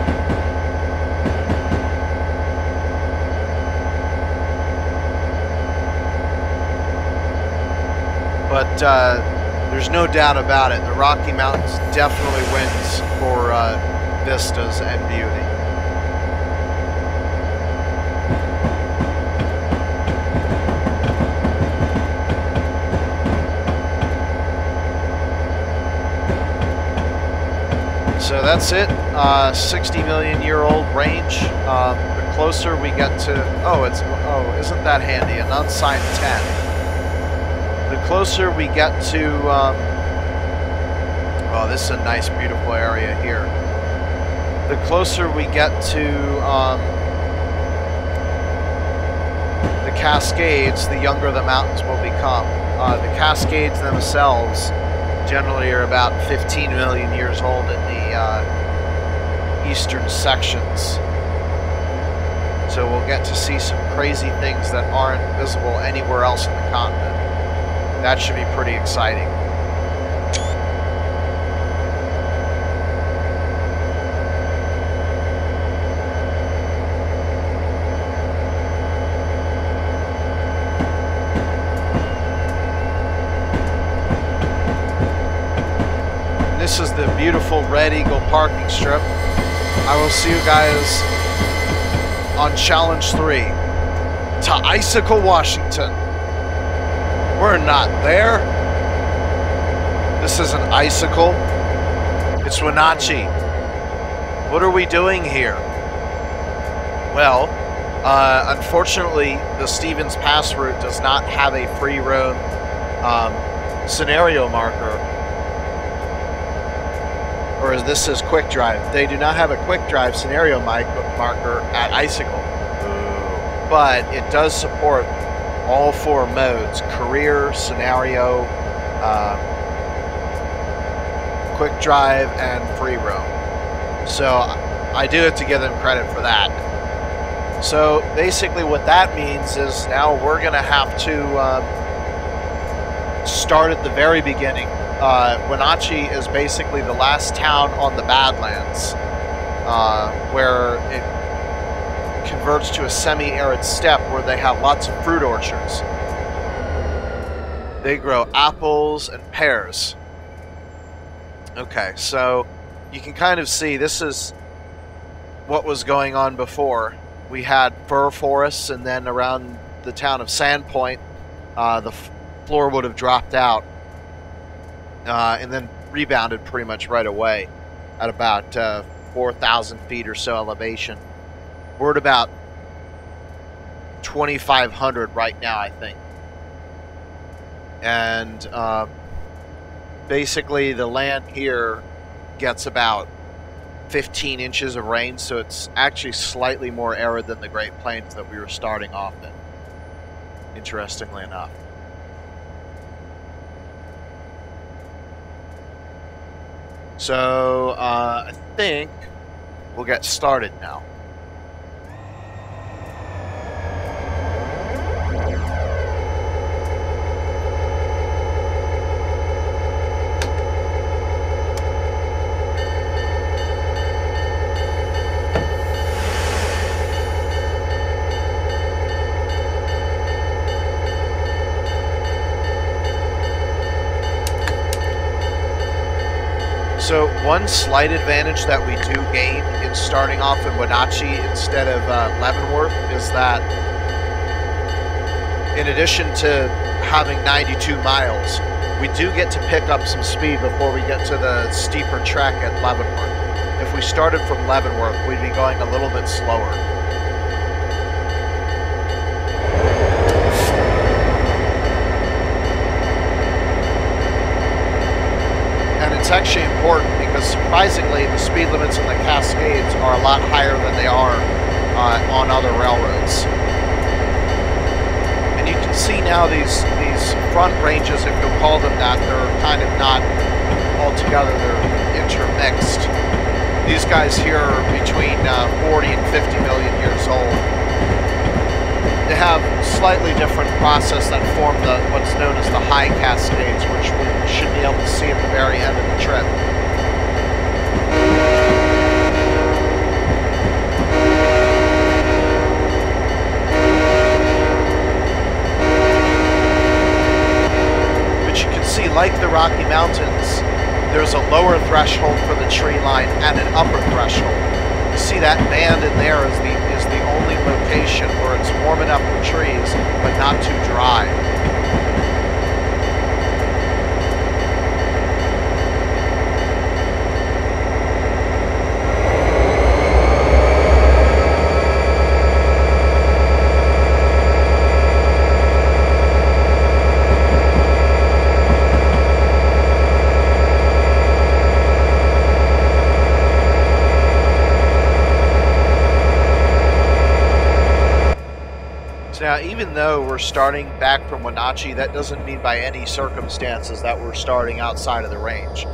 But there's no doubt about it. The Rocky Mountains definitely wins for vistas and beauty. So that's it. 60 million year old range. The closer we get to, isn't that handy? An unsigned 10. The closer we get to, this is a nice, beautiful area here. The closer we get to the Cascades, the younger the mountains will become. The Cascades themselves generally are about 15 million years old in the eastern sections. So we'll get to see some crazy things that aren't visible anywhere else in the continent. That should be pretty exciting. This is the beautiful Red Eagle parking strip. I will see you guys on Challenge 3 to Icicle, Washington. We're not there. This isn't Icicle. It's Wenatchee. What are we doing here? Well, unfortunately, the Stevens Pass route does not have a free roam scenario marker. Or as this says, quick drive. They do not have a quick drive scenario marker at Icicle. But it does support all 4 modes: career, scenario, quick drive, and free roam. So I do have to give them credit for that. So basically what that means is now we're going to have to start at the very beginning. Wenatchee is basically the last town on the Badlands, where it converts to a semi-arid steppe where they have lots of fruit orchards. They grow apples and pears. Okay, so you can kind of see this is what was going on before. We had fir forests, and then around the town of Sandpoint, the floor would have dropped out. And then rebounded pretty much right away at about 4,000 feet or so elevation. We're at about 2,500 right now, I think. And basically the land here gets about 15 inches of rain, so it's actually slightly more arid than the Great Plains that we were starting off in, interestingly enough. So, I think we'll get started now. So one slight advantage that we do gain in starting off in Wenatchee instead of Leavenworth is that in addition to having 92 miles, we do get to pick up some speed before we get to the steeper trek at Leavenworth. If we started from Leavenworth, we'd be going a little bit slower. And it's actually important because surprisingly, the speed limits in the Cascades are a lot higher than they are on other railroads. And you can see now these front ranges, if you'll call them that, they're kind of not all together, they're intermixed. These guys here are between 40 and 50 million years old. They have slightly different process that form what's known as the high Cascades, which we should be able to see at the very end of the trip. But you can see, like the Rocky Mountains, there's a lower threshold for the tree line and an upper threshold. You see that band in there is the only location where it's warm enough for trees, but not too dry. Now, even though we're starting back from Wenatchee, that doesn't mean by any circumstances that we're starting outside of the range.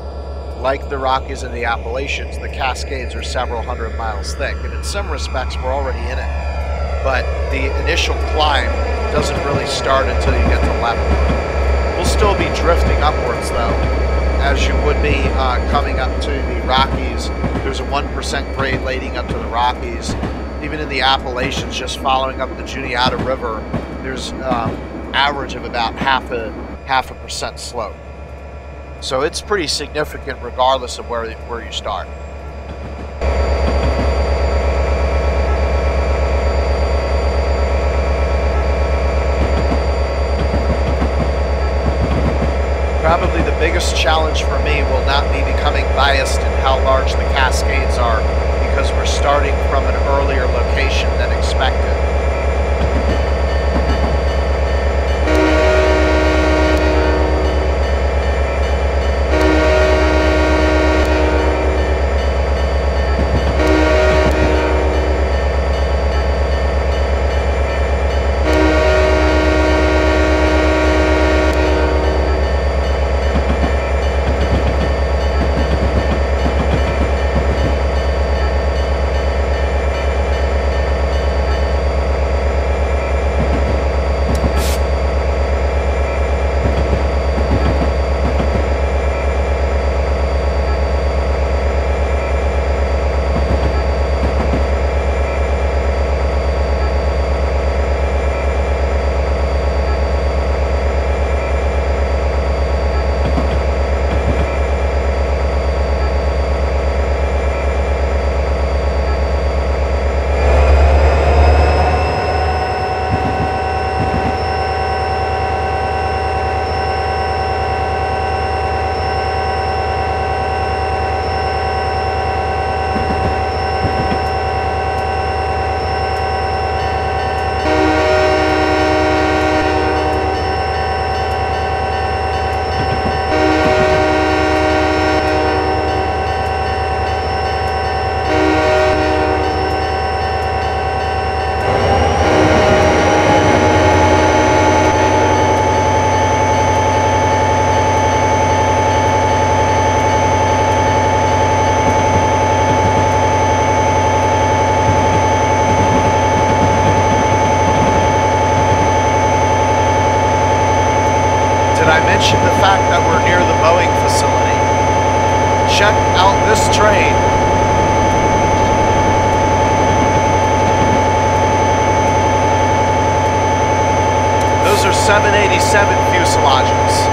Like the Rockies and the Appalachians, the Cascades are several hundred miles thick, and in some respects we're already in it. But the initial climb doesn't really start until you get to Leavenworth. We'll still be drifting upwards, though, as you would be coming up to the Rockies. There's a 1% grade leading up to the Rockies. Even in the Appalachians, just following up the Juniata River, there's average of about half a percent slope. So it's pretty significant regardless of where you start. Probably the biggest challenge for me will not be becoming biased in how large the Cascades are, because we're starting from an earlier location than expected. The fact that we're near the Boeing facility. Check out this train. Those are 787 fuselages.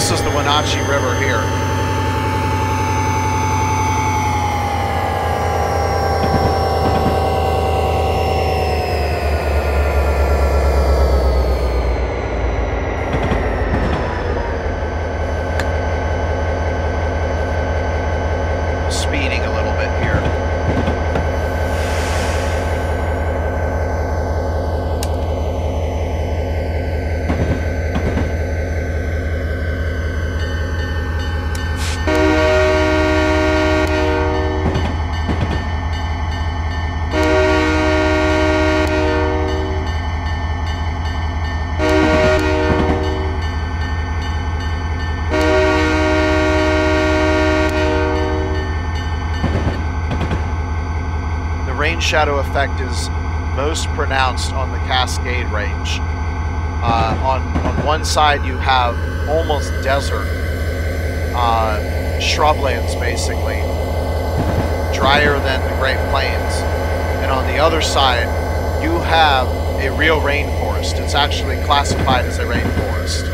This is the Wenatchee River here. Speeding a little bit here. Shadow effect is most pronounced on the Cascade range. On one side you have almost desert, shrublands basically, drier than the Great Plains, and on the other side you have a real rainforest. It's actually classified as a rainforest,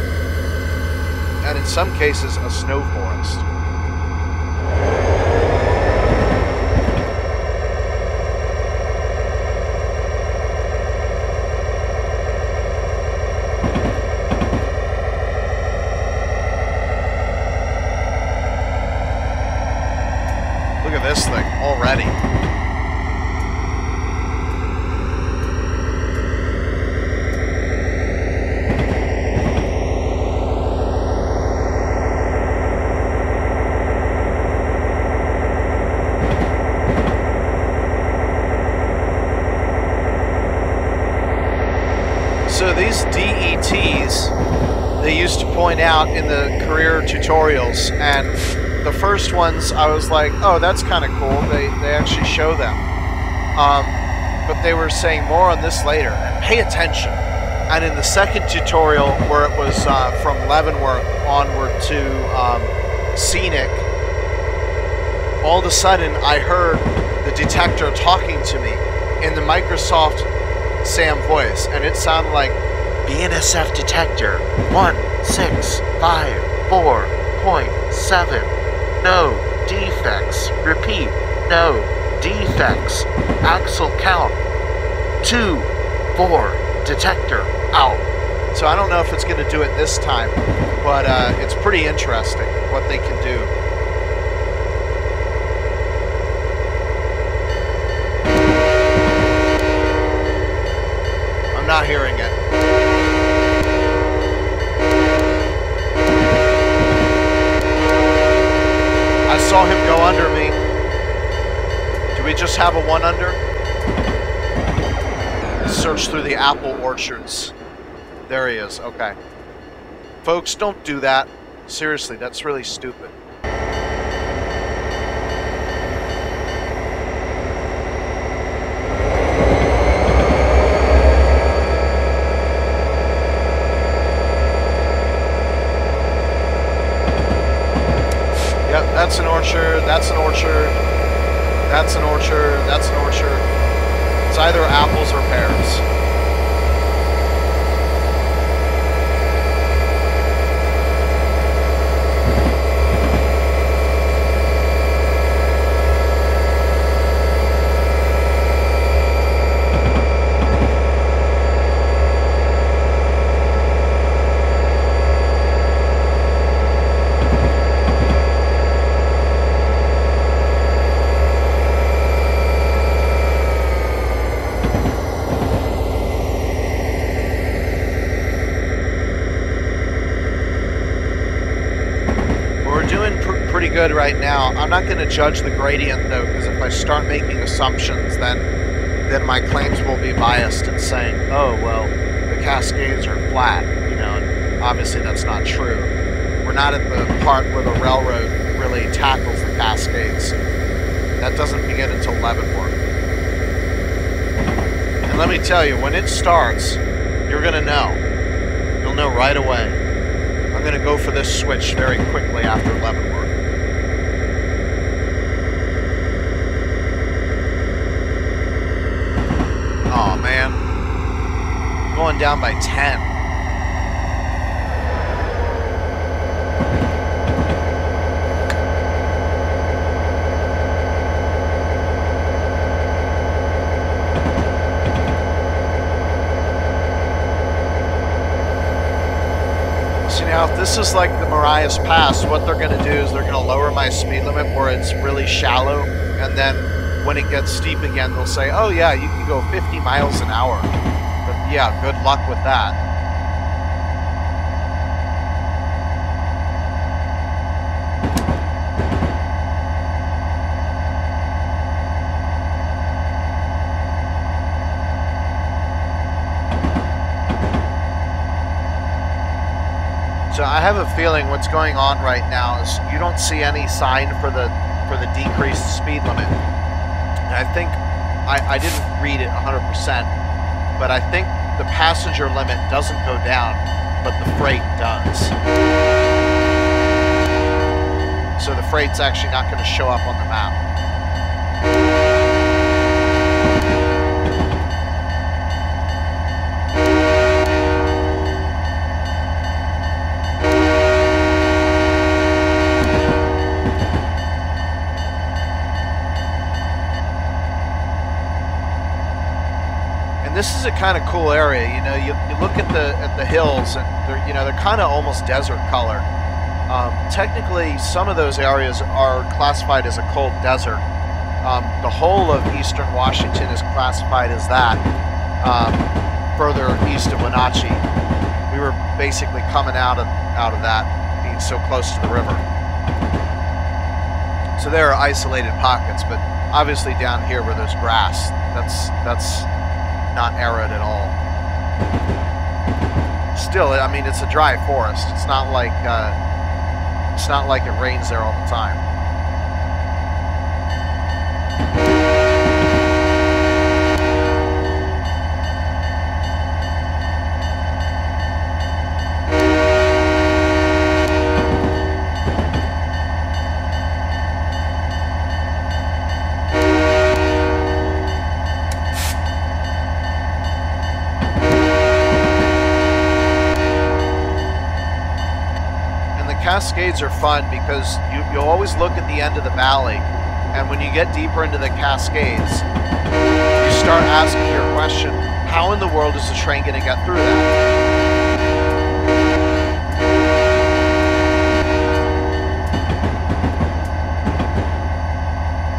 and in some cases a snow forest. This thing already. So these DETs, they used to point out in the career tutorials, and the first ones I was like, oh, that's kind of cool. They actually show them. But they were saying more on this later. And pay attention. And in the second tutorial, where it was from Leavenworth onward to Scenic, all of a sudden I heard the detector talking to me in the Microsoft Sam voice. And it sounded like, BNSF detector 1654.7. No defects. Repeat. No defects. Axle count 2, 4. Detector out. So I don't know if it's going to do it this time, but it's pretty interesting what they can do. I'm not hearing it. I saw him go under me. Do we just have a one under? Search through the apple orchards. There he is. Okay. Folks, don't do that. Seriously, that's really stupid. That's an orchard, that's an orchard, that's an orchard, that's an orchard. It's either apples or pears. Good right now. I'm not going to judge the gradient though, because if I start making assumptions, then my claims will be biased and saying, oh well, the Cascades are flat, you know, and obviously that's not true. We're not at the part where the railroad really tackles the Cascades. That doesn't begin until Leavenworth. And let me tell you, when it starts, you're going to know. You'll know right away. I'm going to go for this switch very quickly after Leavenworth. Oh man, going down by 10. Now, if this is like the Marias Pass, what they're going to do is they're going to lower my speed limit where it's really shallow, and then when it gets steep again, they'll say, oh yeah, you can go 50 miles an hour. But yeah, good luck with that. So I have a feeling what's going on right now is you don't see any sign for the decreased speed limit. And I think I didn't read it 100%, but I think the passenger limit doesn't go down, but the freight does. So the freight's actually not going to show up on the map. This is a kind of cool area. You know, you look at the hills, and they're kind of almost desert color. Technically, some of those areas are classified as a cold desert. The whole of eastern Washington is classified as that. Further east of Wenatchee, we were basically coming out of that, being so close to the river. So there are isolated pockets, but obviously down here where there's grass, that's not arid at all. Still, I mean, it's a dry forest. It's not like it rains there all the time. Cascades are fun because you'll always look at the end of the valley, and when you get deeper into the Cascades, you start asking your question, how in the world is the train going to get through that?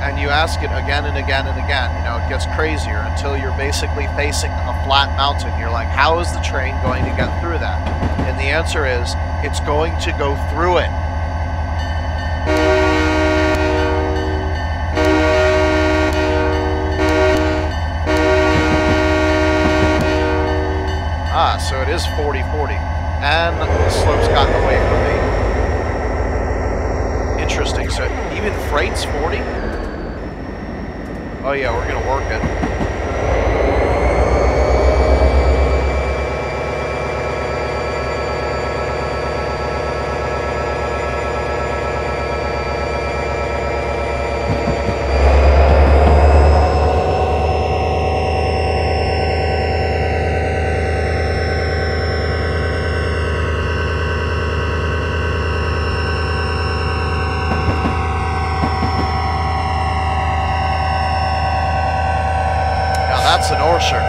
And you ask it again and again and again. You know, it gets crazier until you're basically facing a flat mountain. You're like, how is the train going to get through that? And the answer is, it's going to go through it. Ah, so it is 40-40. And the slope's gotten away from me. Interesting. So even freight's 40? Oh yeah, we're going to work it. That's an Horseshoe.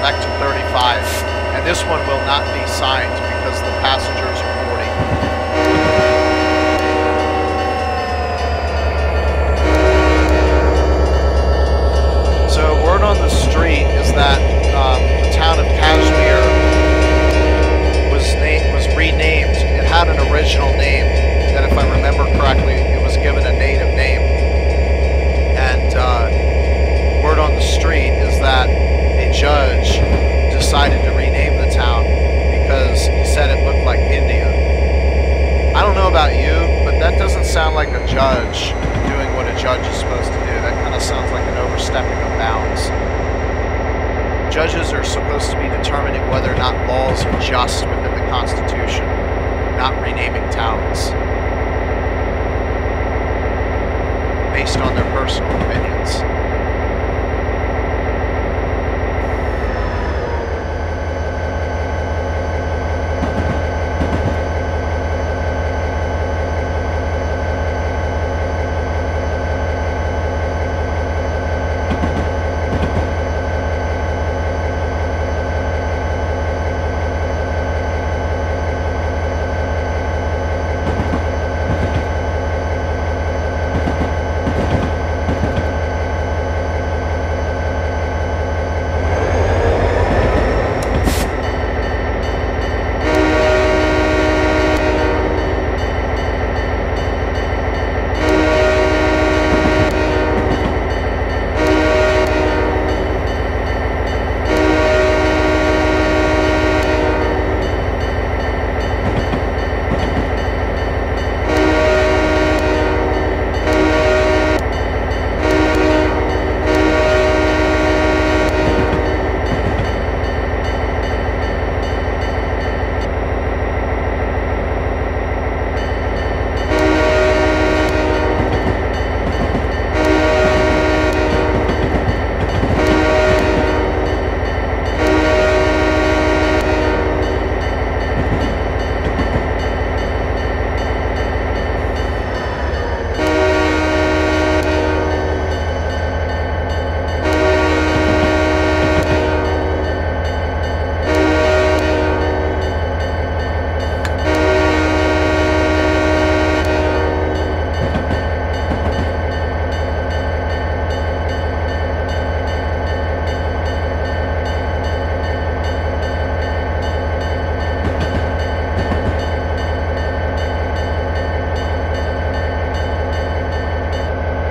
back to 35. And this one will not be signed because the passengers are 40. So word on the street is that the town of Kashmir was renamed. It had an original name that, if I remember correctly, it was given a native name. And word on the street is that a judge decided to rename the town because he said it looked like India. I don't know about you, but that doesn't sound like a judge doing what a judge is supposed to do. That kind of sounds like an overstepping of bounds. Judges are supposed to be determining whether or not laws are just within the Constitution, not renaming towns based on their personal opinions.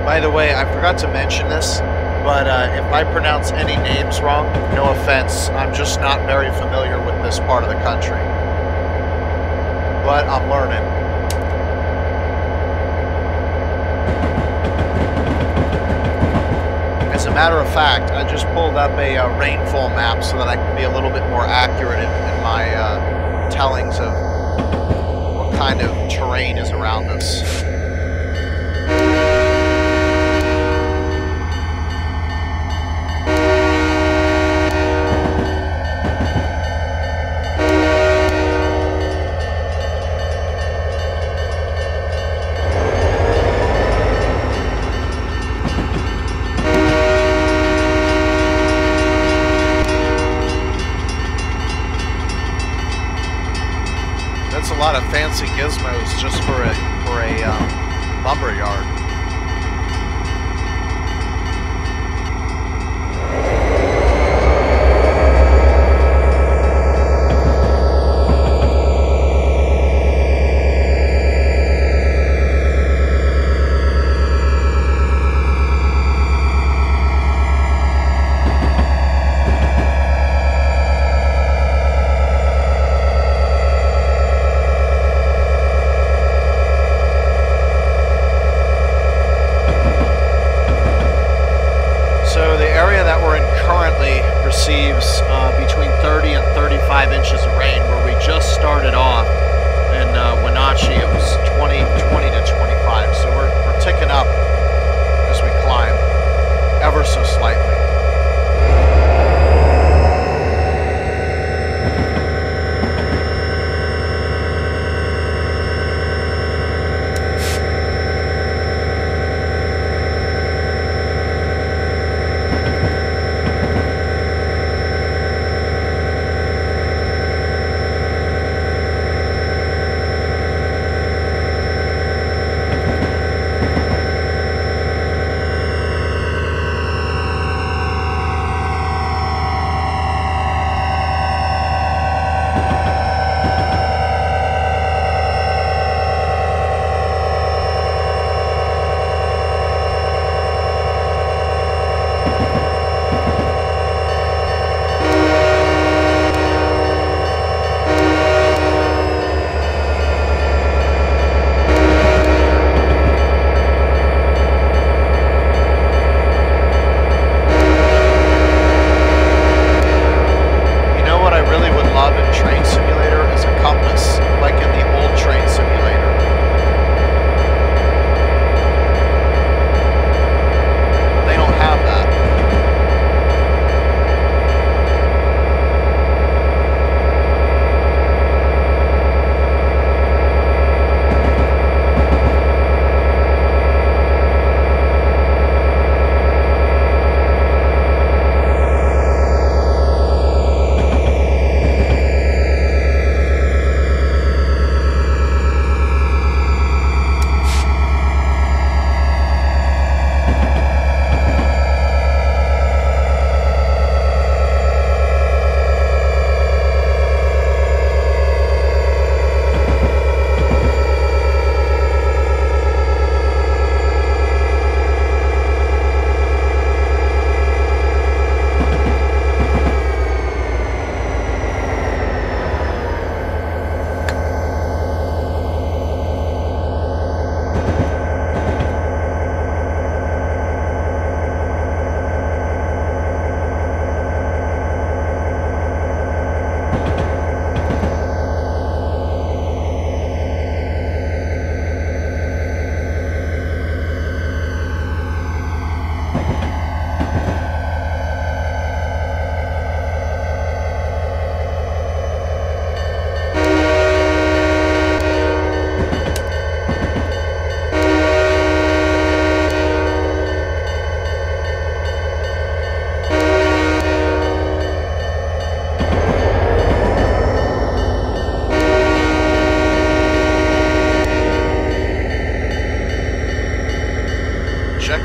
By the way, I forgot to mention this, but if I pronounce any names wrong, no offense, I'm just not very familiar with this part of the country. But I'm learning. As a matter of fact, I just pulled up a rainfall map so that I can be a little bit more accurate in my tellings of what kind of terrain is around us. A lot of fancy gizmos just for a lumber yard. Receives between 30 and 35 inches of rain. Where we just started off in Wenatchee, it was 20 to 25. So we're ticking up as we climb, ever so slightly.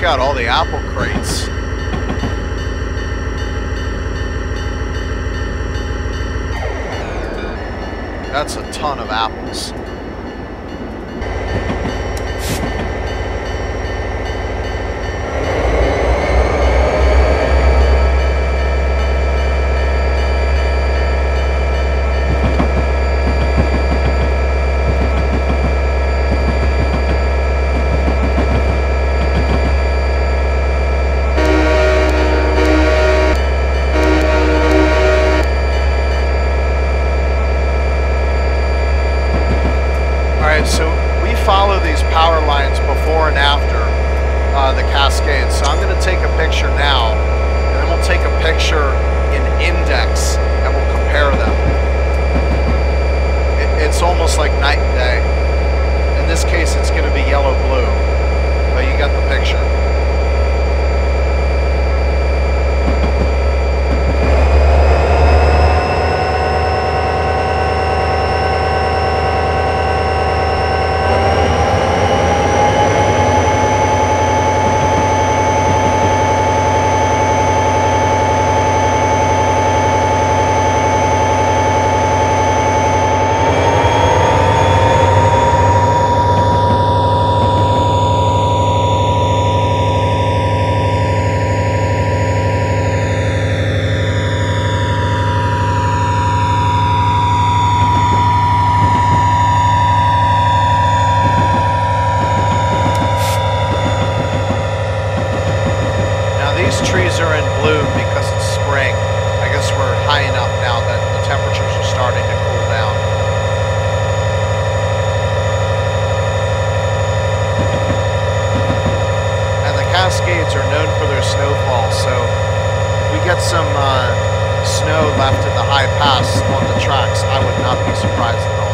out all the apple crates. That's a ton of apples. So we follow these power lines before and after the Cascades. So I'm going to take a picture now, and then we'll take a picture in index, and we'll compare them. It's almost like night and day. In this case, it's going to be yellow-blue, but you got the picture. Trees are in bloom because it's spring. I guess we're high enough now that the temperatures are starting to cool down. And the Cascades are known for their snowfall, so if we get some snow left in the high pass on the tracks, I would not be surprised at all.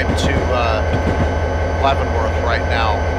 time to Leavenworth right now.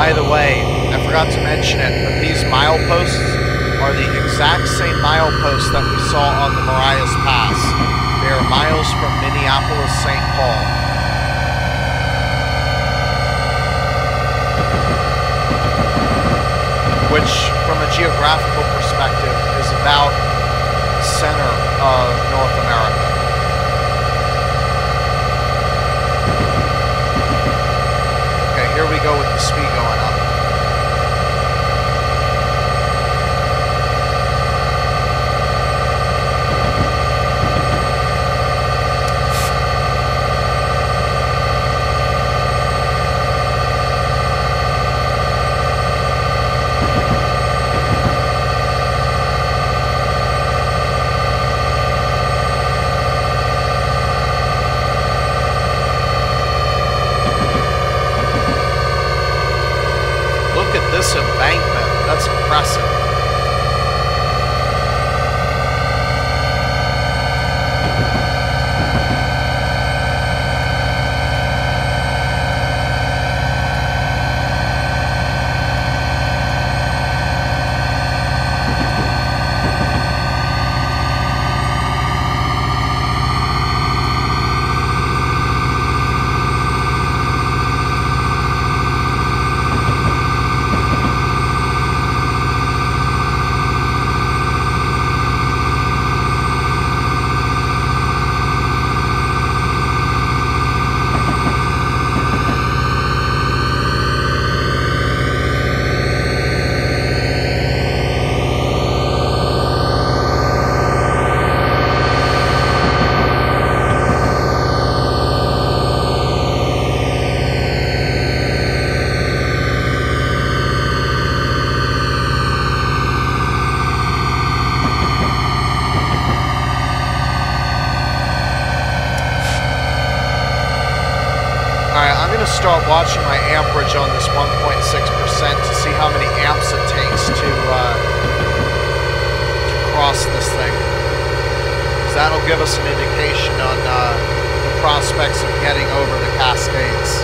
By the way, I forgot to mention it, but these mileposts are the exact same mileposts that we saw on the Marias Pass. They are miles from Minneapolis, St. Paul. Which, from a geographical perspective, is about the center of North America. Okay, here we go with the speed going up. This embankment, that's impressive. start watching my amperage on this 1.6% to see how many amps it takes to cross this thing. Because that'll give us an indication on the prospects of getting over the Cascades.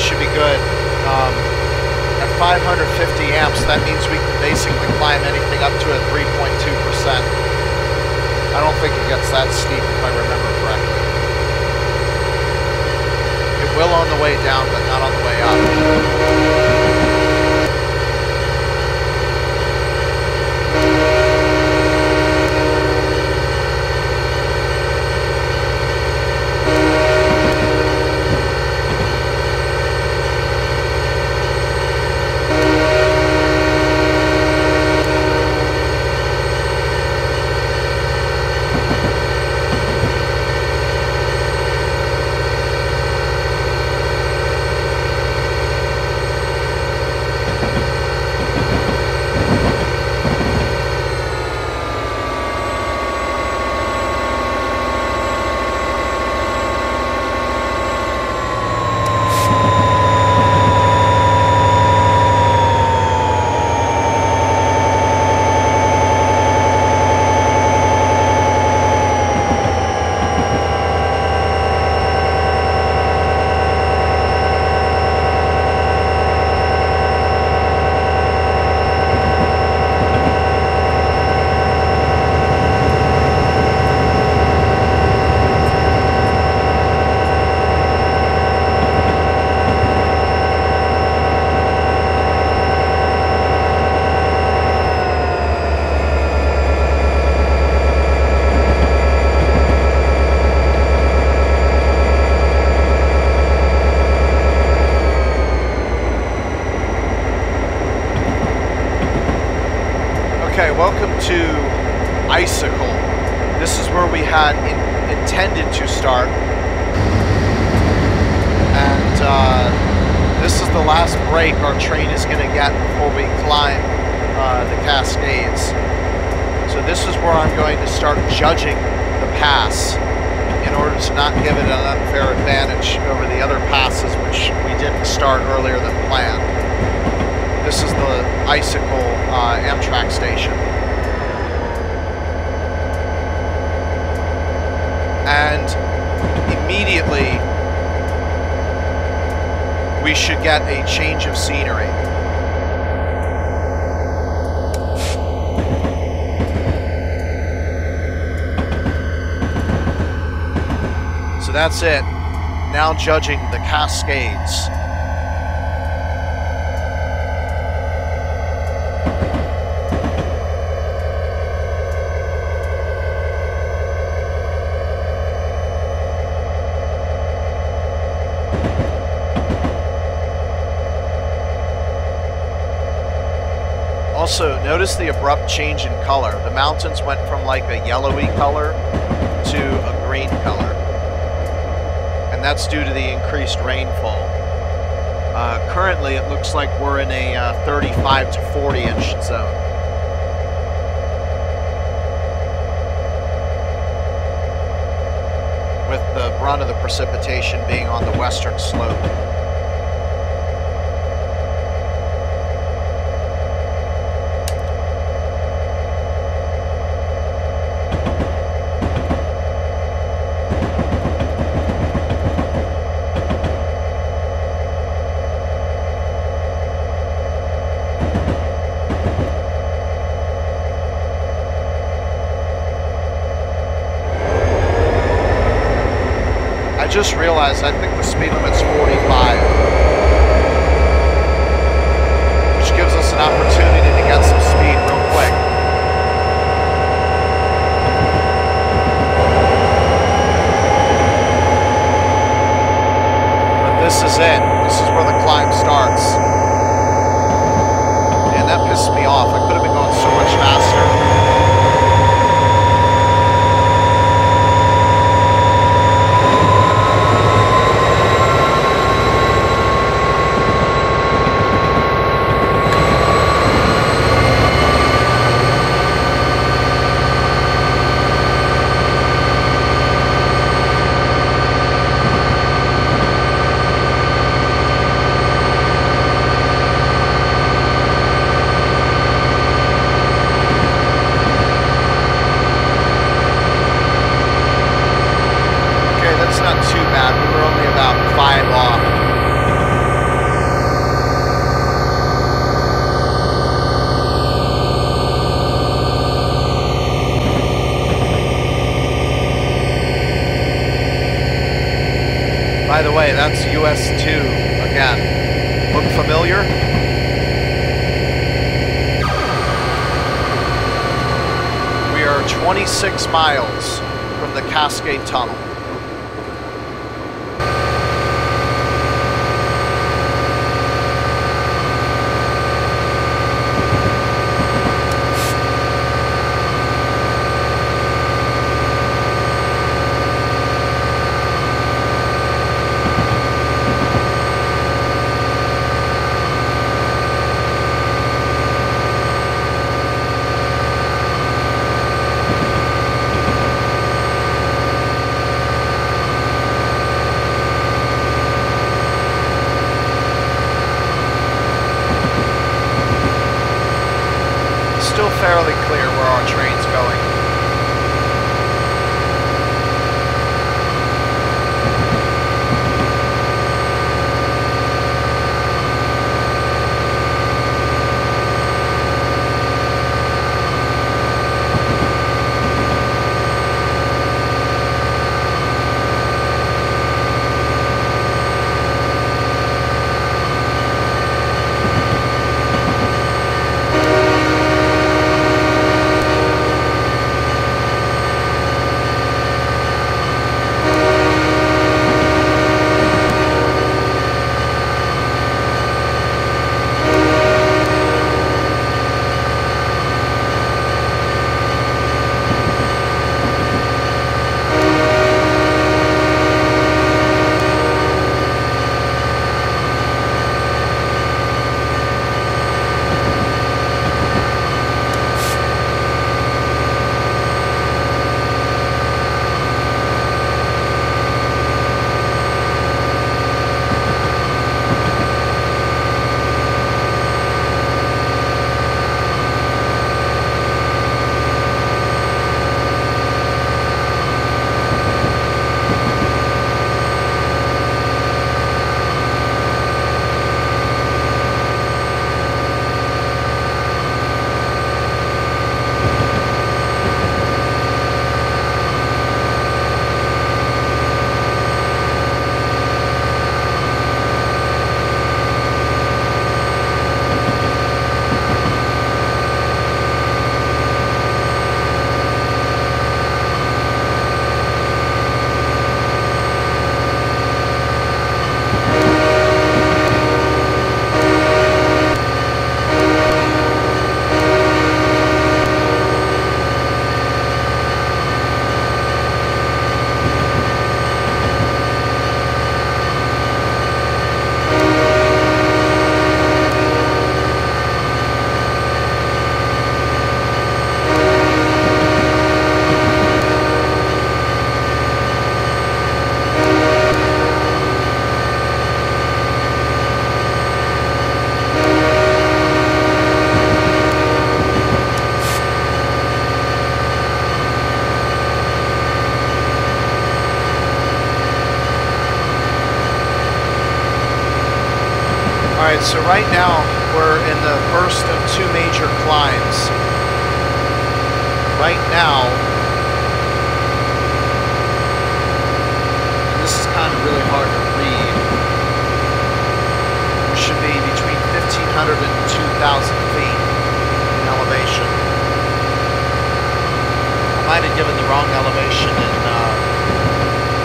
Should be good. At 550 amps, that means we can basically climb anything up to a 3.2%. I don't think it gets that steep if I remember correctly. It will on the way down, but not on the way up. Welcome to Icicle. This is where we had intended to start, and this is the last break our train is going to get before we climb the Cascades. So this is where I'm going to start judging the pass in order to not give it an unfair advantage over the other passes which we didn't start earlier than planned. This is the Icicle Amtrak station. And immediately we should get a change of scenery. So that's it. Now judging the Cascades. Also, notice the abrupt change in color. The mountains went from like a yellowy color to a green color. And that's due to the increased rainfall. Currently, it looks like we're in a 35 to 40 inch zone. With the brunt of the precipitation being on the western slope. I just realized I think the speed limit's 45, which gives us an opportunity to get some speed real quick. But this is it. This is where the climb starts. And that pissed me off. I could have been going so much faster. By the way, that's US 2 again. Look familiar? We are 26 miles from the Cascade Tunnel. Fairly clear where our train's going. so right now we're in the first of two major climbs. Right now, and this is kind of really hard to read, we should be between 1,500 and 2,000 feet in elevation. I might have given the wrong elevation in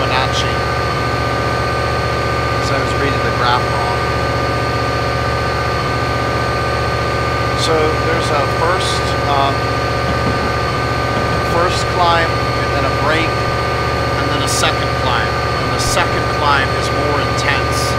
Wenatchee, because I was reading the graph wrong. So there's a first climb, and then a break, and then a second climb. And the second climb is more intense.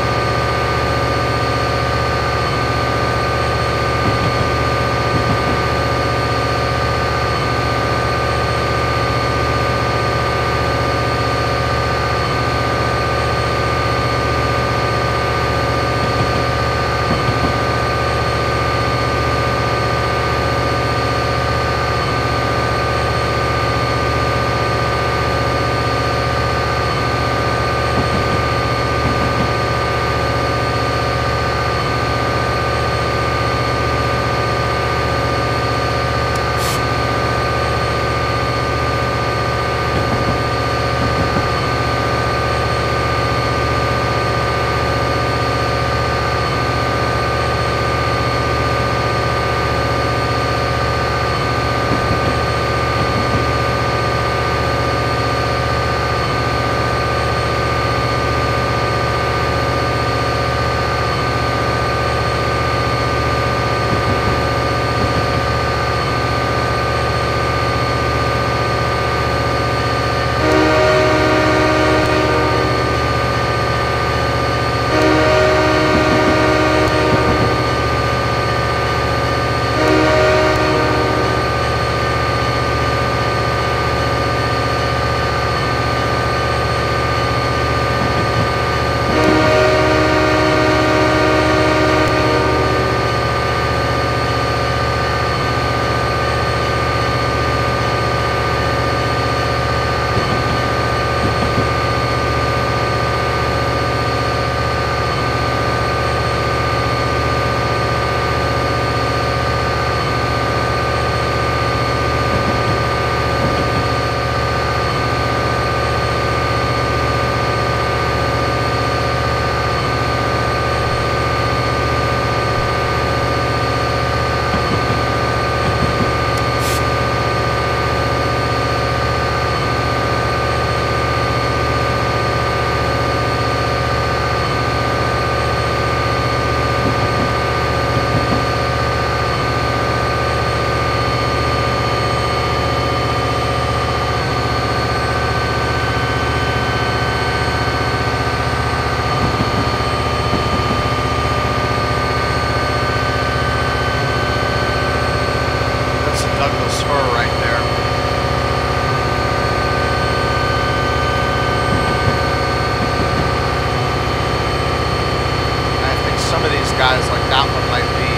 Guys, like that one might be,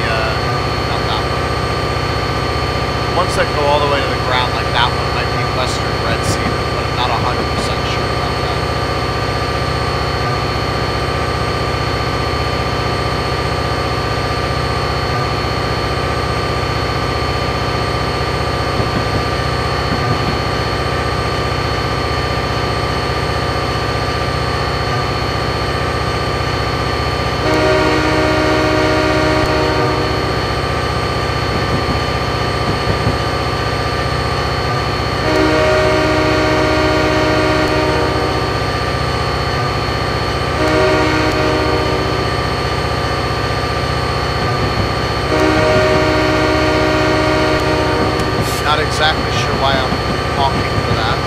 not that one. The ones that go all the way to the ground, like that one might be Western Red Cedar, but I'm not 100% sure about that. Not exactly sure why I'm honking for that.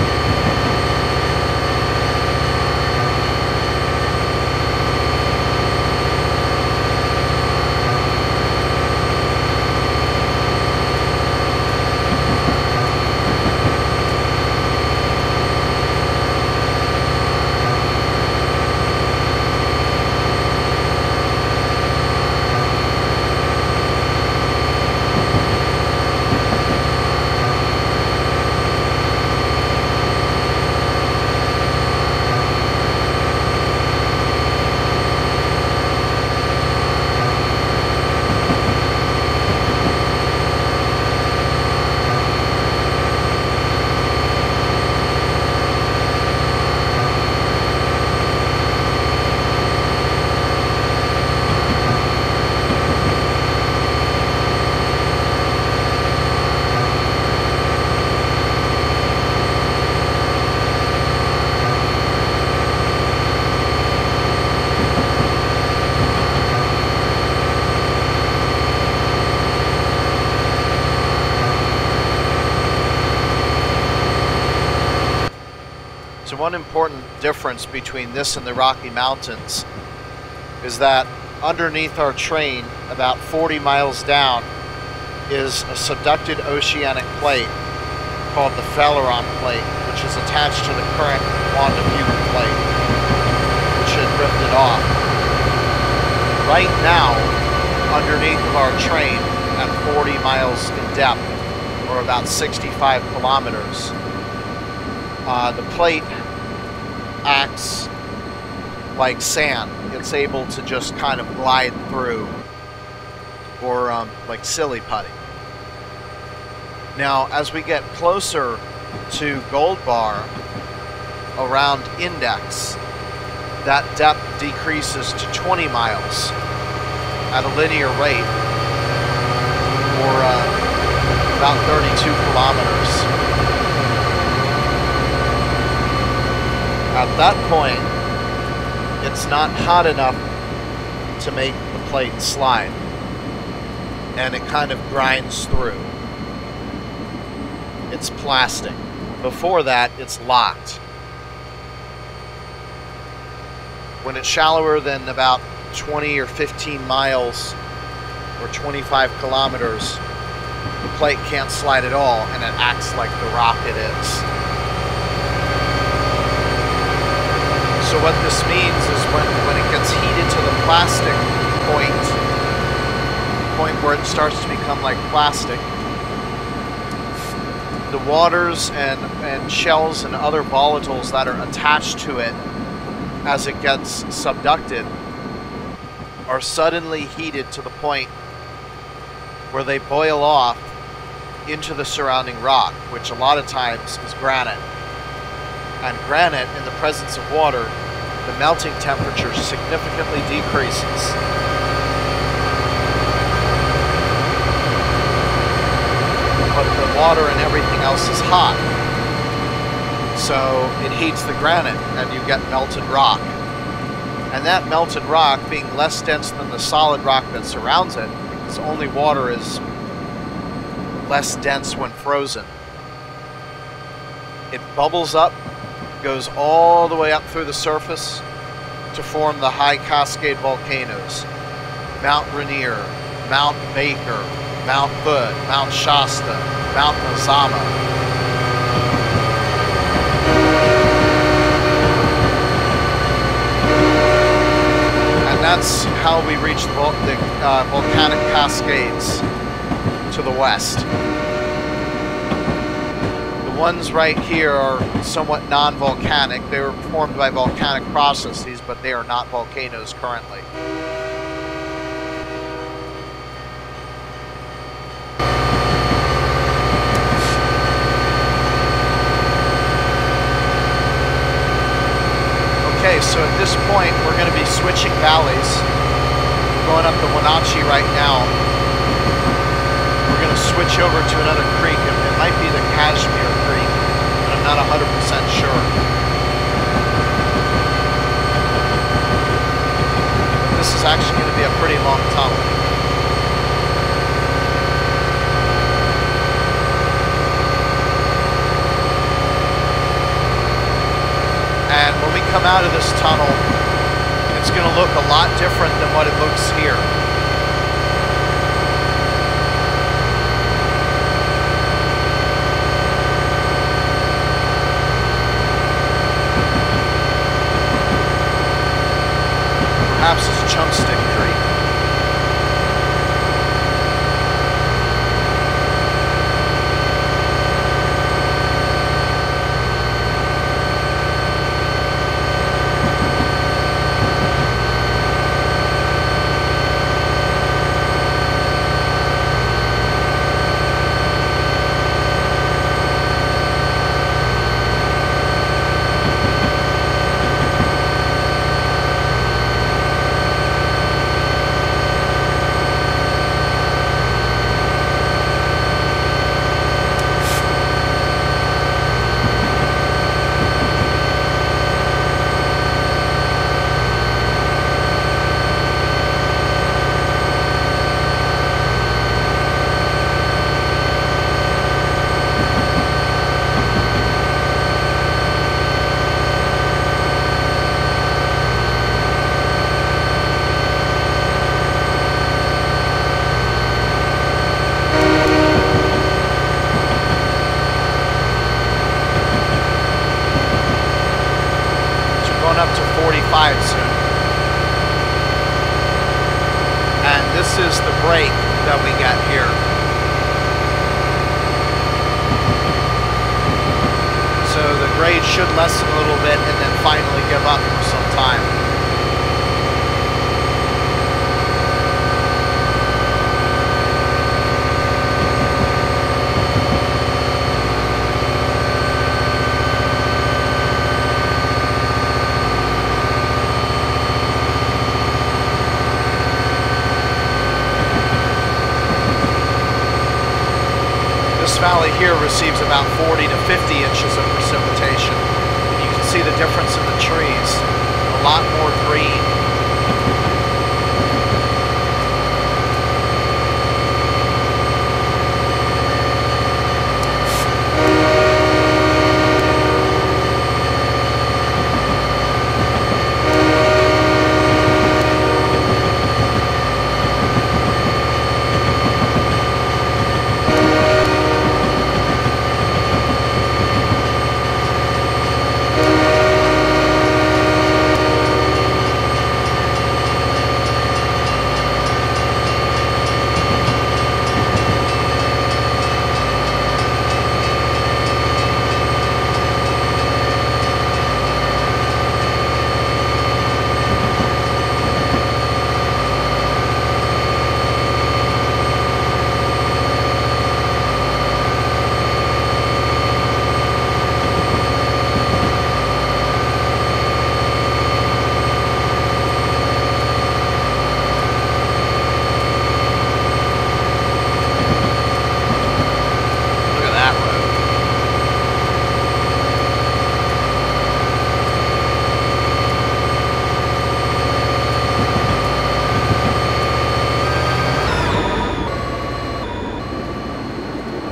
So one important difference between this and the Rocky Mountains is that underneath our train, about 40 miles down, is a subducted oceanic plate called the Phaleron Plate, which is attached to the current Wanda Fuchs Plate, which had drifted off. Right now, underneath of our train, at 40 miles in depth, or about 65 kilometers, the plate acts like sand. It's able to just kind of glide through, or like silly putty. Now, as we get closer to Gold Bar, around Index, that depth decreases to 20 miles at a linear rate, or about 32 kilometers. At that point, it's not hot enough to make the plate slide, and it kind of grinds through. It's plastic. Before that, it's locked. When it's shallower than about 20 or 15 miles or 25 kilometers, the plate can't slide at all, and it acts like the rock it is. So what this means is when it gets heated to the plastic point where it starts to become like plastic, the waters and shells and other volatiles that are attached to it as it gets subducted are suddenly heated to the point where they boil off into the surrounding rock, which a lot of times is granite. And granite, in the presence of water, the melting temperature significantly decreases. But the water and everything else is hot. So it heats the granite and you get melted rock. And that melted rock, being less dense than the solid rock that surrounds it, because only water is less dense when frozen, it bubbles up, goes all the way up through the surface to form the high Cascade volcanoes: Mount Rainier, Mount Baker, Mount Hood, Mount Shasta, Mount Mazama. And that's how we reach the volcanic Cascades to the west. The ones right here are somewhat non-volcanic. They were formed by volcanic processes, but they are not volcanoes currently. Okay, so at this point, we're going to be switching valleys. We're going up the Wenatchee right now. We're going to switch over to another creek. It might be the Kashmir Creek, but I'm not 100% sure. But this is actually going to be a pretty long tunnel. And when we come out of this tunnel, it's going to look a lot different than what it looks here. Perhaps it's Chumstick Creek. 45 soon. And this is the break that we get here. So the grade should lessen a little bit and then finally give up for some time. This valley here receives about 40 to 50 inches of precipitation. And you can see the difference in the trees. A lot more green.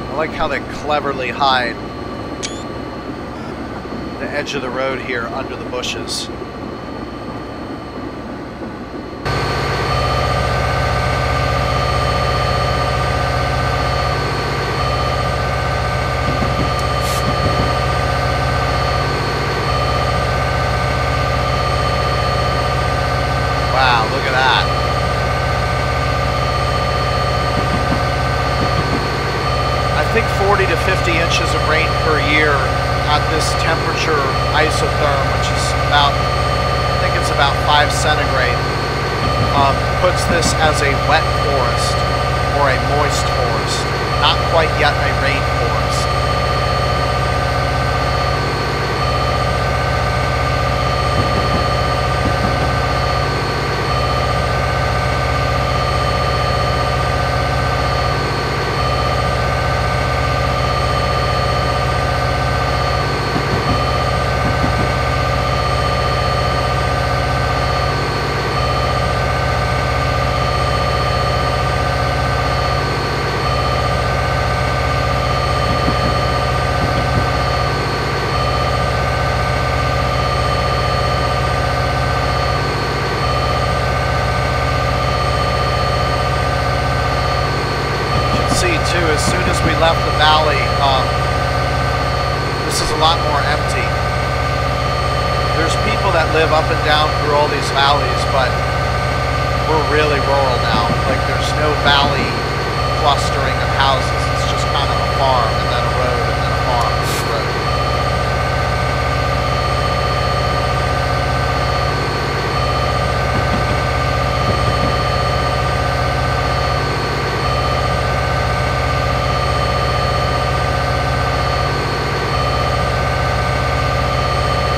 I like how they cleverly hide the edge of the road here under the bushes. Wow, look at that. I think 40 to 50 inches of rain per year at this temperature isotherm, which is about, I think it's about 5 centigrade, puts this as a wet forest or a moist forest, not quite yet a rain forest. As soon as we left the valley, this is a lot more empty. There's people that live up and down through all these valleys, but we're really rural now. Like, there's no valley clustering of houses. It's just kind of a farm and then a road and then a farm and a road.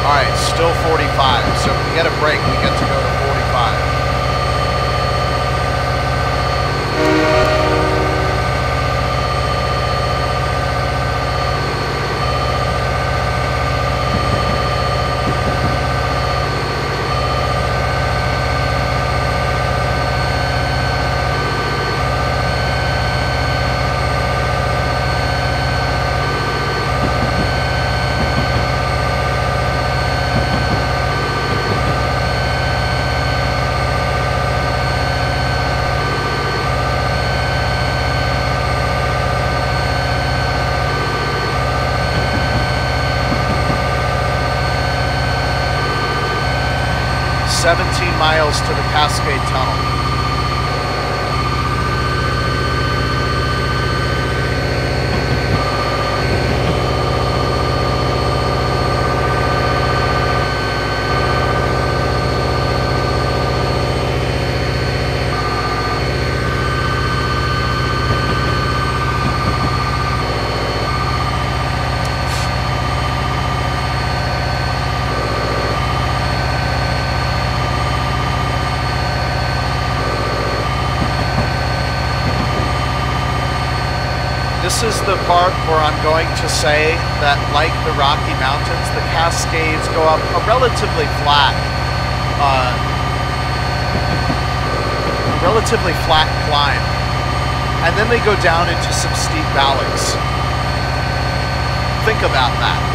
Alright, still 45, so if we get a break, we get to go to 45. 17 miles to the Cascade Tunnel. This is the part where I'm going to say that, like the Rocky Mountains, the Cascades go up a relatively flat climb, and then they go down into some steep valleys. Think about that.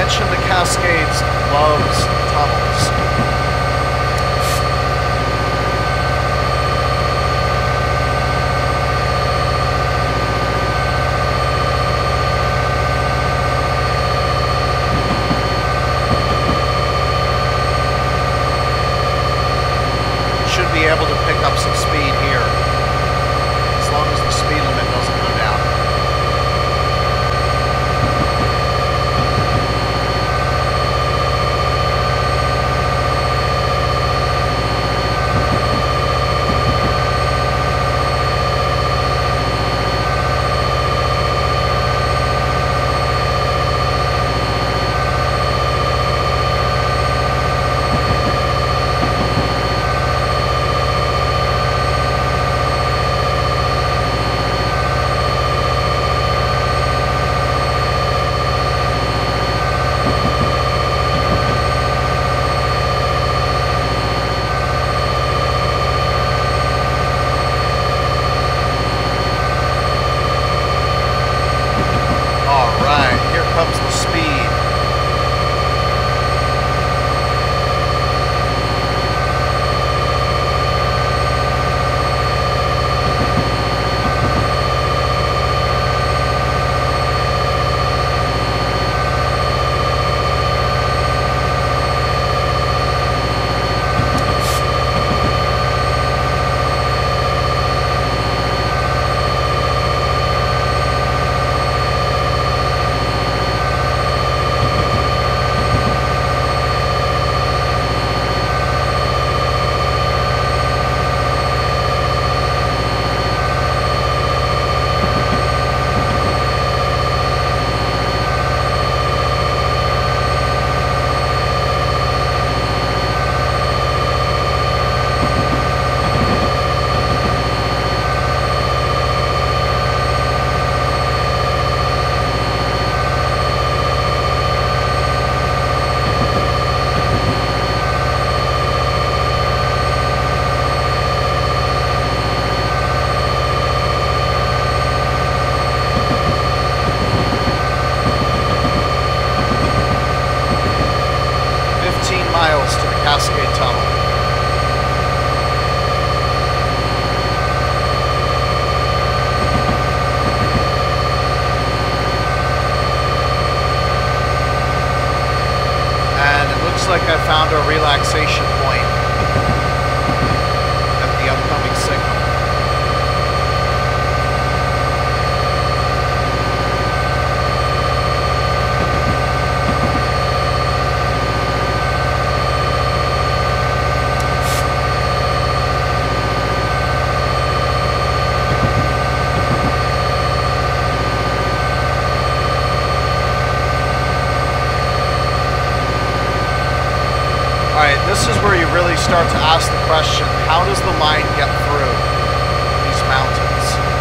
The Cascades loves tunnels. Should be able to pick up some speed here, as long as the speed limit doesn't go down. start to ask the question, how does the line get through these mountains?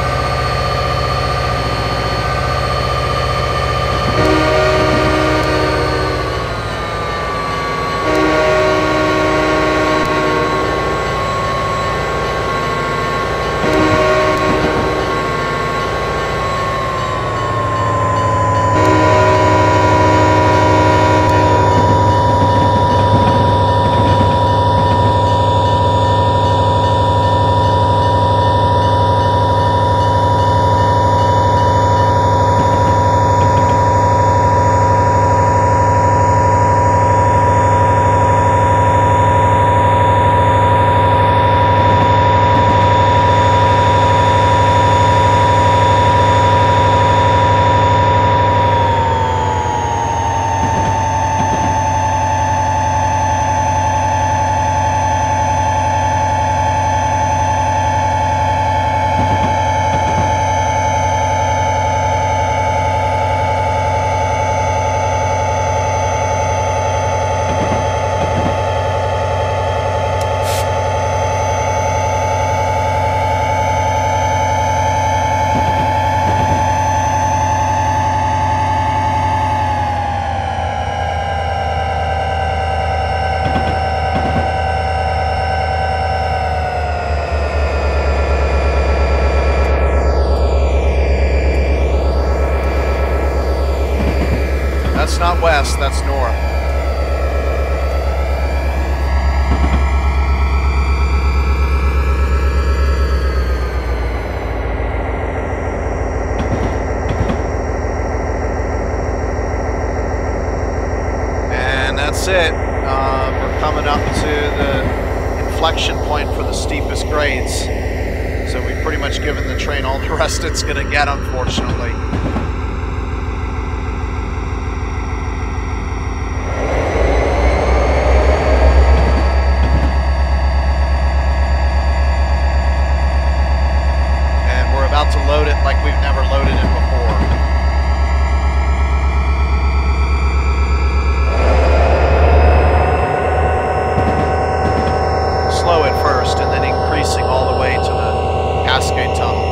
That's not west, that's north. And that's it. We're coming up to the inflection point for the steepest grades. So we've pretty much given the train all the rest it's going to get, unfortunately. To load it like we've never loaded it before. Slow at first and then increasing all the way to the Cascade tunnel.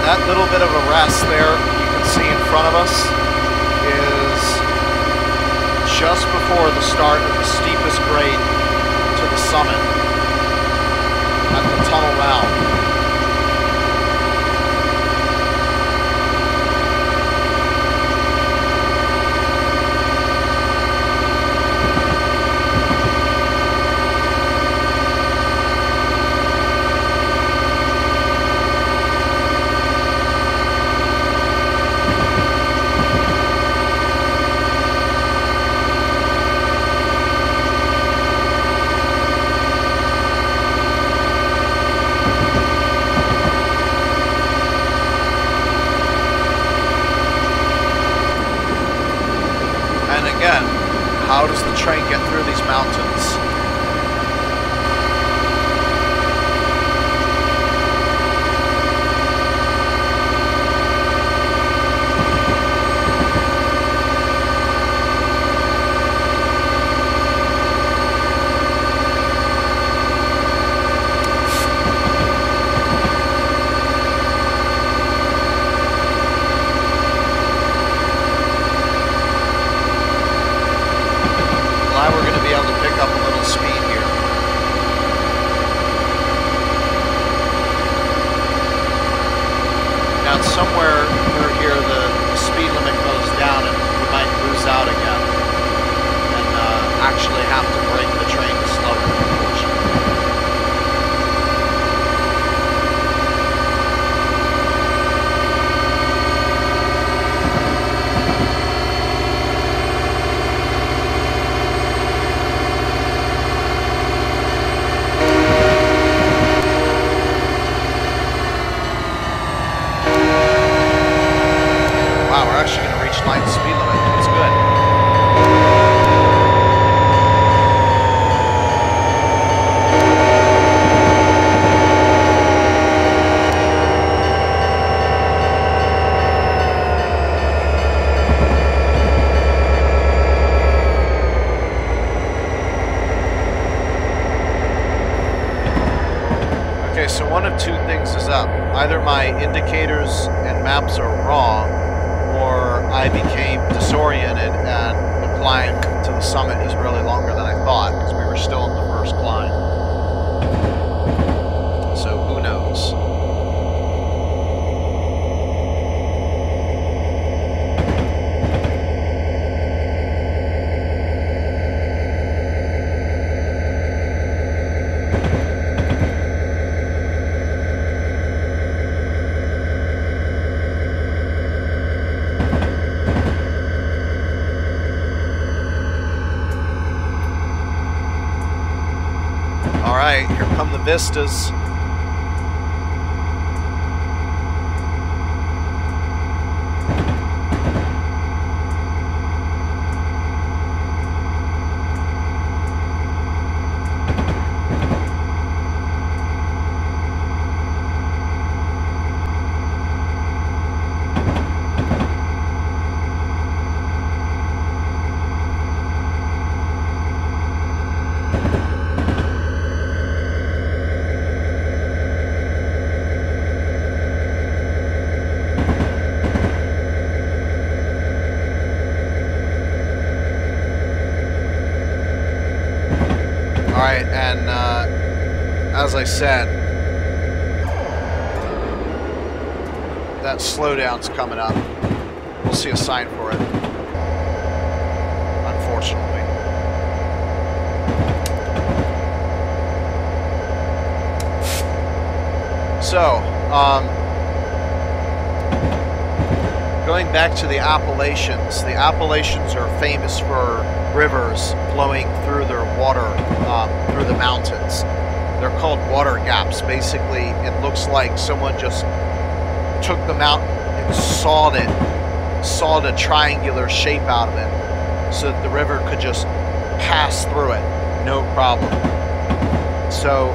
That little bit of a rest there you can see in front of us is just before the start of the steepest grade to the summit at the tunnel mouth. Mountains. Somewhere through here the speed limit goes down and we might lose out again and actually have to brake the train to slow it, unfortunately. Light speed limit. It's good. Okay, so one of two things is up. Either my indicators and maps are wrong, or I became disoriented and the climb to the summit is really longer than I thought because we were still in the first climb. So who knows? Alright, here come the vistas. Alright, and as I said, that slowdown's coming up. We'll see a sign for it, unfortunately. So, going back to the Appalachians are famous for rivers flowing through their water, through the mountains. They're called water gaps. Basically, it looks like someone just took the mountain and sawed a triangular shape out of it so that the river could just pass through it, no problem. So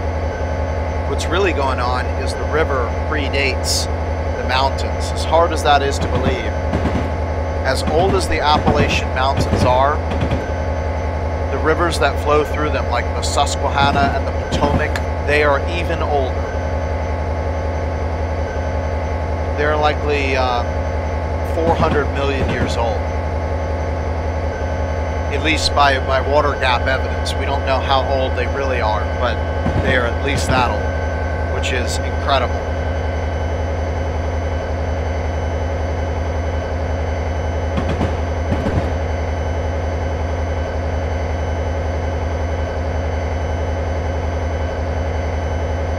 what's really going on is the river predates the mountains. As hard as that is to believe, as old as the Appalachian Mountains are, the rivers that flow through them, like the Susquehanna and the Potomac, they are even older. They're likely 400 million years old. At least by water gap evidence. We don't know how old they really are, but they are at least that old, which is incredible.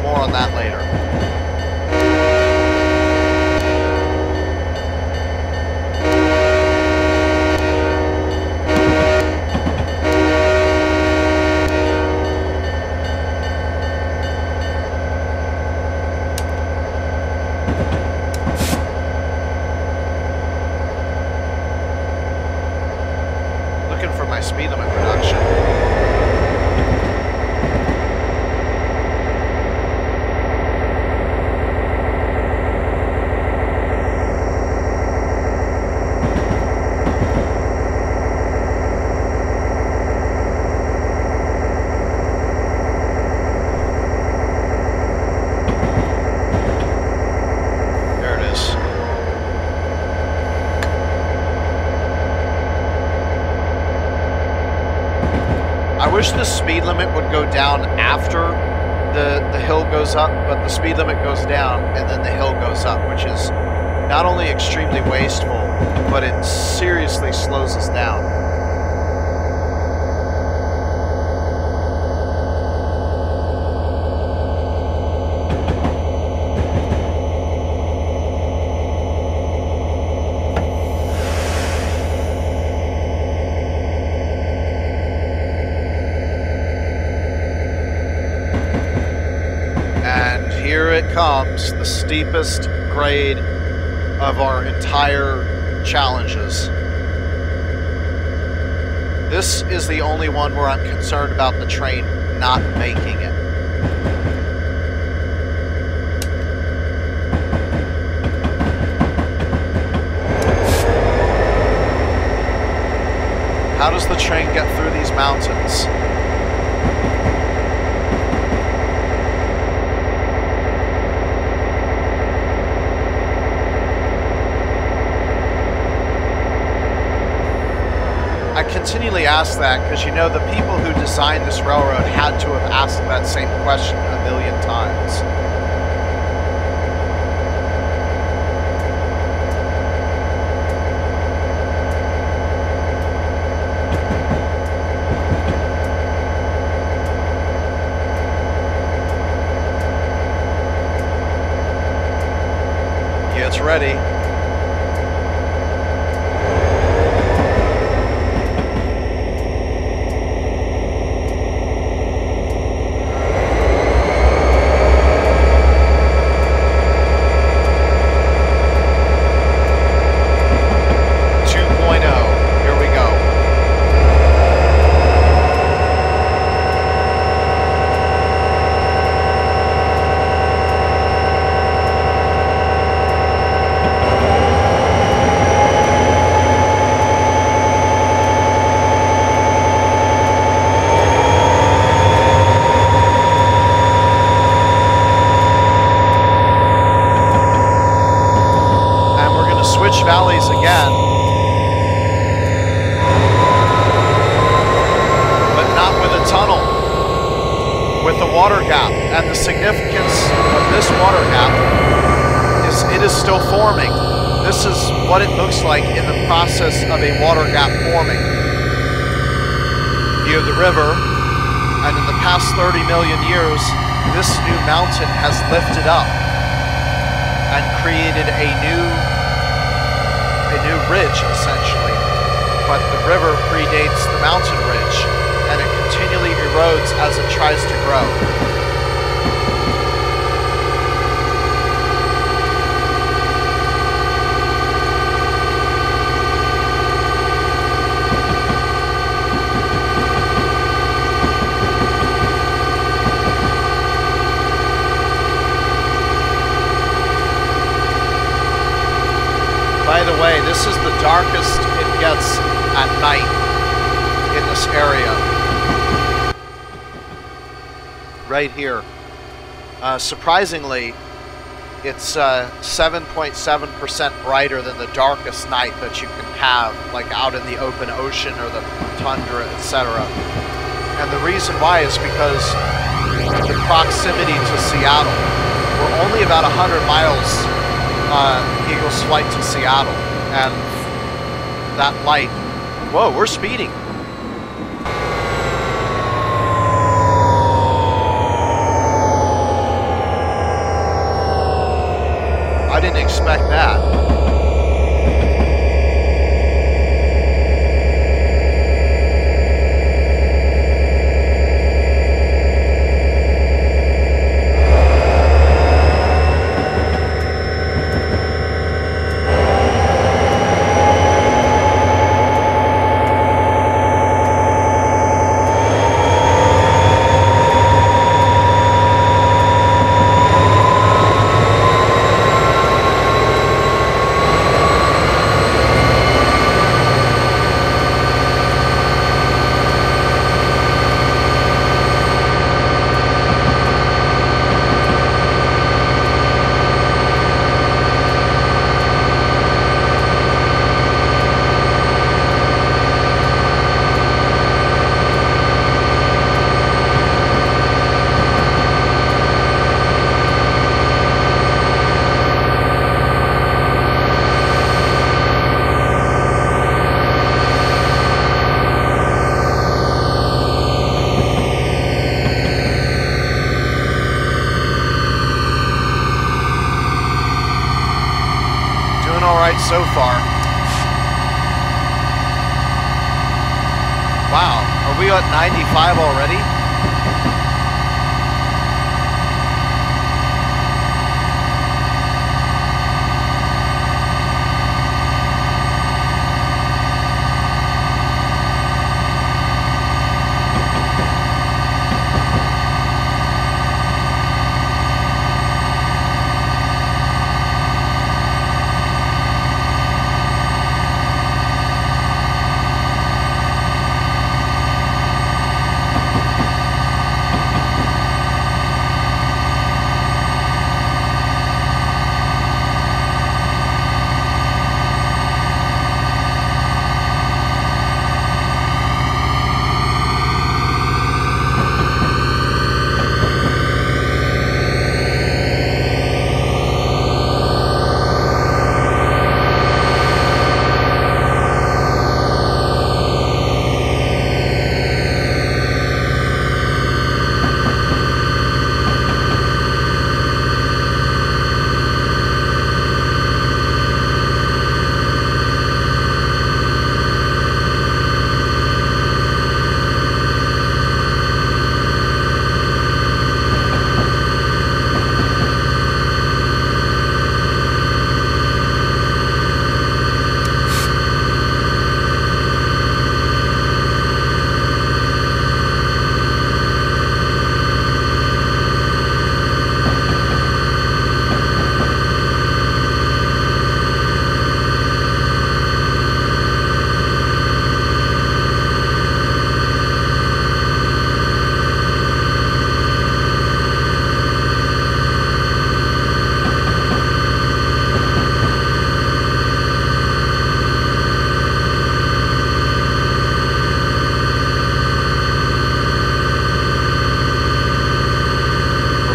More on that later. Looking for my speed limit reduction. wish the speed limit would go down after the hill goes up, but the speed limit goes down and then the hill goes up, which is not only extremely wasteful, but it seriously slows us down. Comes the steepest grade of our entire challenges. This is the only one where I'm concerned about the train not making it. How does the train get through these mountains? I continually ask that because, you know, the people who designed this railroad had to have asked that same question a million times. Yeah, it's ready. Valleys again, but not with a tunnel, with a water gap. And the significance of this water gap is it is still forming. This is what it looks like in the process of a water gap forming. View of the river, and in the past 30 million years, this new mountain has lifted up and created a new ridge, essentially, but the river predates the mountain ridge, and it continually erodes as it tries to grow. By the way, this is the darkest it gets at night in this area. Right here. Surprisingly, it's 7.7% brighter than the darkest night that you can have, like out in the open ocean or the tundra, etc. And the reason why is because the proximity to Seattle. We're only about 100 miles Eagle's flight to Seattle, and that light, whoa, we're speeding. I didn't expect that. right so far. Wow, are we at 95 already?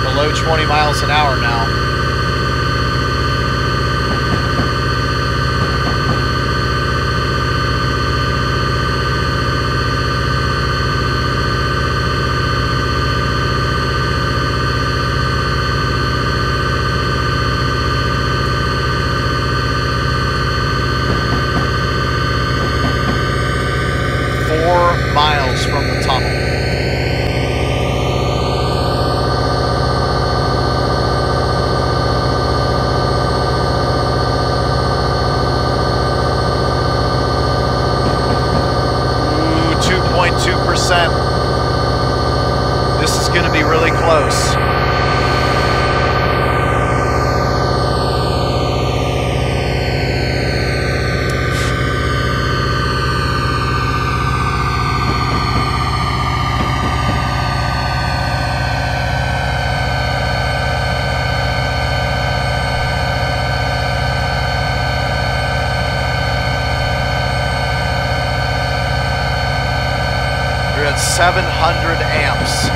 Below 20 miles an hour now. Miles from the tunnel. Ooh, 2.2%. This is going to be really close. We're at 700 amps.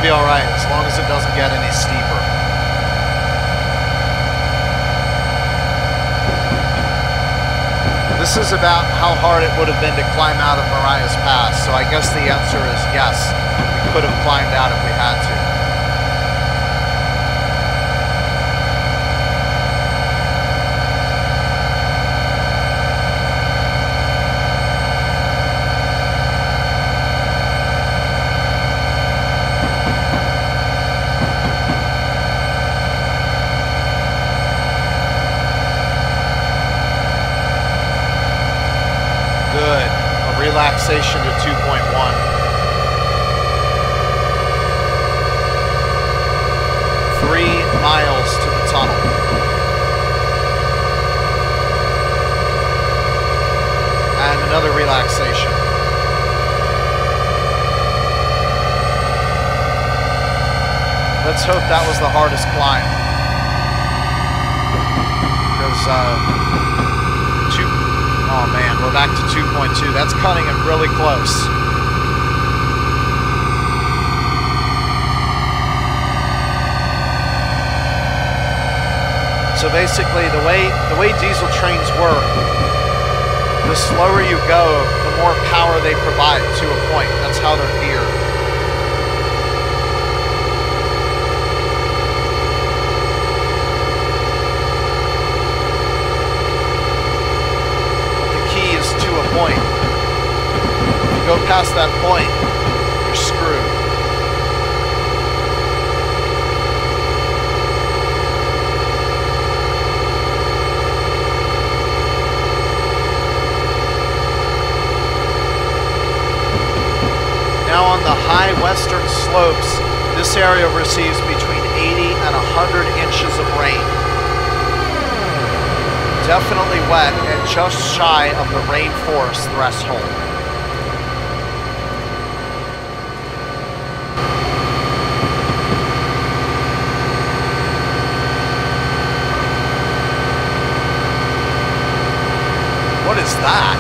be all right as long as it doesn't get any steeper. This is about how hard it would have been to climb out of Mariah's Pass, so I guess the answer is yes. We could have climbed out if we had to. Relaxation to 2.1. 3 miles to the tunnel. And another relaxation. Let's hope that was the hardest climb. Because, oh man, we're back to 2.2. That's cutting it really close. So basically, the way diesel trains work, the slower you go, the more power they provide to a point. That's how they're geared. Point. If you go past that point, you're screwed. Now on the high western slopes, this area receives between 80 and 100 inches of rain. Definitely wet and just shy of the rainforest threshold. What is that?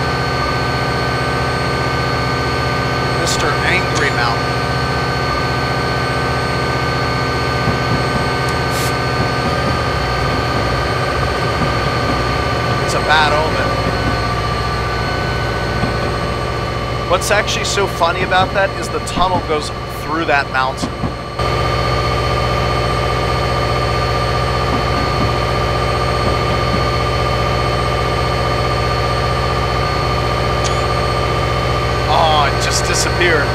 Mr. Angry Mountain. A bad omen. What's actually so funny about that is the tunnel goes through that mountain. Oh, it just disappeared.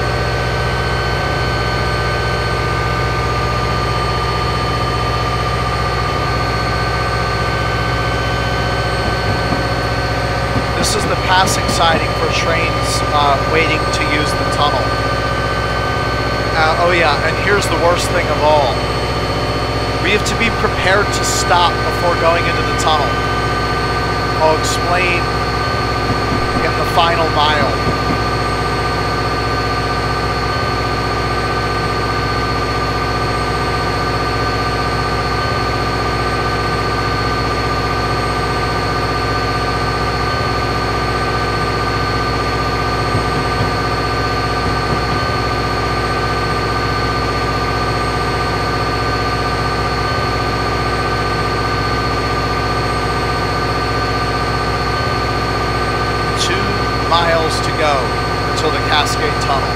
This is the passing siding for trains waiting to use the tunnel. Oh yeah, and here's the worst thing of all. We have to be prepared to stop before going into the tunnel. I'll explain in the final mile. Miles to go until the Cascade Tunnel.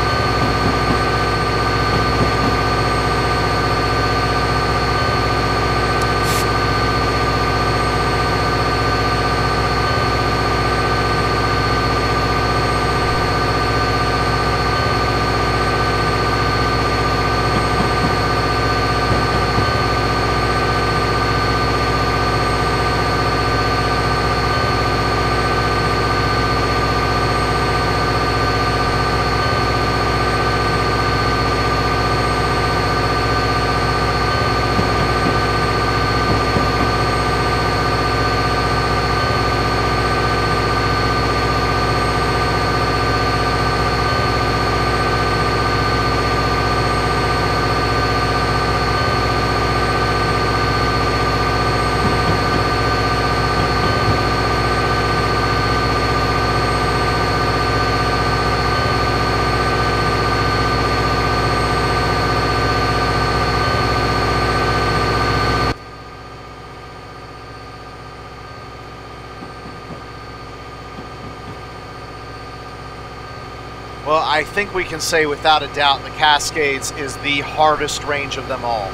Well, I think we can say without a doubt the Cascades is the hardest range of them all.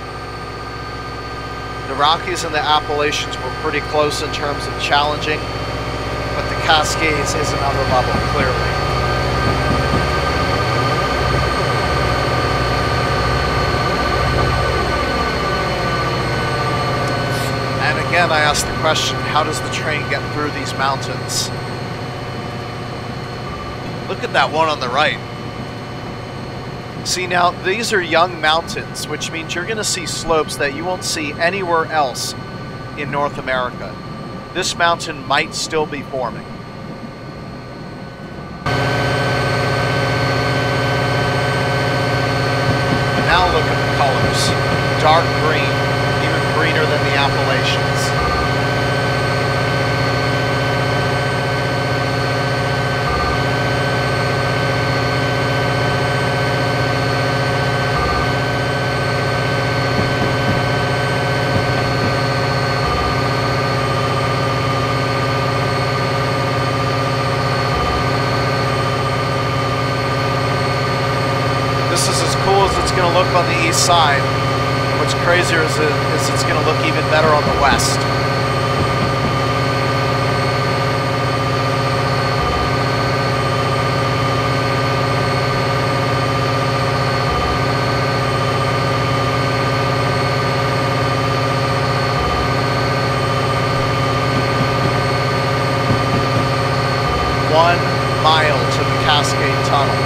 The Rockies and the Appalachians were pretty close in terms of challenging, but the Cascades is another level, clearly. And again, I asked the question, how does the train get through these mountains? Look at that one on the right. See, now, these are young mountains, which means you're going to see slopes that you won't see anywhere else in North America. This mountain might still be forming. And now look at the colors. Dark green, even greener than the Appalachians. This is as cool as it's going to look on the east side. And what's crazier is it's going to look even better on the west. One mile to the Cascade Tunnel.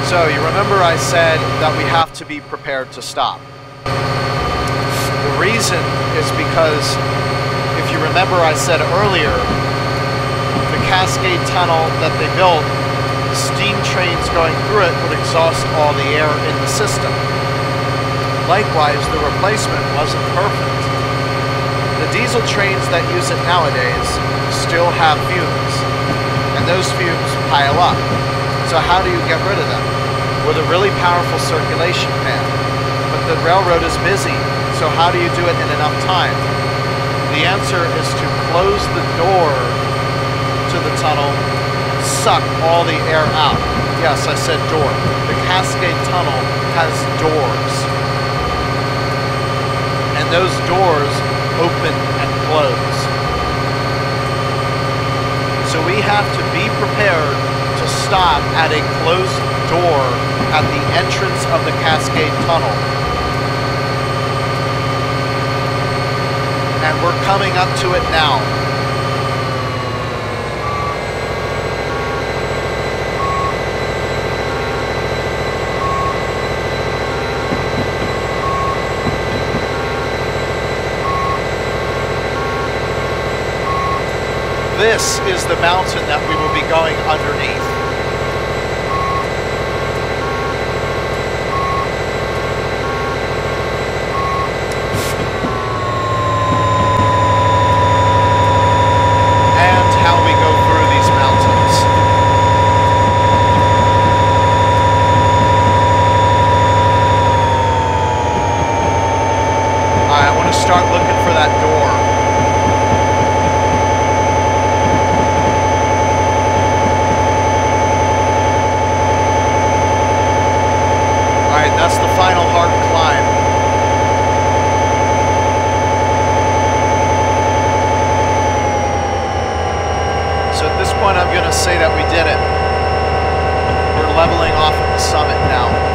So, you remember I said that we have to be prepared to stop. The reason is because, if you remember I said earlier, the Cascade Tunnel that they built, steam trains going through it would exhaust all the air in the system. Likewise, the replacement wasn't perfect. The diesel trains that use it nowadays still have fumes, and those fumes pile up. So how do you get rid of them? With a really powerful circulation fan. But the railroad is busy, so how do you do it in enough time? The answer is to close the door to the tunnel and suck all the air out. Yes, I said door. The Cascade Tunnel has doors. And those doors open and close. So we have to be prepared to stop at a closed door at the entrance of the Cascade Tunnel. And we're coming up to it now. This is the mountain that we will be going underneath. And how we go through these mountains. Alright, I want to start looking for that door. That's the final hard climb. So at this point I'm going to say that we did it. We're leveling off at the summit now.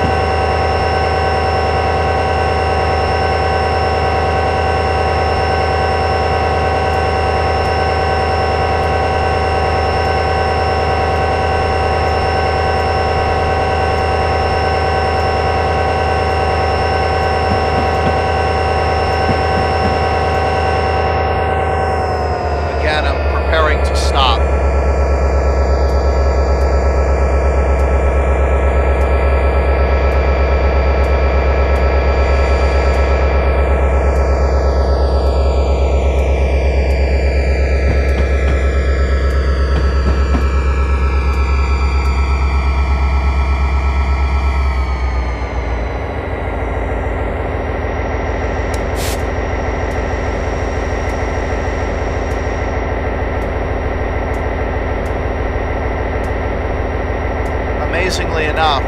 amazingly enough,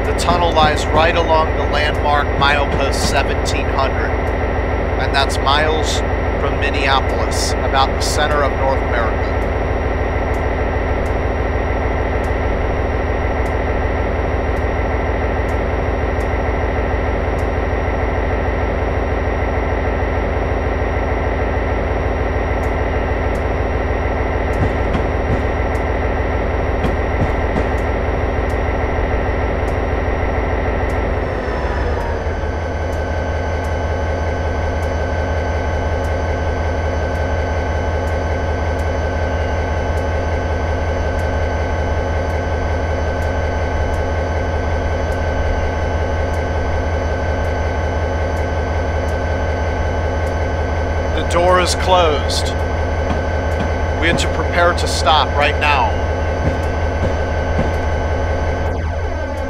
the tunnel lies right along the landmark milepost 1700, and that's miles from Minneapolis, about the center of North America. The door is closed. We had to prepare to stop right now.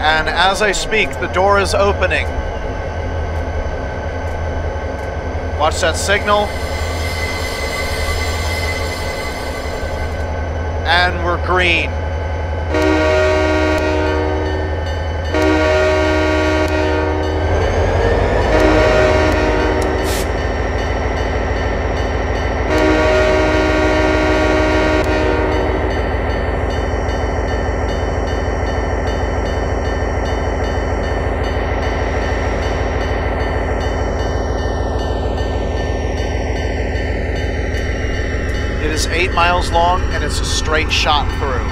And as I speak, the door is opening. Watch that signal. And we're green. It is 8 miles long, and it's a straight shot through.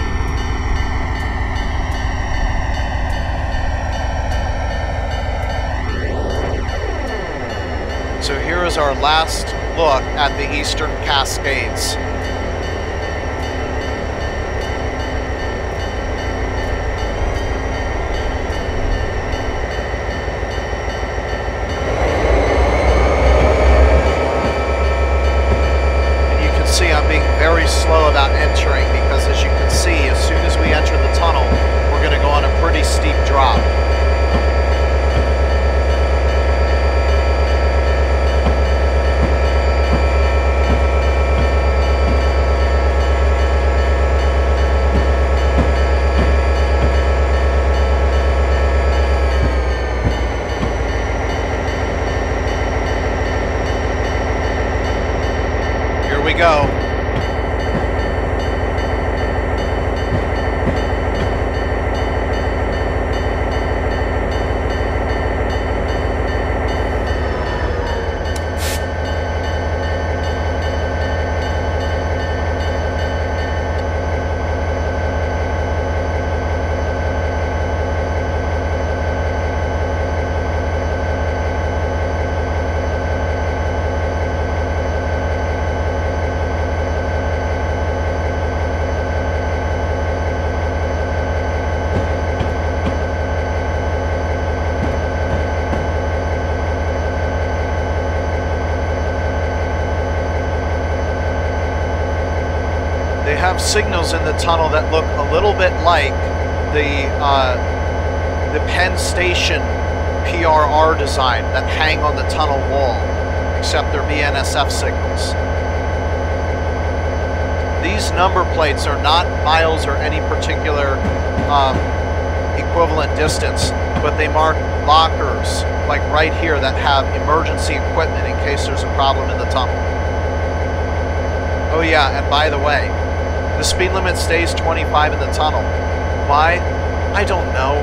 So here is our last look at the Eastern Cascades. Very slow about entering because, as you can see, as soon as we enter the tunnel, we're going to go on a pretty steep drop. Here we go. Have signals in the tunnel that look a little bit like the Penn Station PRR design that hang on the tunnel wall, except they're BNSF signals. These number plates are not miles or any particular equivalent distance, but they mark lockers, like right here, that have emergency equipment in case there's a problem in the tunnel. Oh yeah, and by the way, the speed limit stays 25 in the tunnel. Why? I don't know.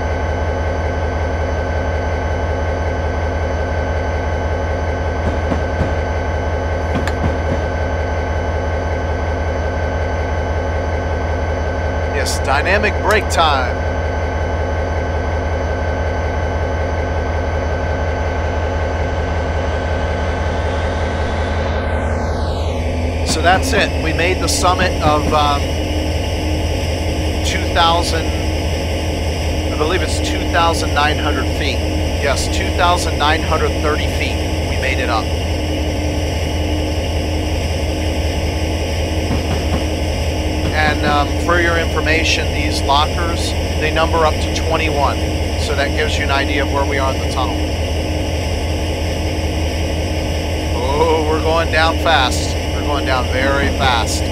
Yes, dynamic brake time. So that's it. We made the summit of 2,000, I believe it's 2,900 feet. Yes, 2,930 feet. We made it up. And for your information, these lockers, they number up to 21. So that gives you an idea of where we are in the tunnel. Oh, we're going down fast. We're going down very fast.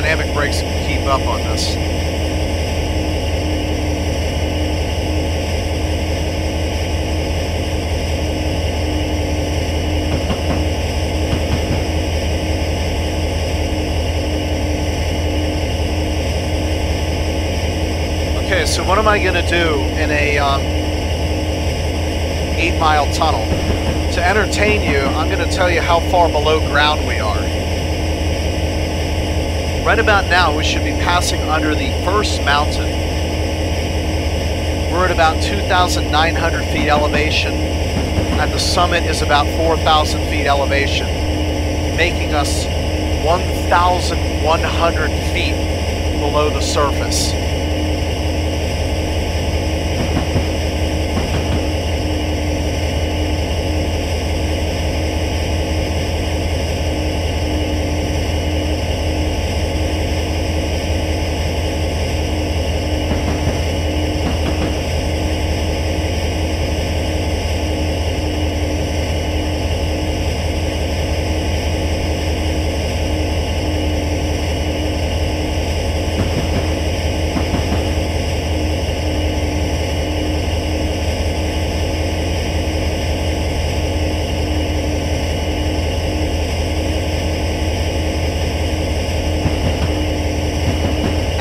dynamic brakes can keep up on this. Okay, so what am I going to do in a 8-mile tunnel? To entertain you, I'm going to tell you how far below ground we are. Right about now, we should be passing under the first mountain. We're at about 2,900 feet elevation, and the summit is about 4,000 feet elevation, making us 1,100 feet below the surface.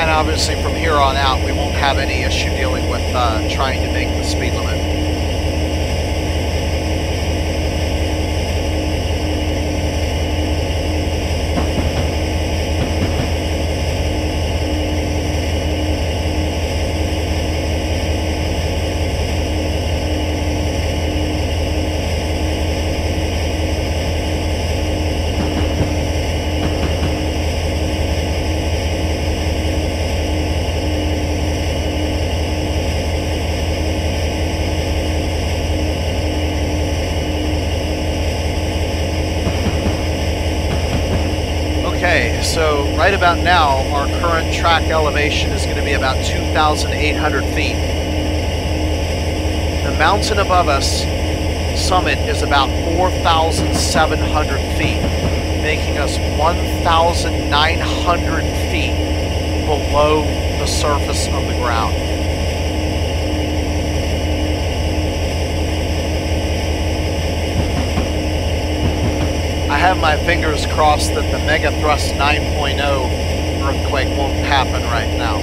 Obviously, from here on out, we won't have any issue dealing with trying to make the speed limit. So right about now, our current track elevation is going to be about 2,800 feet. The mountain above us, summit, is about 4,700 feet, making us 1,900 feet below the surface of the ground. I have my fingers crossed that the Mega Thrust 9.0 earthquake won't happen right now.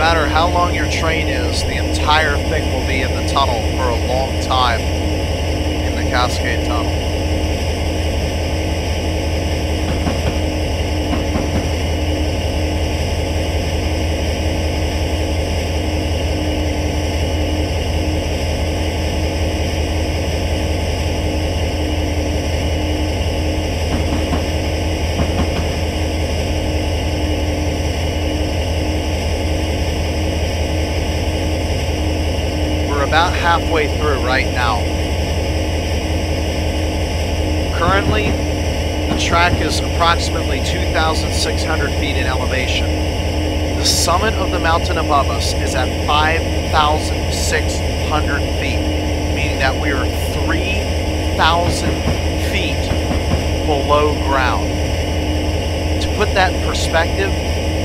matter how long your train is, the entire thing will be in the tunnel for a long time in the Cascade Tunnel. About halfway through right now. Currently, the track is approximately 2,600 feet in elevation. The summit of the mountain above us is at 5,600 feet, meaning that we are 3,000 feet below ground. To put that in perspective,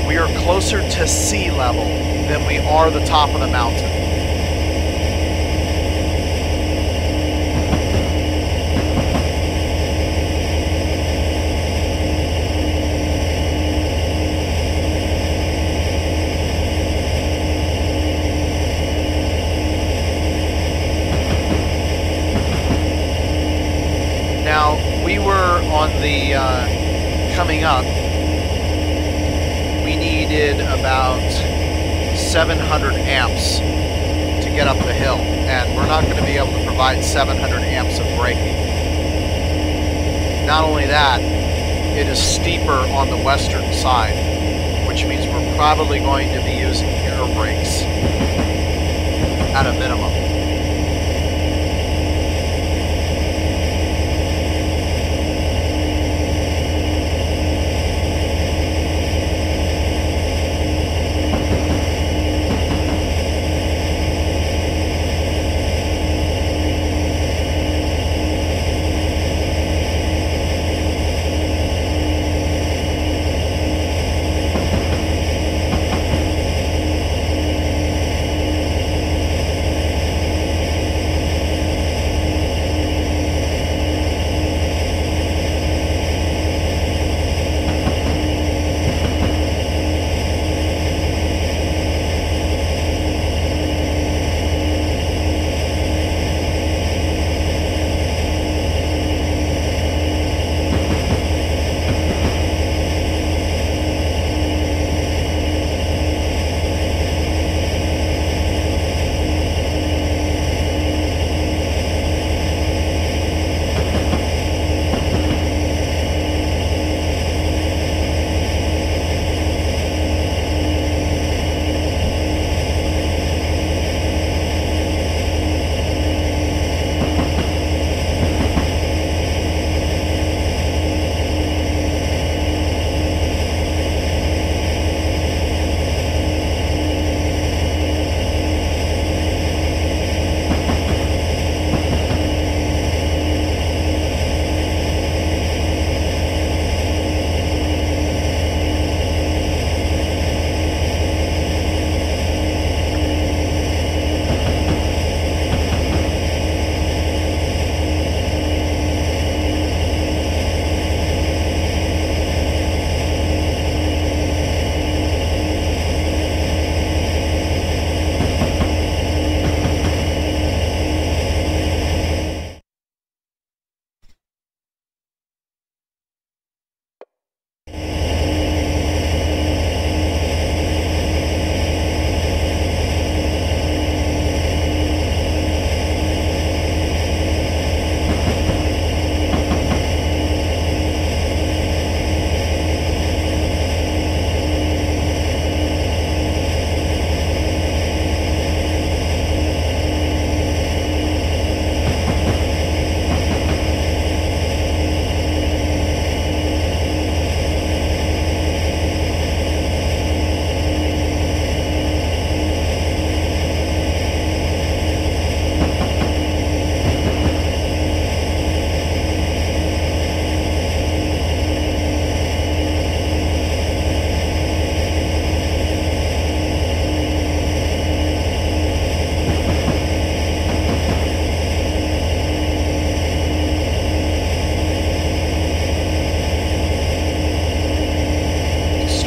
we are closer to sea level than we are the top of the mountain. Coming up, we needed about 700 amps to get up the hill, and we're not going to be able to provide 700 amps of braking. Not only that, it is steeper on the western side, which means we're probably going to be using air brakes at a minimum.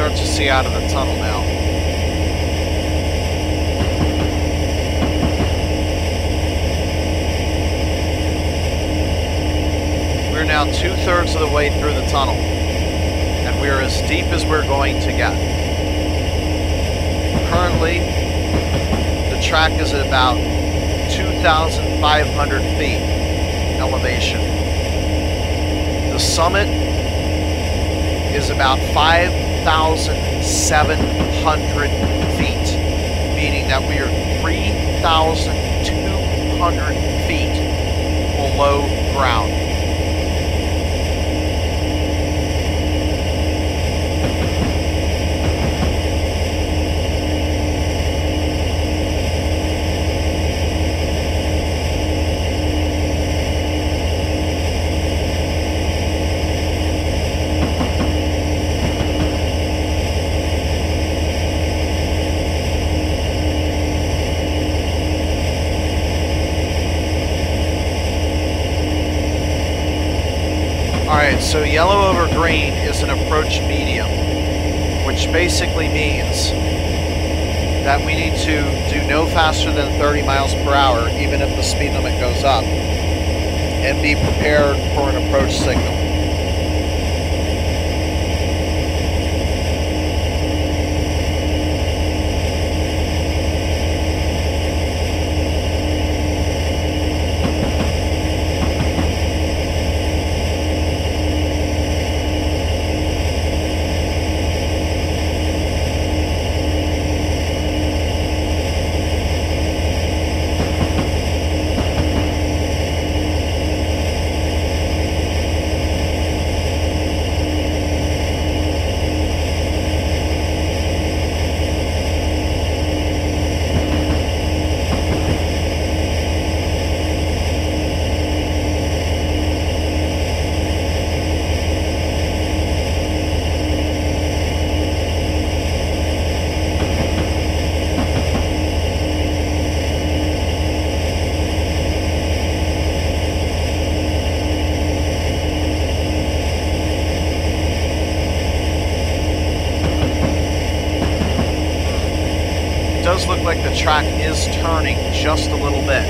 start to see out of the tunnel now. We're now 2/3 of the way through the tunnel, and we're as deep as we're going to get. Currently, the track is at about 2,500 feet elevation. The summit is about 5,700 feet, meaning that we are 3,200 feet below ground. So yellow over green is an approach medium, which basically means that we need to do no faster than 30 miles per hour, even if the speed limit goes up, and be prepared for an approach signal. Look like the track is turning just a little bit.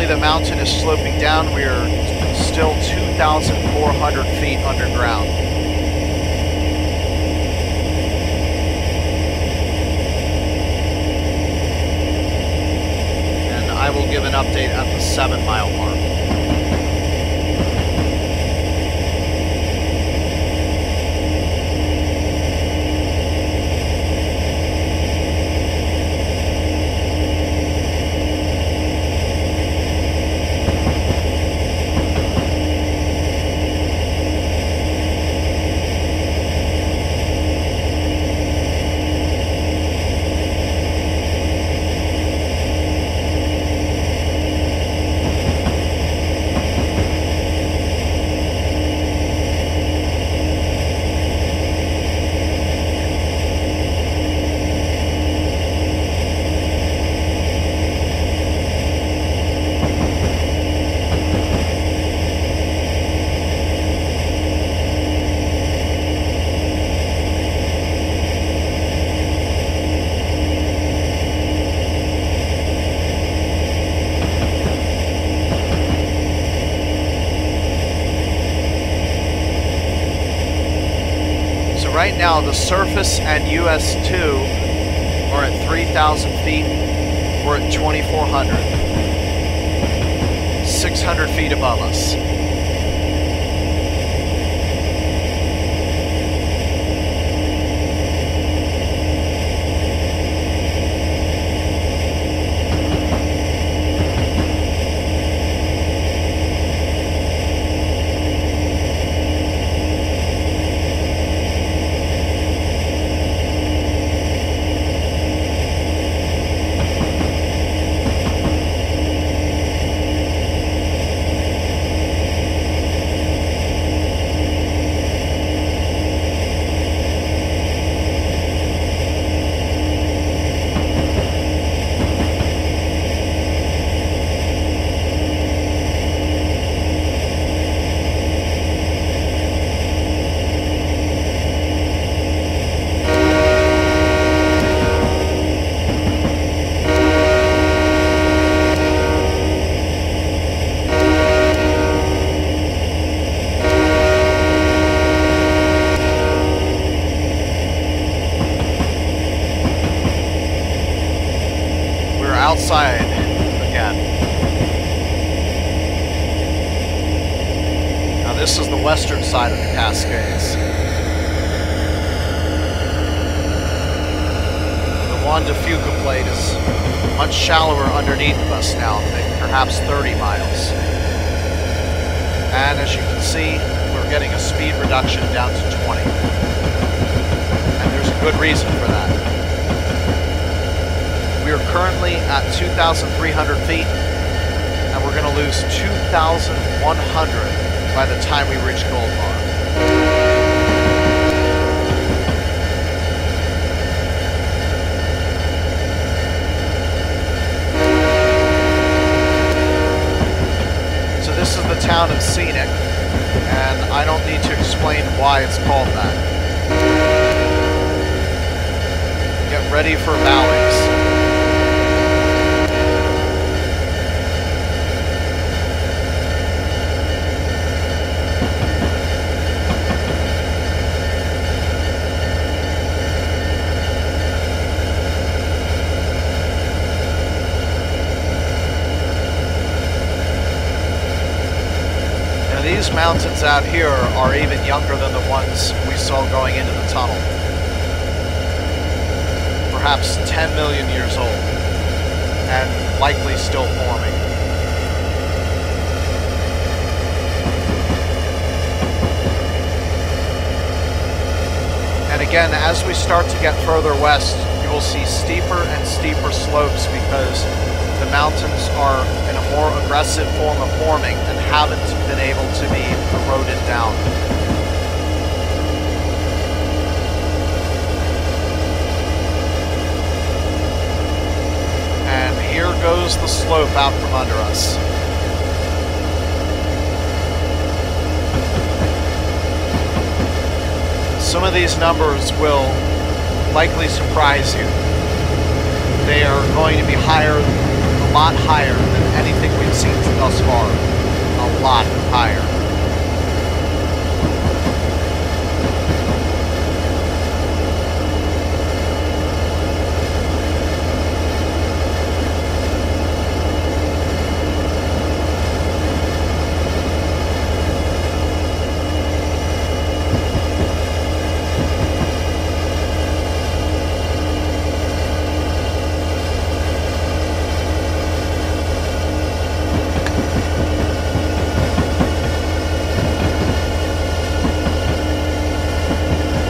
The mountain is sloping down. We are still 2,400 feet underground. And I will give an update at the 7-mile mark. Right now, the surface and US2 are at 3,000 feet. We're at 2,400. 600 feet above us. outside again. Now this is the western side of the Cascades. The Juan de Fuca plate is much shallower underneath of us now, maybe perhaps 30 miles. And as you can see, we're getting a speed reduction down to 20. And there's a good reason for that. We are currently at 2,300 feet, and we're going to lose 2,100 by the time we reach Gold Bar. So this is the town of Scenic, and I don't need to explain why it's called that. Get ready for valleys. These mountains out here are even younger than the ones we saw going into the tunnel. Perhaps 10 million years old, and likely still forming. And again, as we start to get further west, you will see steeper and steeper slopes because the mountains are in a more aggressive form of forming and haven't been able to be eroded down. And here goes the slope out from under us. Some of these numbers will likely surprise you. They are going to be higher, a lot higher than anything we've seen thus far. A lot higher.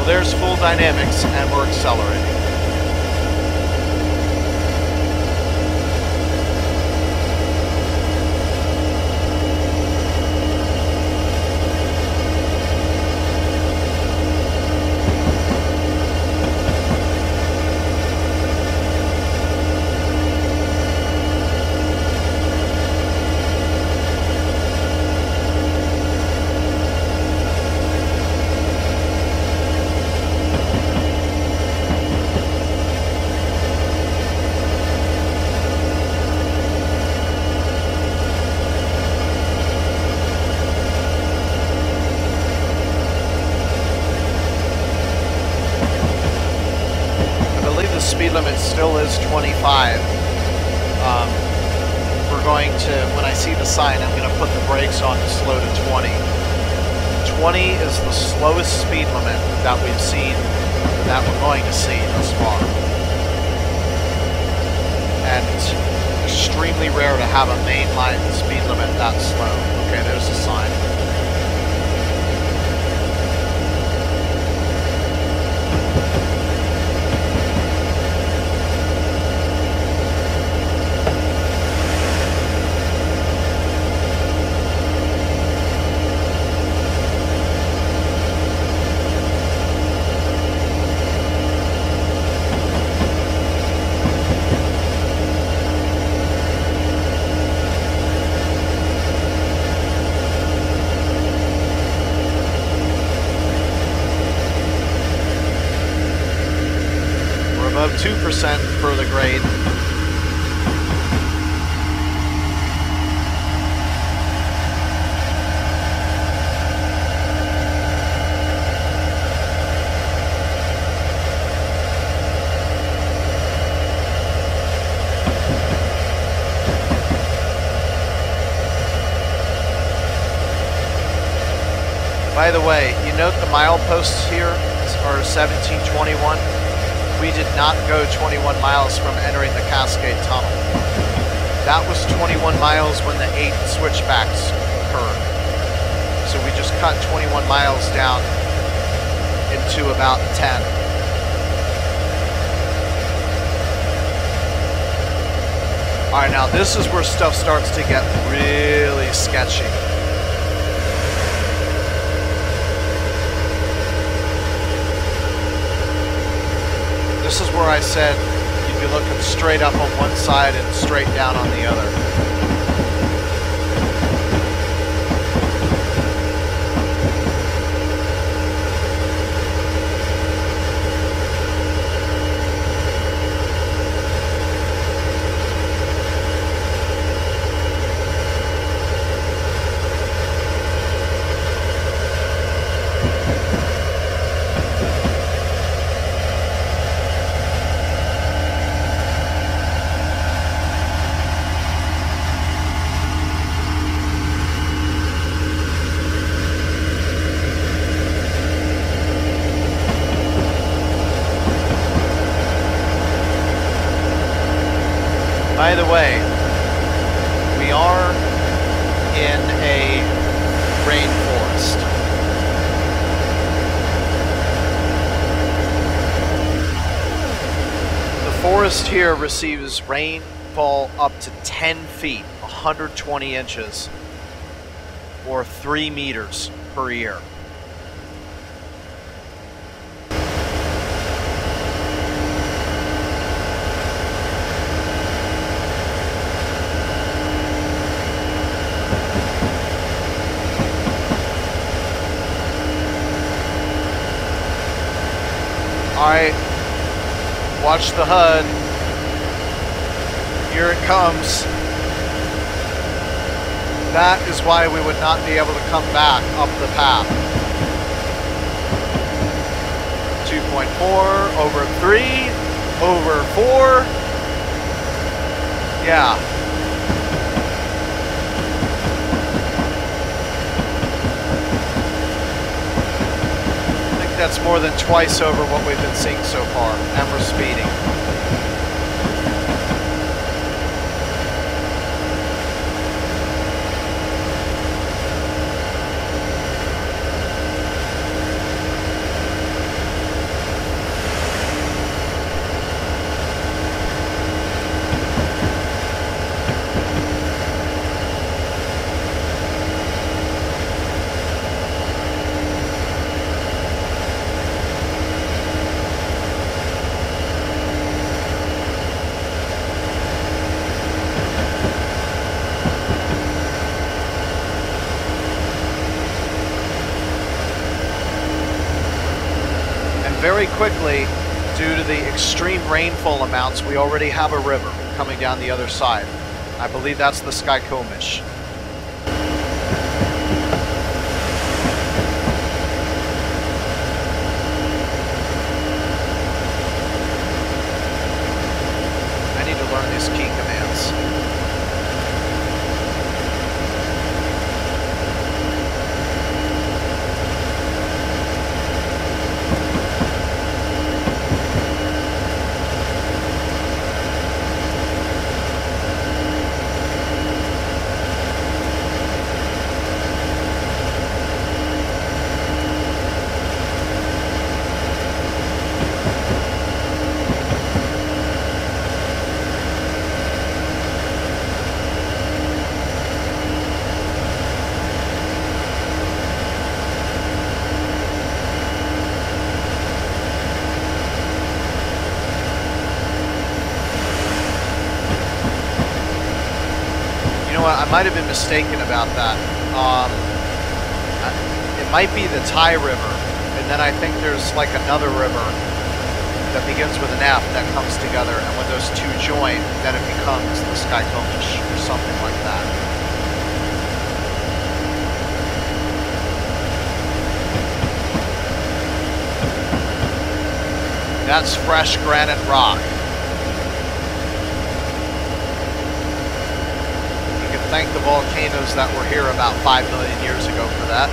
There's full dynamics, and we're accelerating. Speed limit still is 25. We're going to, when I see the sign, I'm going to put the brakes on to slow to 20. 20 is the slowest speed limit that we've seen, that we're going to see thus far. And it's extremely rare to have a mainline speed limit that slow. Okay, there's the sign. Above 2% for the grade. By the way, you note the mileposts here are 1721. We did not go 21 miles from entering the Cascade Tunnel. That was 21 miles when the 8 switchbacks occurred. So we just cut 21 miles down into about 10. Alright, now this is where stuff starts to get really sketchy. This is where I said you'd be looking straight up on one side and straight down on the other. By the way, we are in a rainforest. The forest here receives rainfall up to 10 feet, 120 inches, or 3 meters per year. Alright, watch the HUD. Here it comes. That is why we would not be able to come back up the path. 2.4, over 3, over 4. Yeah. That's more than twice over what we've been seeing so far, and we're speeding. Very quickly, due to the extreme rainfall amounts, we already have a river coming down the other side. I believe that's the Skykomish. I need to learn these key commands. I might have been mistaken about that. It might be the Thai River, and then I think there's like another river that begins with an F that comes together, and when those two join, then it becomes the Skykomish or something like that. That's fresh granite rock. Thank the volcanoes that were here about 5 million years ago for that.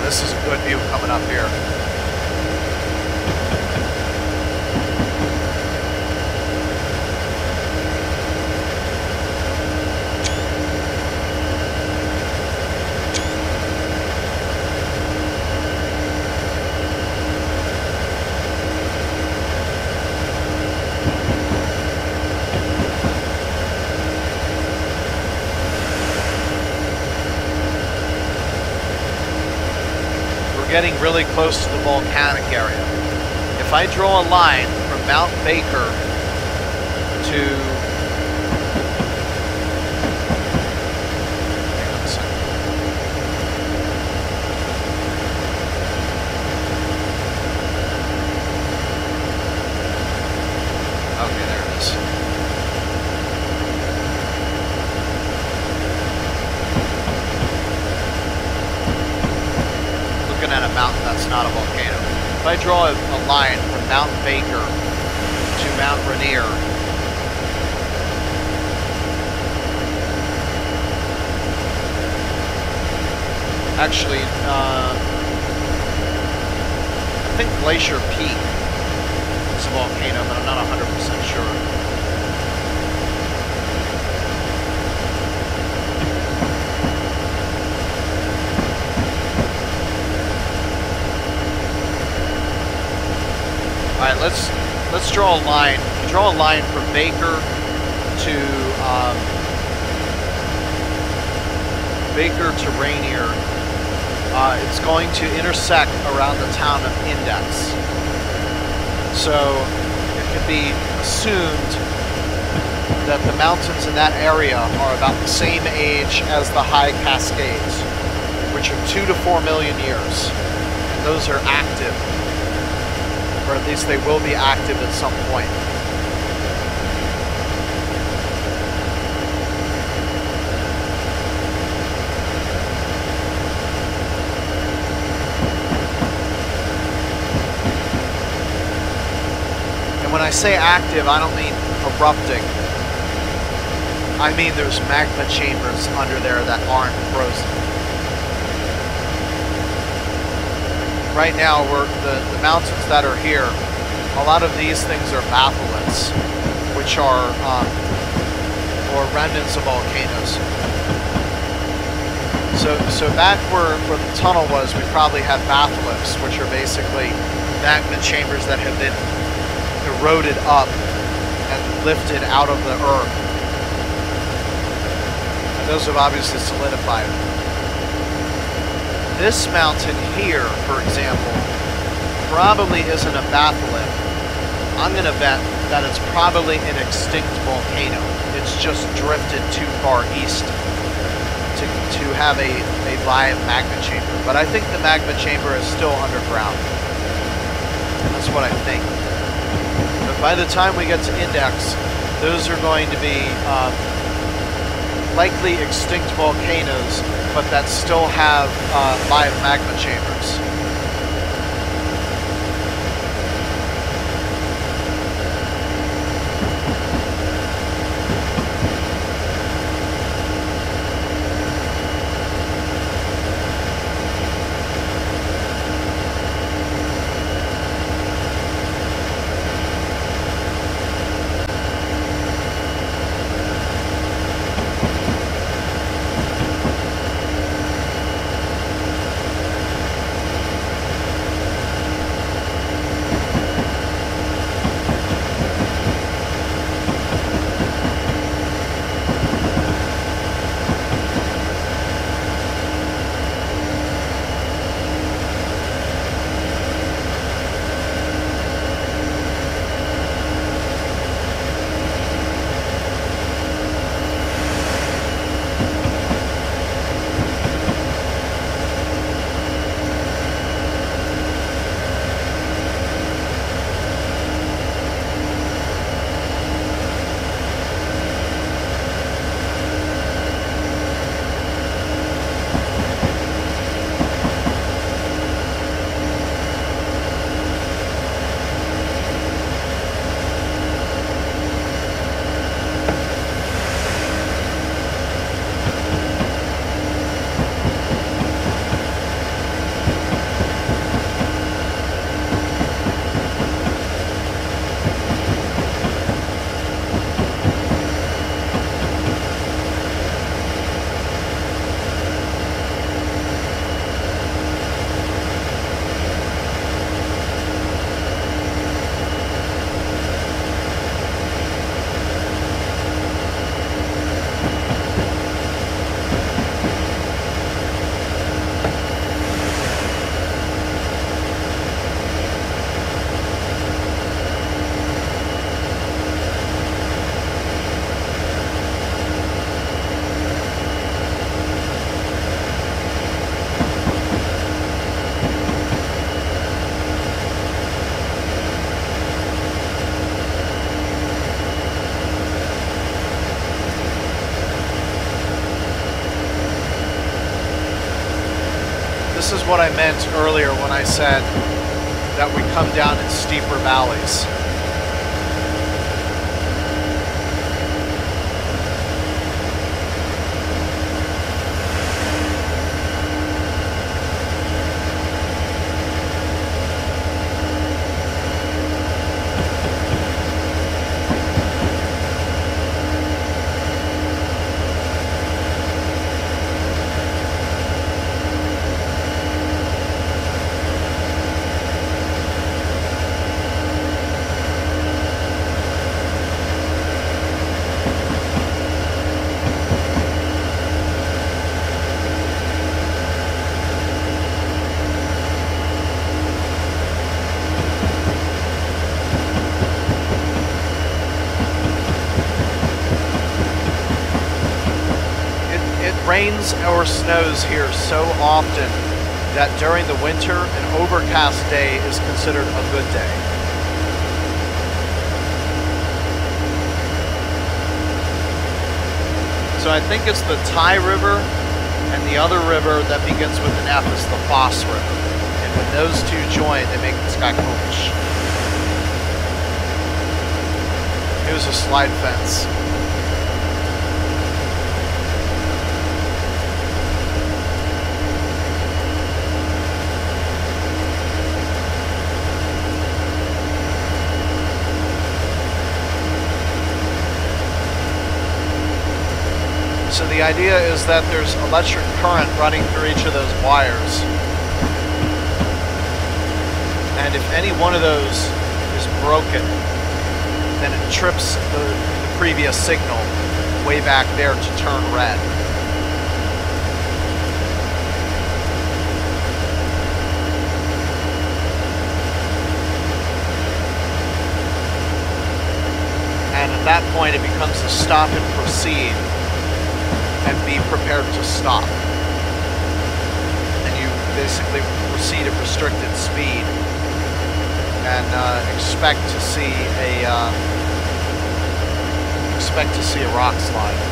this is a good view coming up here. Getting really close to the volcanic area. If I draw a line from Mount Baker to hang on a second. Okay, there it is. At a mountain that's not a volcano. If I draw a line from Mount Baker to Mount Rainier, actually, I think Glacier Peak is a volcano, but I'm not 100% sure. All right, let's draw a line. Draw a line from Baker to Rainier. It's going to intersect around the town of Index. So it can be assumed that the mountains in that area are about the same age as the high Cascades, which are 2 to 4 million years. And those are active. Or at least they will be active at some point. And when I say active, I don't mean erupting. I mean there's magma chambers under there that aren't frozen. Right now, the mountains that are here, a lot of these things are batholiths, which are, or remnants of volcanoes. So back where the tunnel was, we probably had batholiths, which are basically magma chambers that have been eroded up and lifted out of the earth. And those have obviously solidified. This mountain here, for example, probably isn't a batholith. I'm going to bet that it's probably an extinct volcano. It's just drifted too far east to have a live magma chamber. But I think the magma chamber is still underground. That's what I think. But by the time we get to Index, those are going to be likely extinct volcanoes, but that still have live magma chambers. what I meant earlier when I said that we come down in steeper valleys. Rains or snows here so often that during the winter, an overcast day is considered a good day. So I think it's the Ty River, and the other river that begins with an F is the Foss River. And when those two join, they make the Skykovish. Here's a slide fence. So the idea is that there's electric current running through each of those wires. And if any one of those is broken, then it trips the previous signal way back there to turn red. And at that point it becomes a stop and proceed. And be prepared to stop. And you basically proceed at restricted speed and expect to see a rock slide.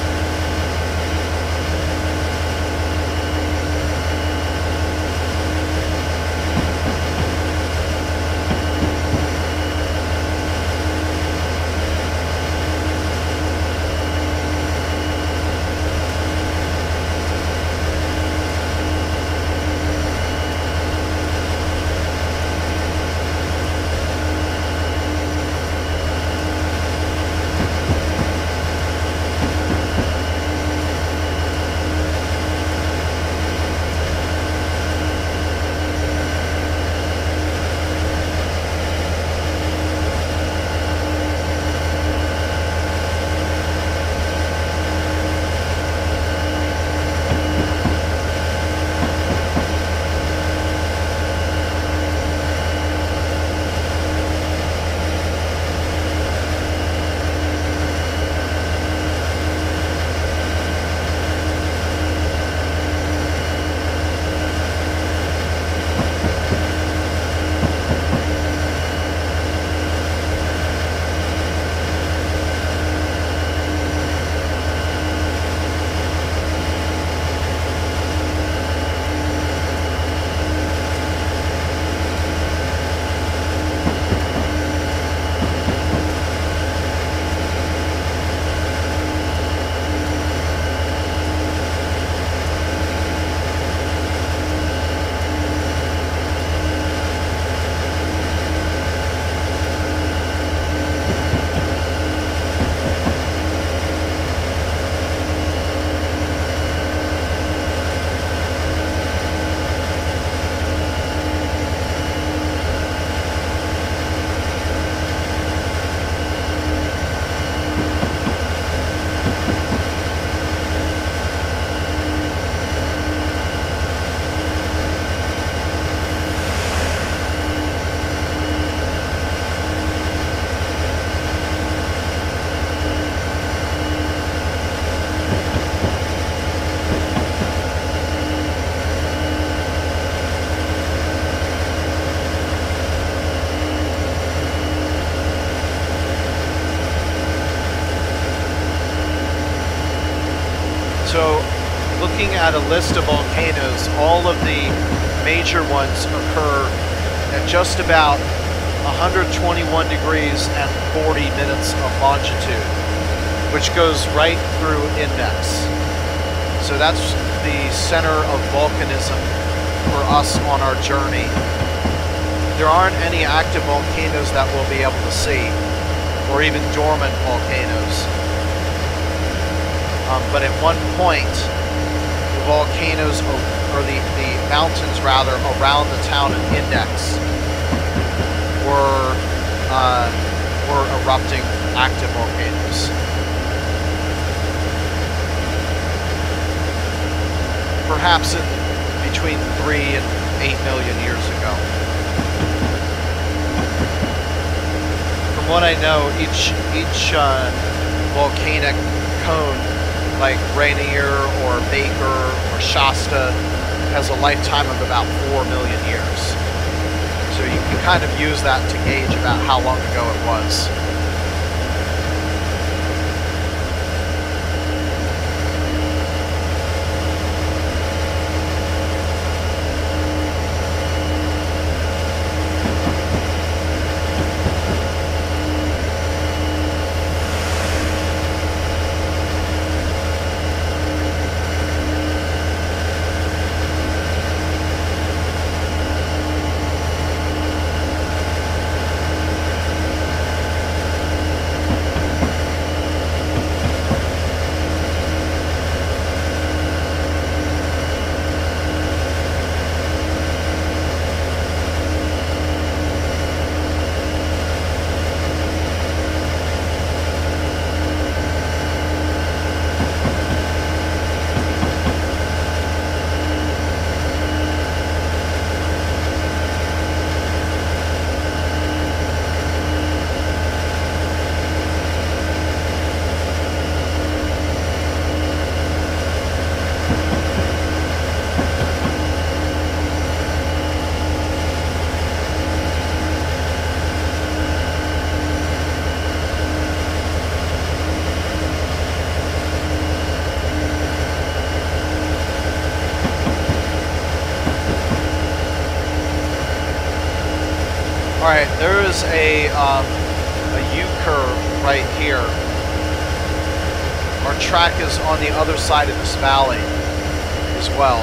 So, looking at a list of volcanoes, all of the major ones occur at just about 121 degrees and 40 minutes of longitude, which goes right through index. So that's the center of volcanism for us on our journey. There aren't any active volcanoes that we'll be able to see, or even dormant volcanoes. But at one point, the volcanoes, or the mountains rather, around the town of Index were erupting active volcanoes. Perhaps in between 3 and 8 million years ago. From what I know, each volcanic cone, like Rainier or Baker or Shasta, has a lifetime of about 4 million years. So you can kind of use that to gauge about how long ago it was. Alright, there is a U-curve right here. Our track is on the other side of this valley as well,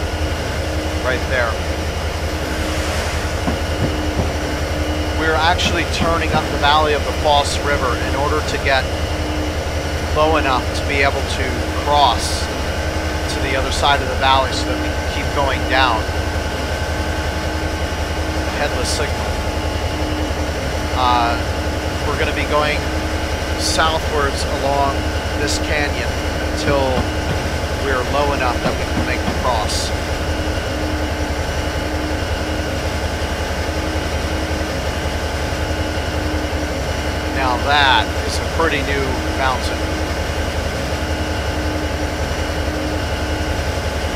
right there. We're actually turning up the valley of the Foss River in order to get low enough to be able to cross to the other side of the valley so that we can keep going down. Headless signal. We're going to be going southwards along this canyon until we're low enough that we can make the cross. Now that is a pretty new mountain.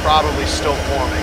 Probably still forming.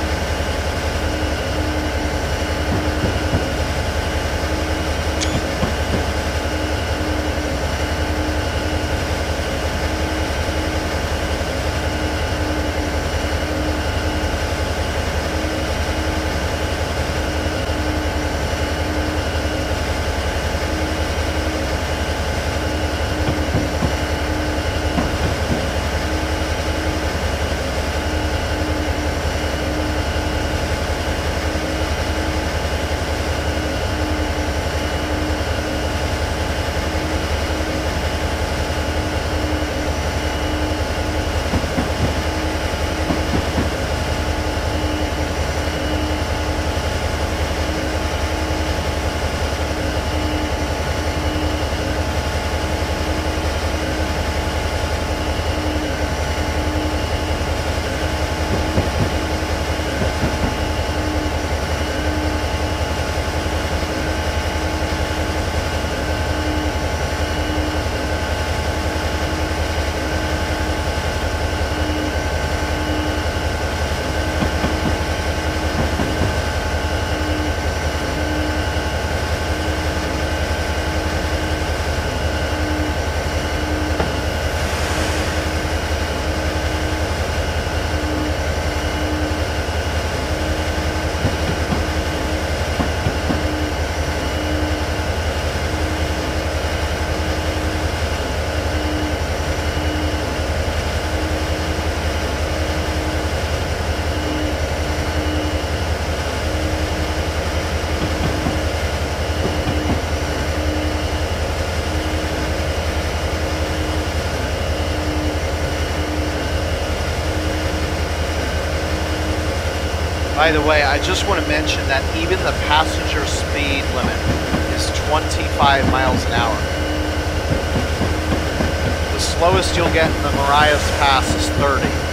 By the way, I just want to mention that even the passenger speed limit is 25 miles an hour. The slowest you'll get in the Marias Pass is 30.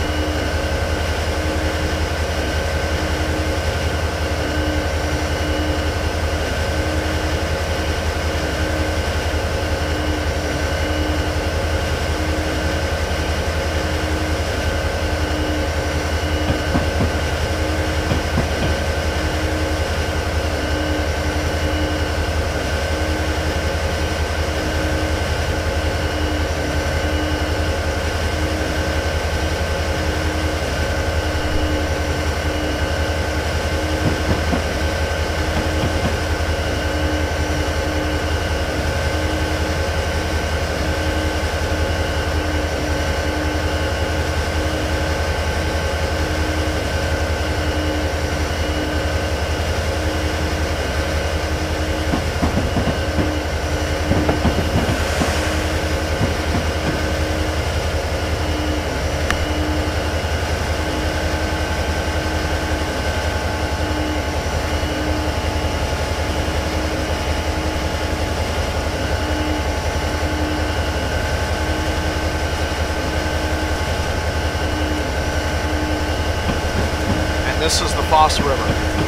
This is the Foss River.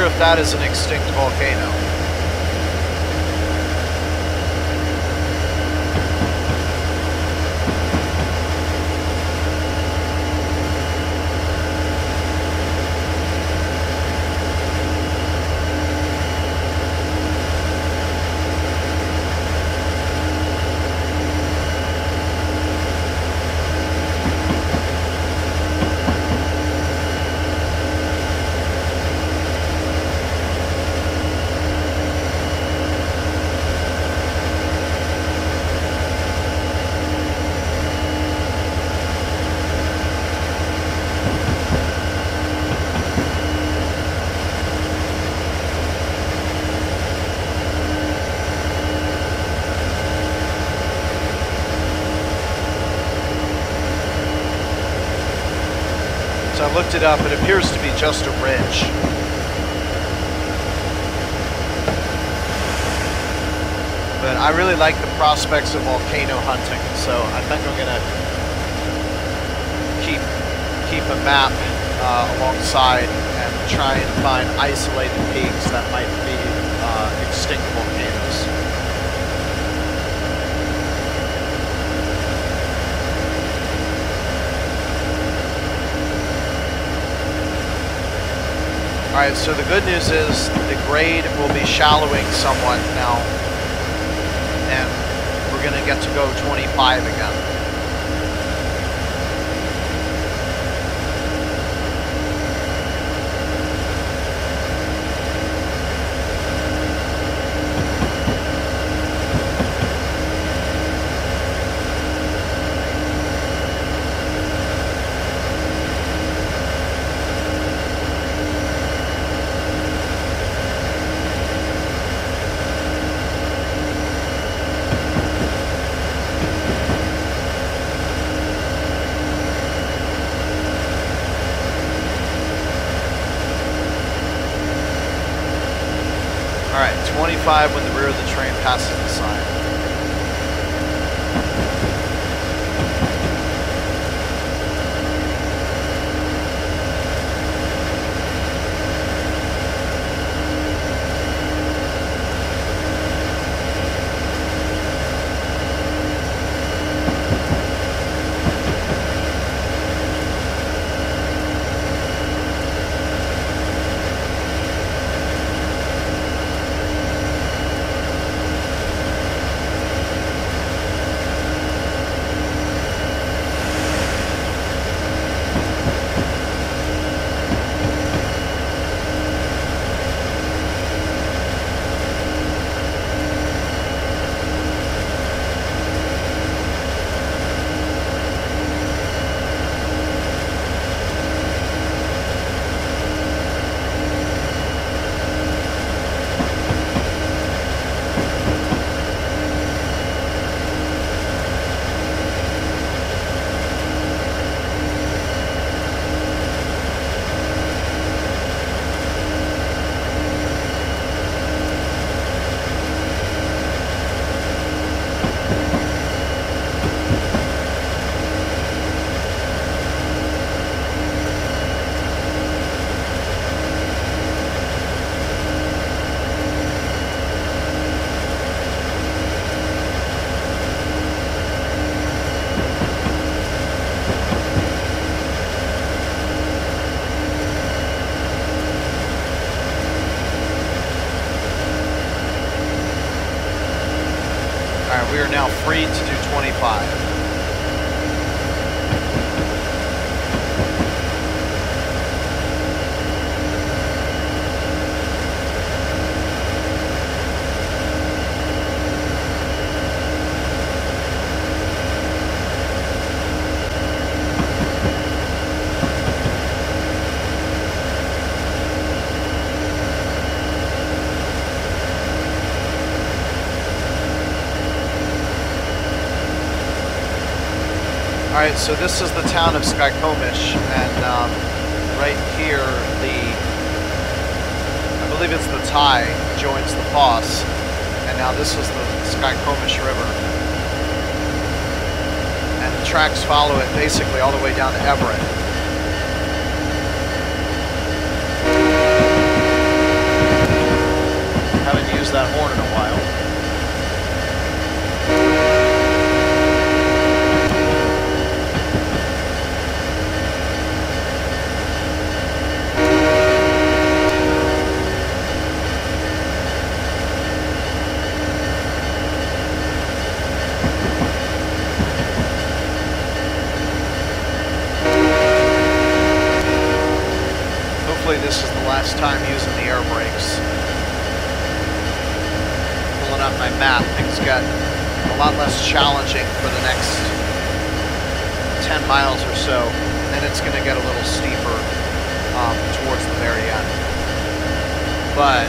if that is an extinct volcano. looked it up. It appears to be just a ridge. But I really like the prospects of volcano hunting, so I think I'm gonna keep a map alongside and try and find isolated peaks that might be extinct volcanoes. Alright, so the good news is the grade will be shallowing somewhat now, and we're going to get to go 25 again. Alright, 25 when the rear of the train passes the sign. We are now free to do 25. Alright, so this is the town of Skykomish, and right here, I believe it's the Ty joins the Foss, and now this is the Skykomish River. And the tracks follow it basically all the way down to Everett. Haven't used that horn in a while. This is the last time using the air brakes. Pulling up my map, things got a lot less challenging for the next 10 miles or so, and it's going to get a little steeper towards the very end. But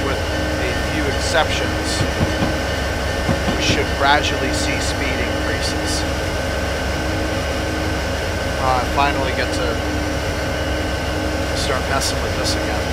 with a few exceptions, we should gradually see speed increases. I finally get to start messing with this again.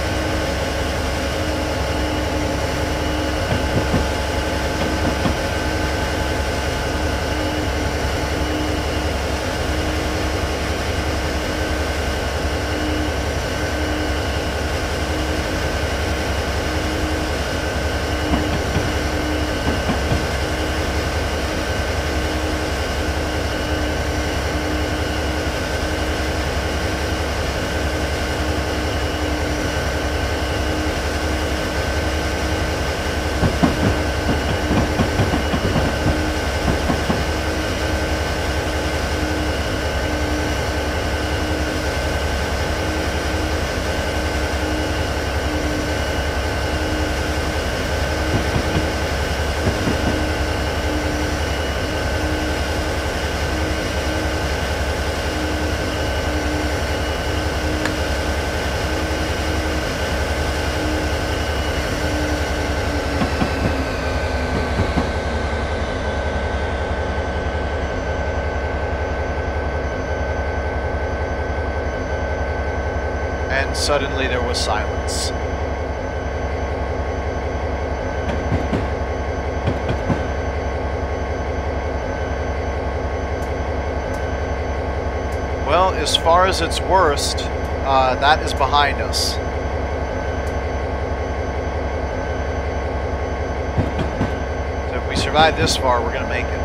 Suddenly there was silence. Well, as far as its worst, that is behind us. So if we survive this far, we're going to make it.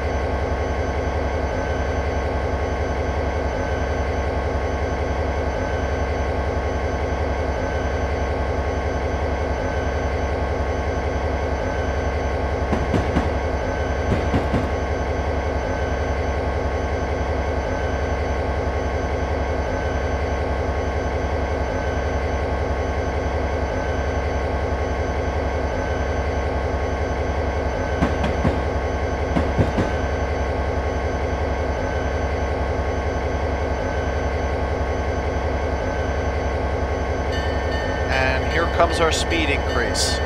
Comes our speed increase.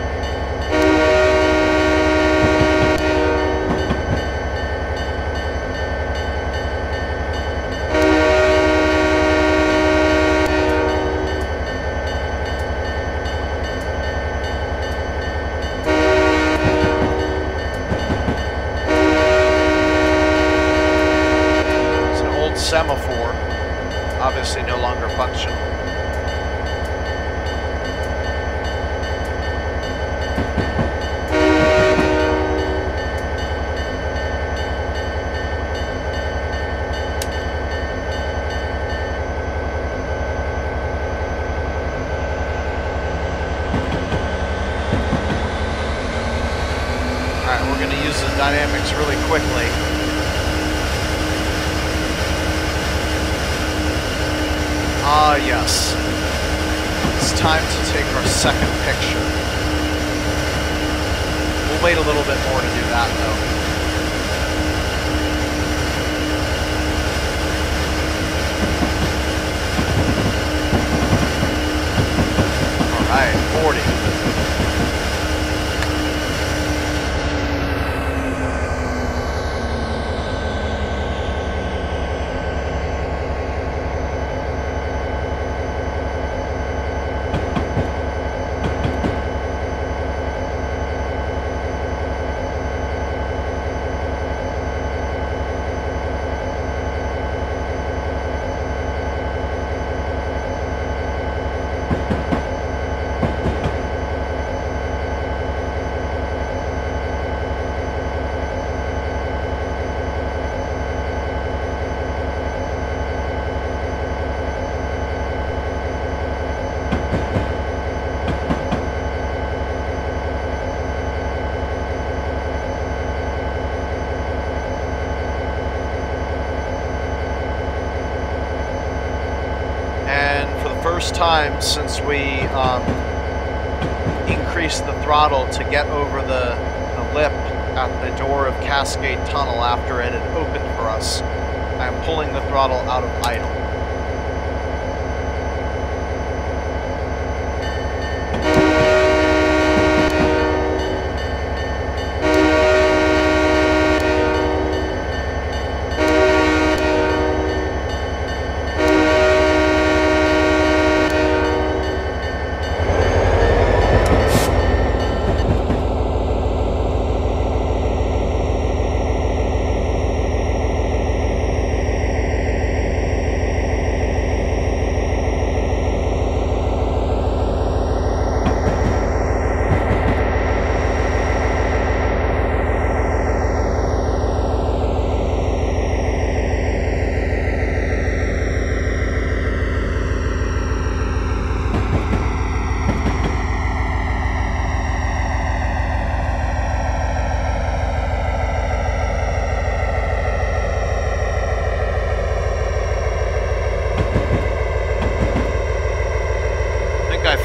It's an old semaphore, obviously no longer functional. Dynamics really quickly. Ah, yes. It's time to take our second picture. We'll wait a little bit more to do that, though. All right, 40. First time since we increased the throttle to get over the lip at the door of Cascade Tunnel after it had opened for us. I'm pulling the throttle out of idle.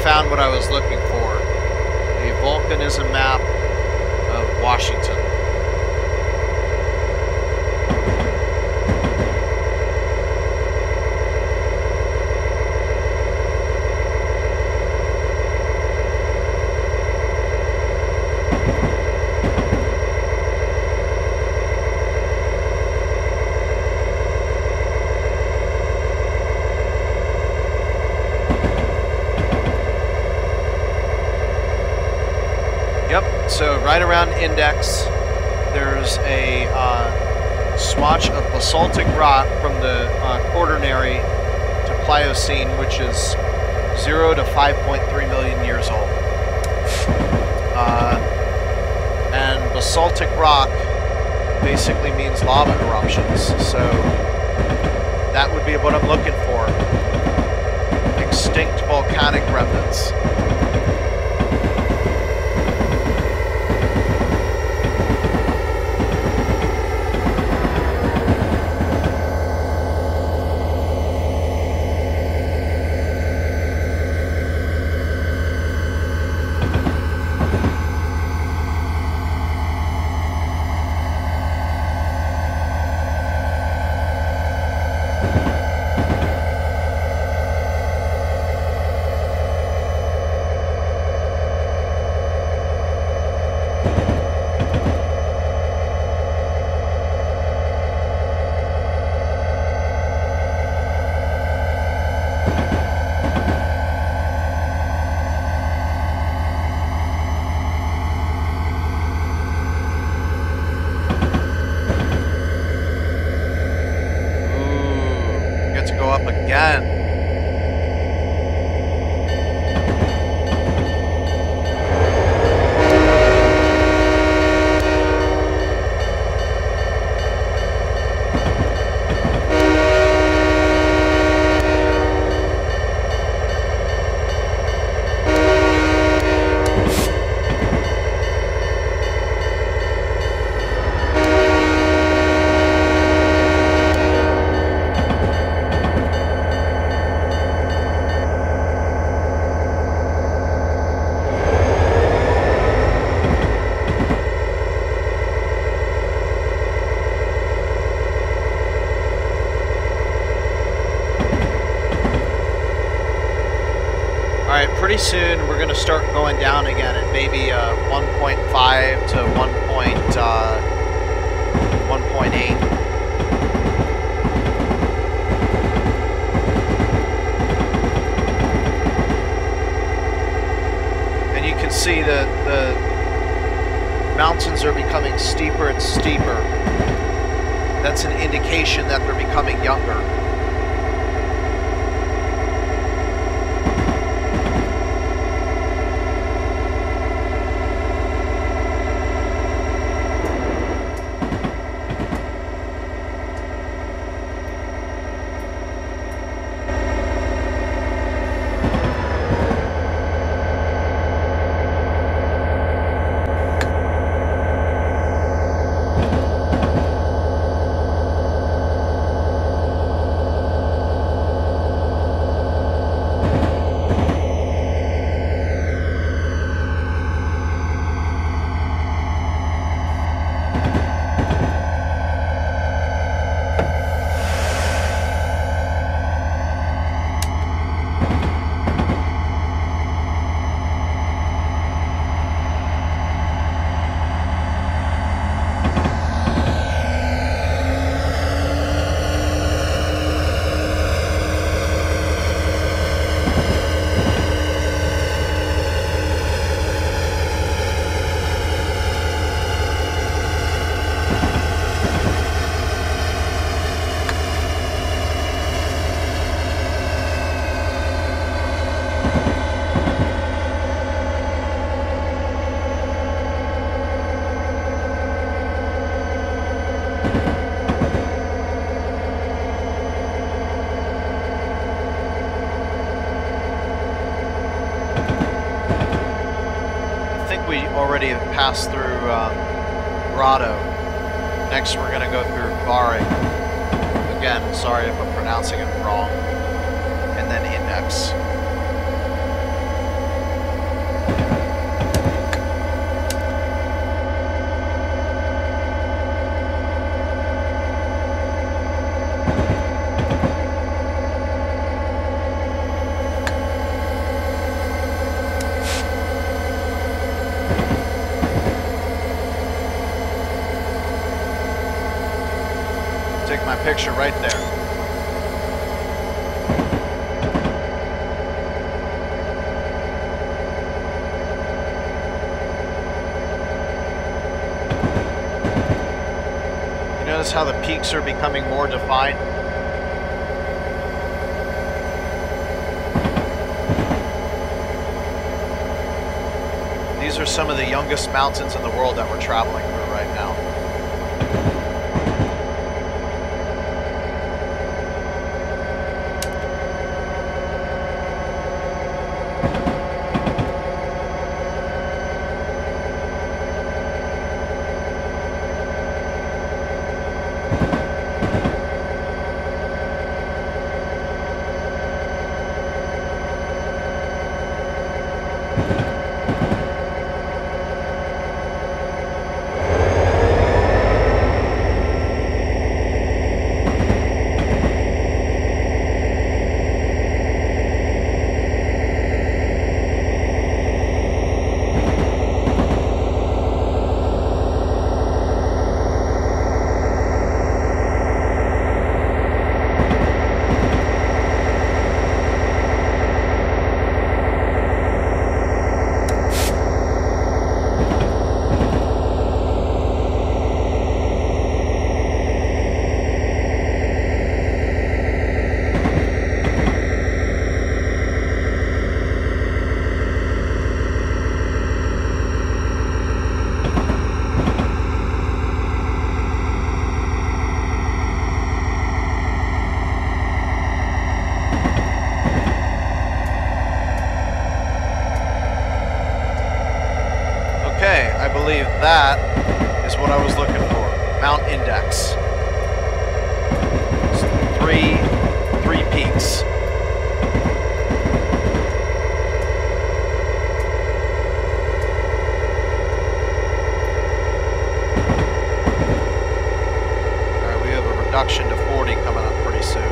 found what I was looking for. A volcanism map of Washington. So right around Index, there's a swatch of basaltic rock from the Quaternary to Pliocene, which is 0 to 5.3 million years old. And basaltic rock basically means lava eruptions. So that would be what I'm looking for. Extinct volcanic remnants. Pretty soon we're going to start going down again at maybe 1.5 to 1.8. And you can see that the mountains are becoming steeper and steeper. That's an indication that they're becoming younger. Already passed through Grotto. Next we're going to go through Barring. Again, sorry if I'm pronouncing it wrong. And then Index. my picture right there. You notice how the peaks are becoming more defined? These are some of the youngest mountains in the world that we're traveling through right now. That is what I was looking for. Mount Index. Three peaks. Alright, we have a reduction to 40 coming up pretty soon.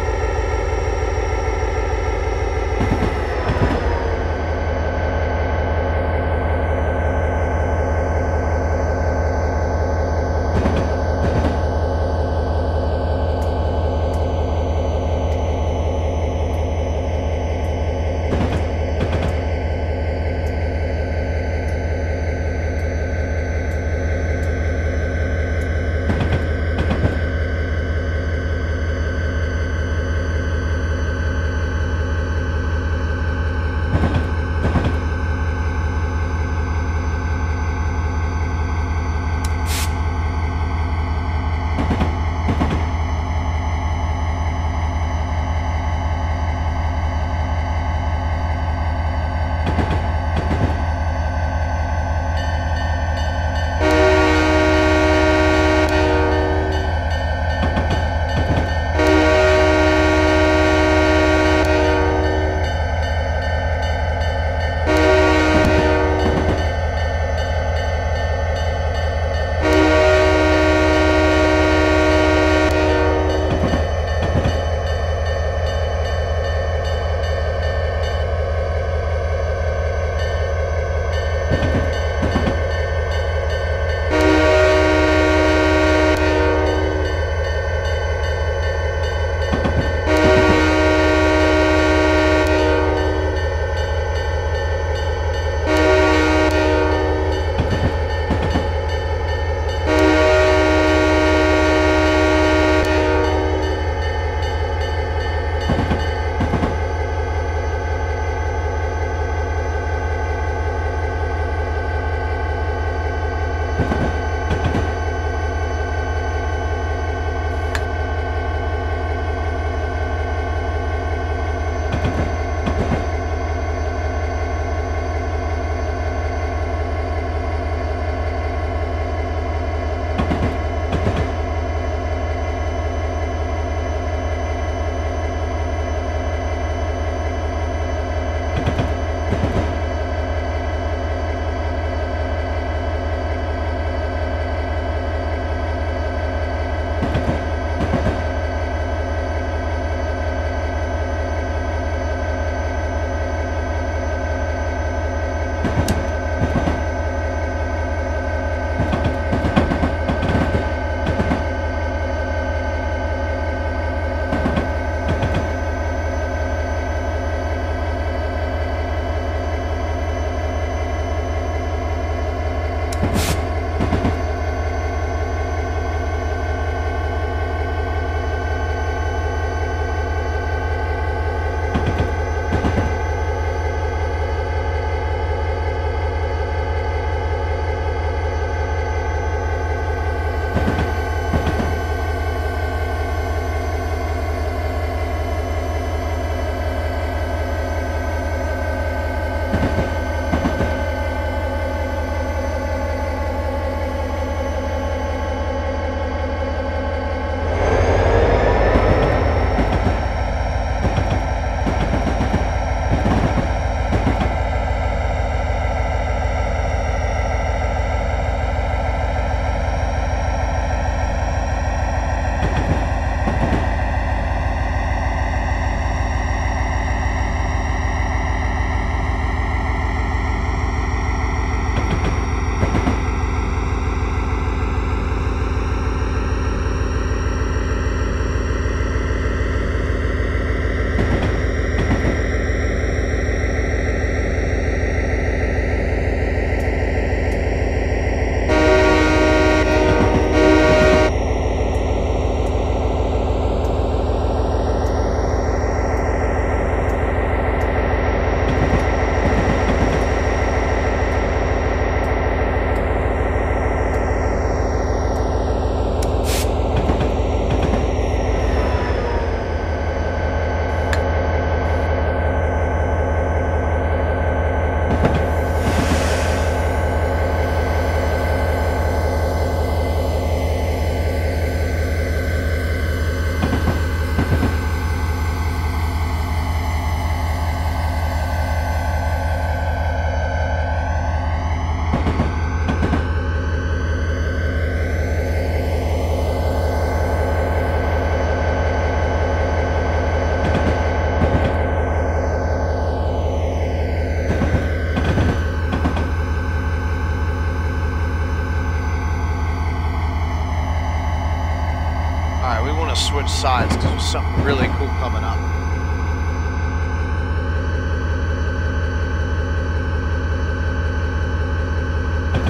to switch sides because there's something really cool coming up.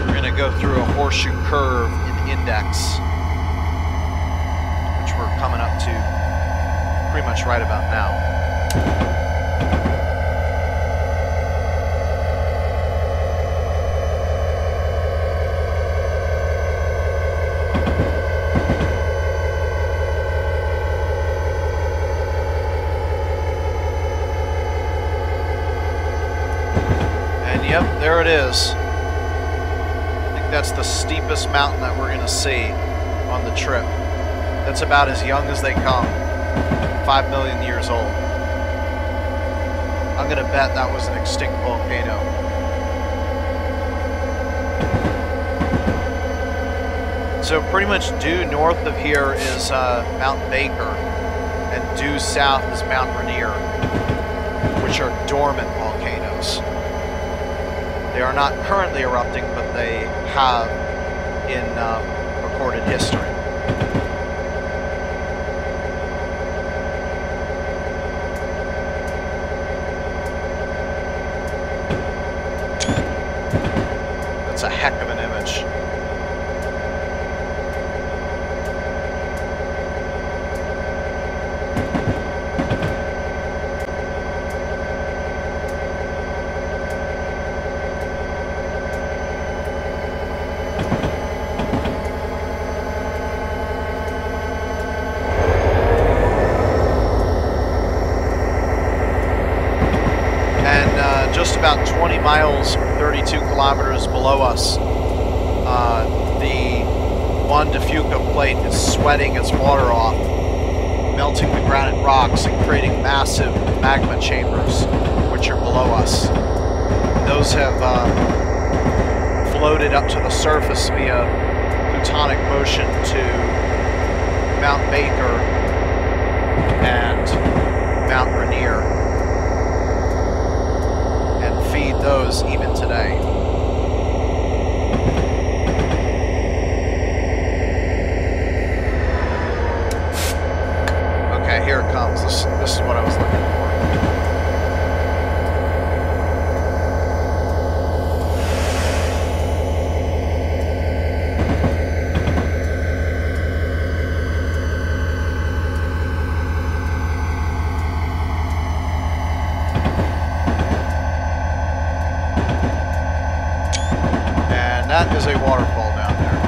We're going to go through a horseshoe curve in Index, which we're coming up to pretty much right about now. Yep, there it is. I think that's the steepest mountain that we're going to see on the trip. That's about as young as they come. 5 million years old. I'm going to bet that was an extinct volcano. So pretty much due north of here is Mount Baker, and due south is Mount Rainier, which are dormant volcanoes. They are not currently erupting, but they have in recorded history. That's a heck of an image. Just about 20 miles or 32 kilometers below us, the Juan de Fuca plate is sweating its water off, melting the granite rocks and creating massive magma chambers, which are below us. Those have floated up to the surface via plutonic motion to Mount Baker and Mount Rainier. Feed those even today. Okay, here it comes. This is what I was looking for. That is a waterfall down there.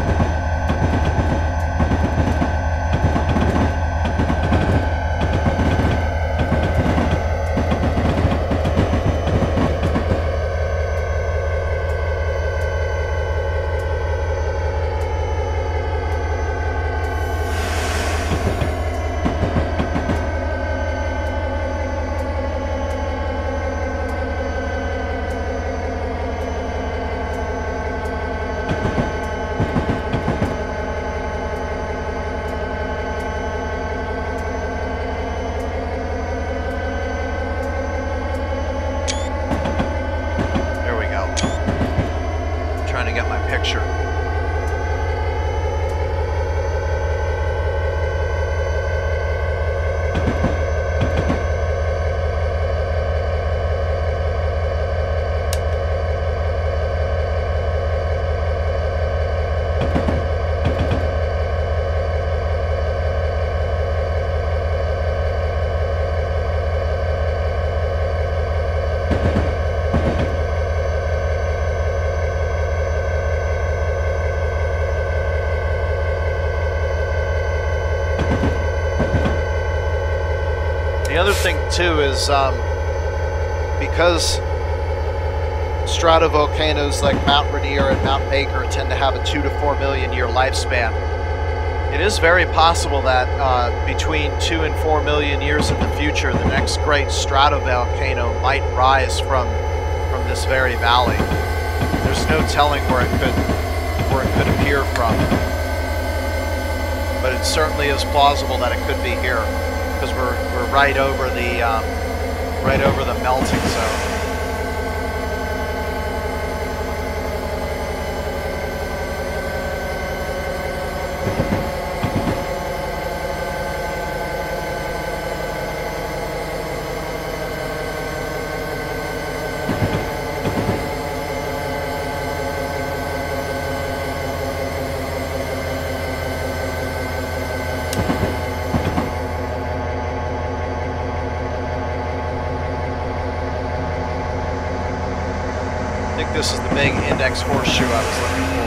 The other thing too is because stratovolcanoes like Mount Rainier and Mount Baker tend to have a 2 to 4 million year lifespan, it is very possible that between 2 and 4 million years in the future, the next great stratovolcano might rise from this very valley. There's no telling where it could appear from, but it certainly is plausible that it could be here, because we're right over the melting zone. big index horseshoe I was looking for.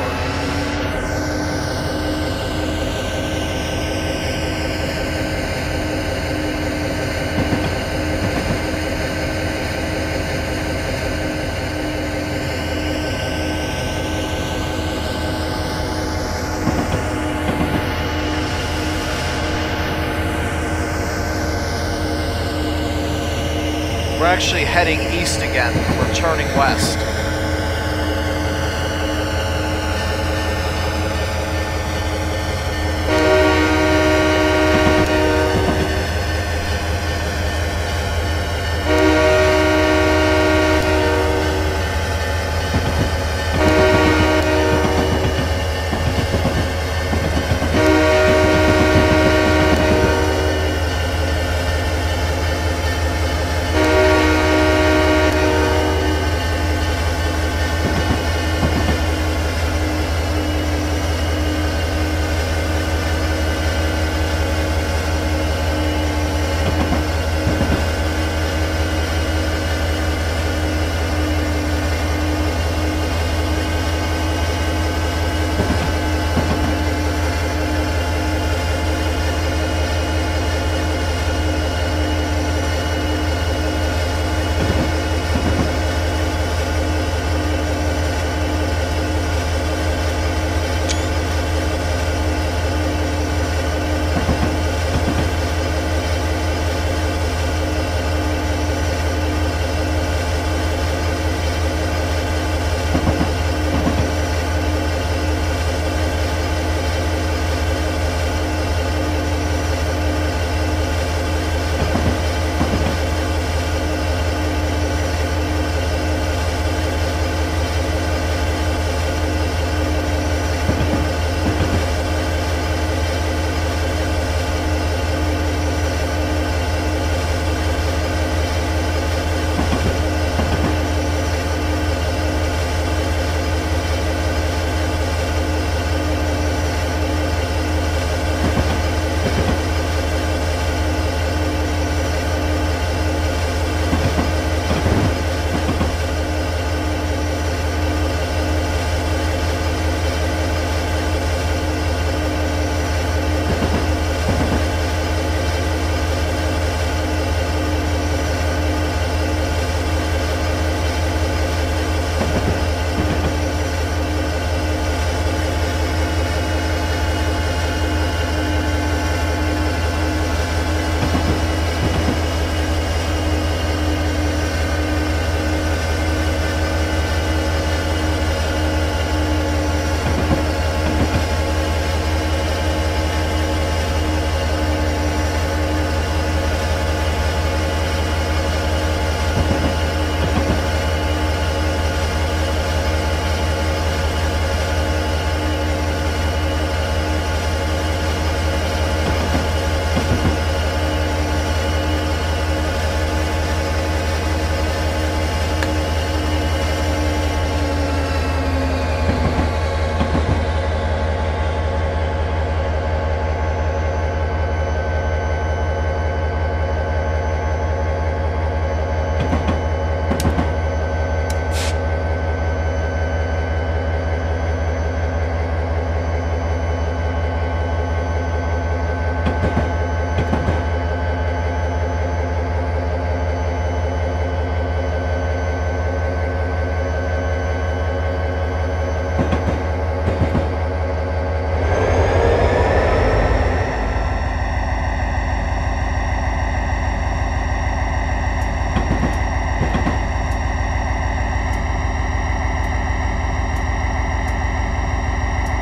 We're actually heading east again. We're turning west.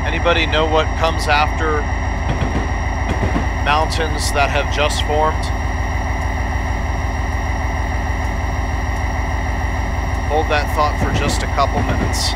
Anybody know what comes after mountains that have just formed? Hold that thought for just a couple minutes.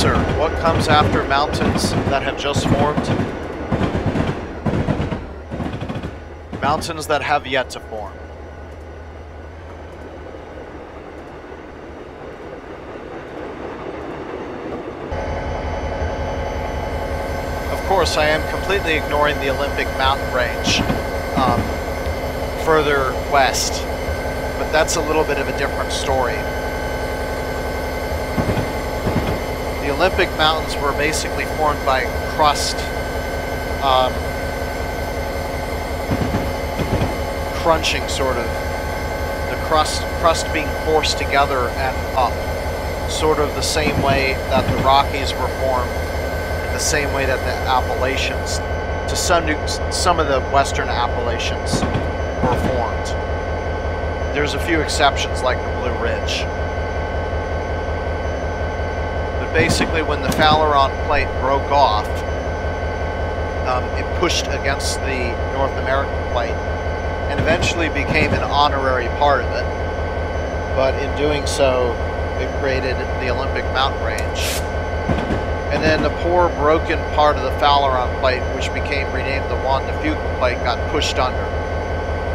answer. What comes after mountains that have just formed? Mountains that have yet to form. Of course, I am completely ignoring the Olympic mountain range further west, but that's a little bit of a different story. The Olympic mountains were basically formed by crust, crunching sort of, the crust being forced together and up, sort of the same way that the Rockies were formed, the same way that the Appalachians, to some of the western Appalachians were formed. There's a few exceptions like the Blue Ridge. But basically when the Fowleron Plate broke off, it pushed against the North American Plate and eventually became an honorary part of it. But in doing so, it created the Olympic mountain range. And then the poor broken part of the Fowleron Plate, which became renamed the Juan de Fuca Plate, got pushed under.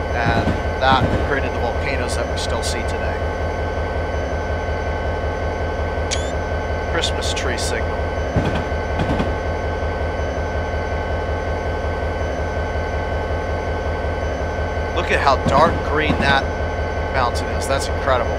And that created the volcanoes that we still see today. Christmas tree signal. Look at how dark green that mountain is. That's incredible.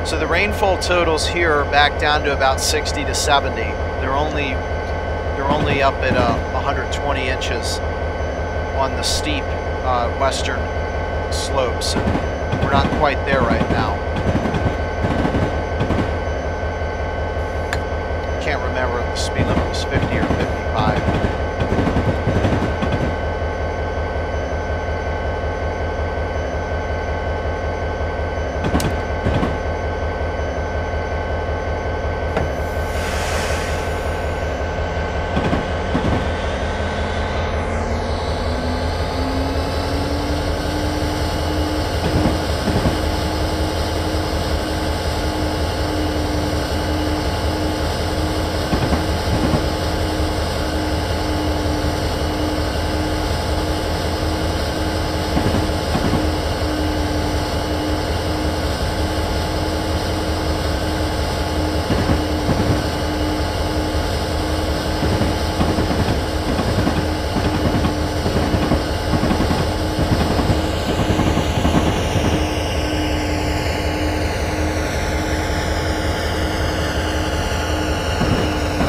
So the rainfall totals here are back down to about 60 to 70. They're only up at 120 inches on the steep western slopes. We're not quite there right now. Can't remember if the speed limit was 50 or 55.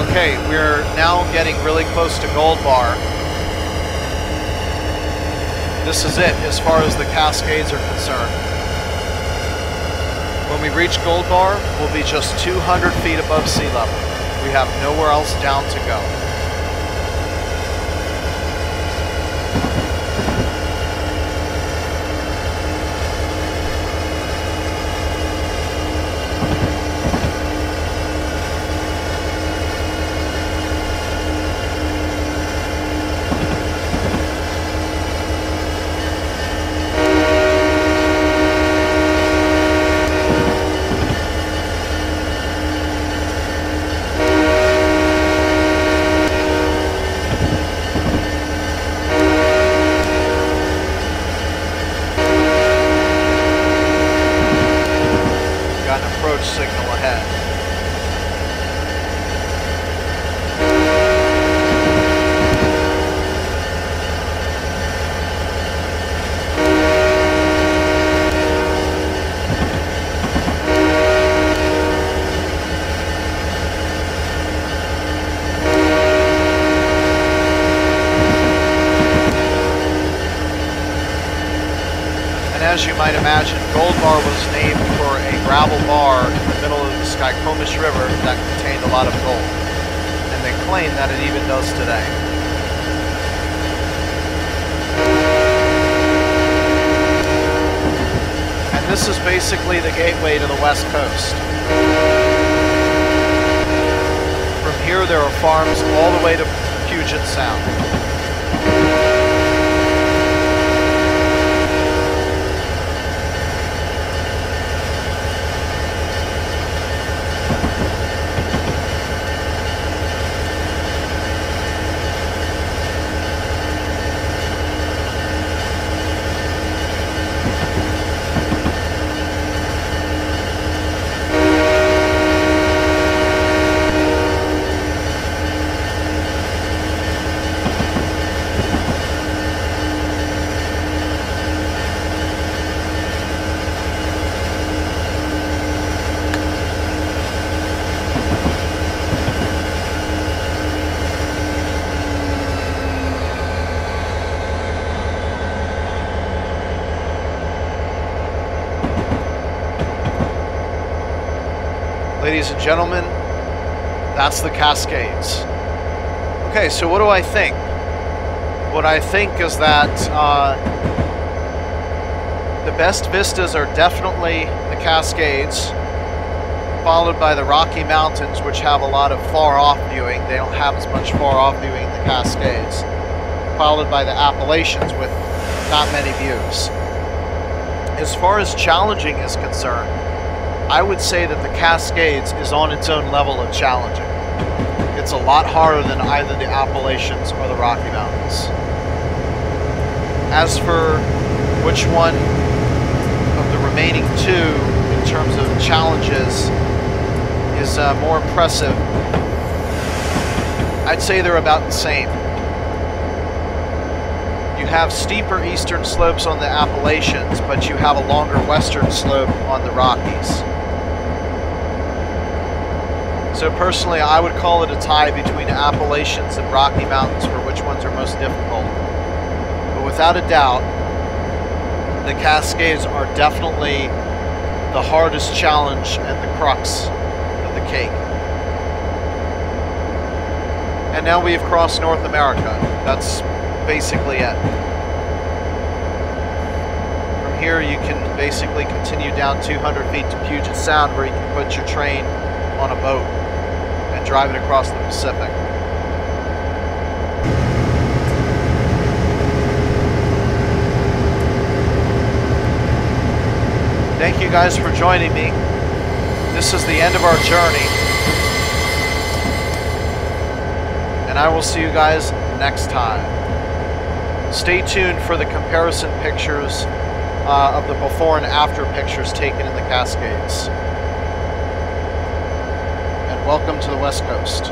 Okay, we're now getting really close to Gold Bar. This is it as far as the Cascades are concerned. When we reach Gold Bar, we'll be just 200 feet above sea level. We have nowhere else down to go. Signal ahead. And as you might imagine, Gold Bar was named for a gravel bar in the middle of the Skykomish River that contained a lot of gold. And they claim that it even does today. And this is basically the gateway to the West Coast. From here there are farms all the way to Puget Sound. ladies and gentlemen, that's the Cascades. Okay, so what do I think? What I think is that the best vistas are definitely the Cascades, followed by the Rocky Mountains, which have a lot of far-off viewing. They don't have as much far-off viewing in the Cascades. Followed by the Appalachians with not many views. As far as challenging is concerned, I would say that the Cascades is on its own level of challenging. It's a lot harder than either the Appalachians or the Rocky Mountains. As for which one of the remaining two in terms of challenges is more impressive, I'd say they're about the same. You have steeper eastern slopes on the Appalachians, but you have a longer western slope on the Rockies. So personally, I would call it a tie between Appalachians and Rocky Mountains for which ones are most difficult. But without a doubt, the Cascades are definitely the hardest challenge and the crux of the cake. And now we have crossed North America. That's basically it. From here you can basically continue down 200 feet to Puget Sound, where you can put your train on a boat and drive it across the Pacific. Thank you guys for joining me. This is the end of our journey, and I will see you guys next time. Stay tuned for the comparison pictures of the before and after pictures taken in the Cascades. And welcome to the West Coast.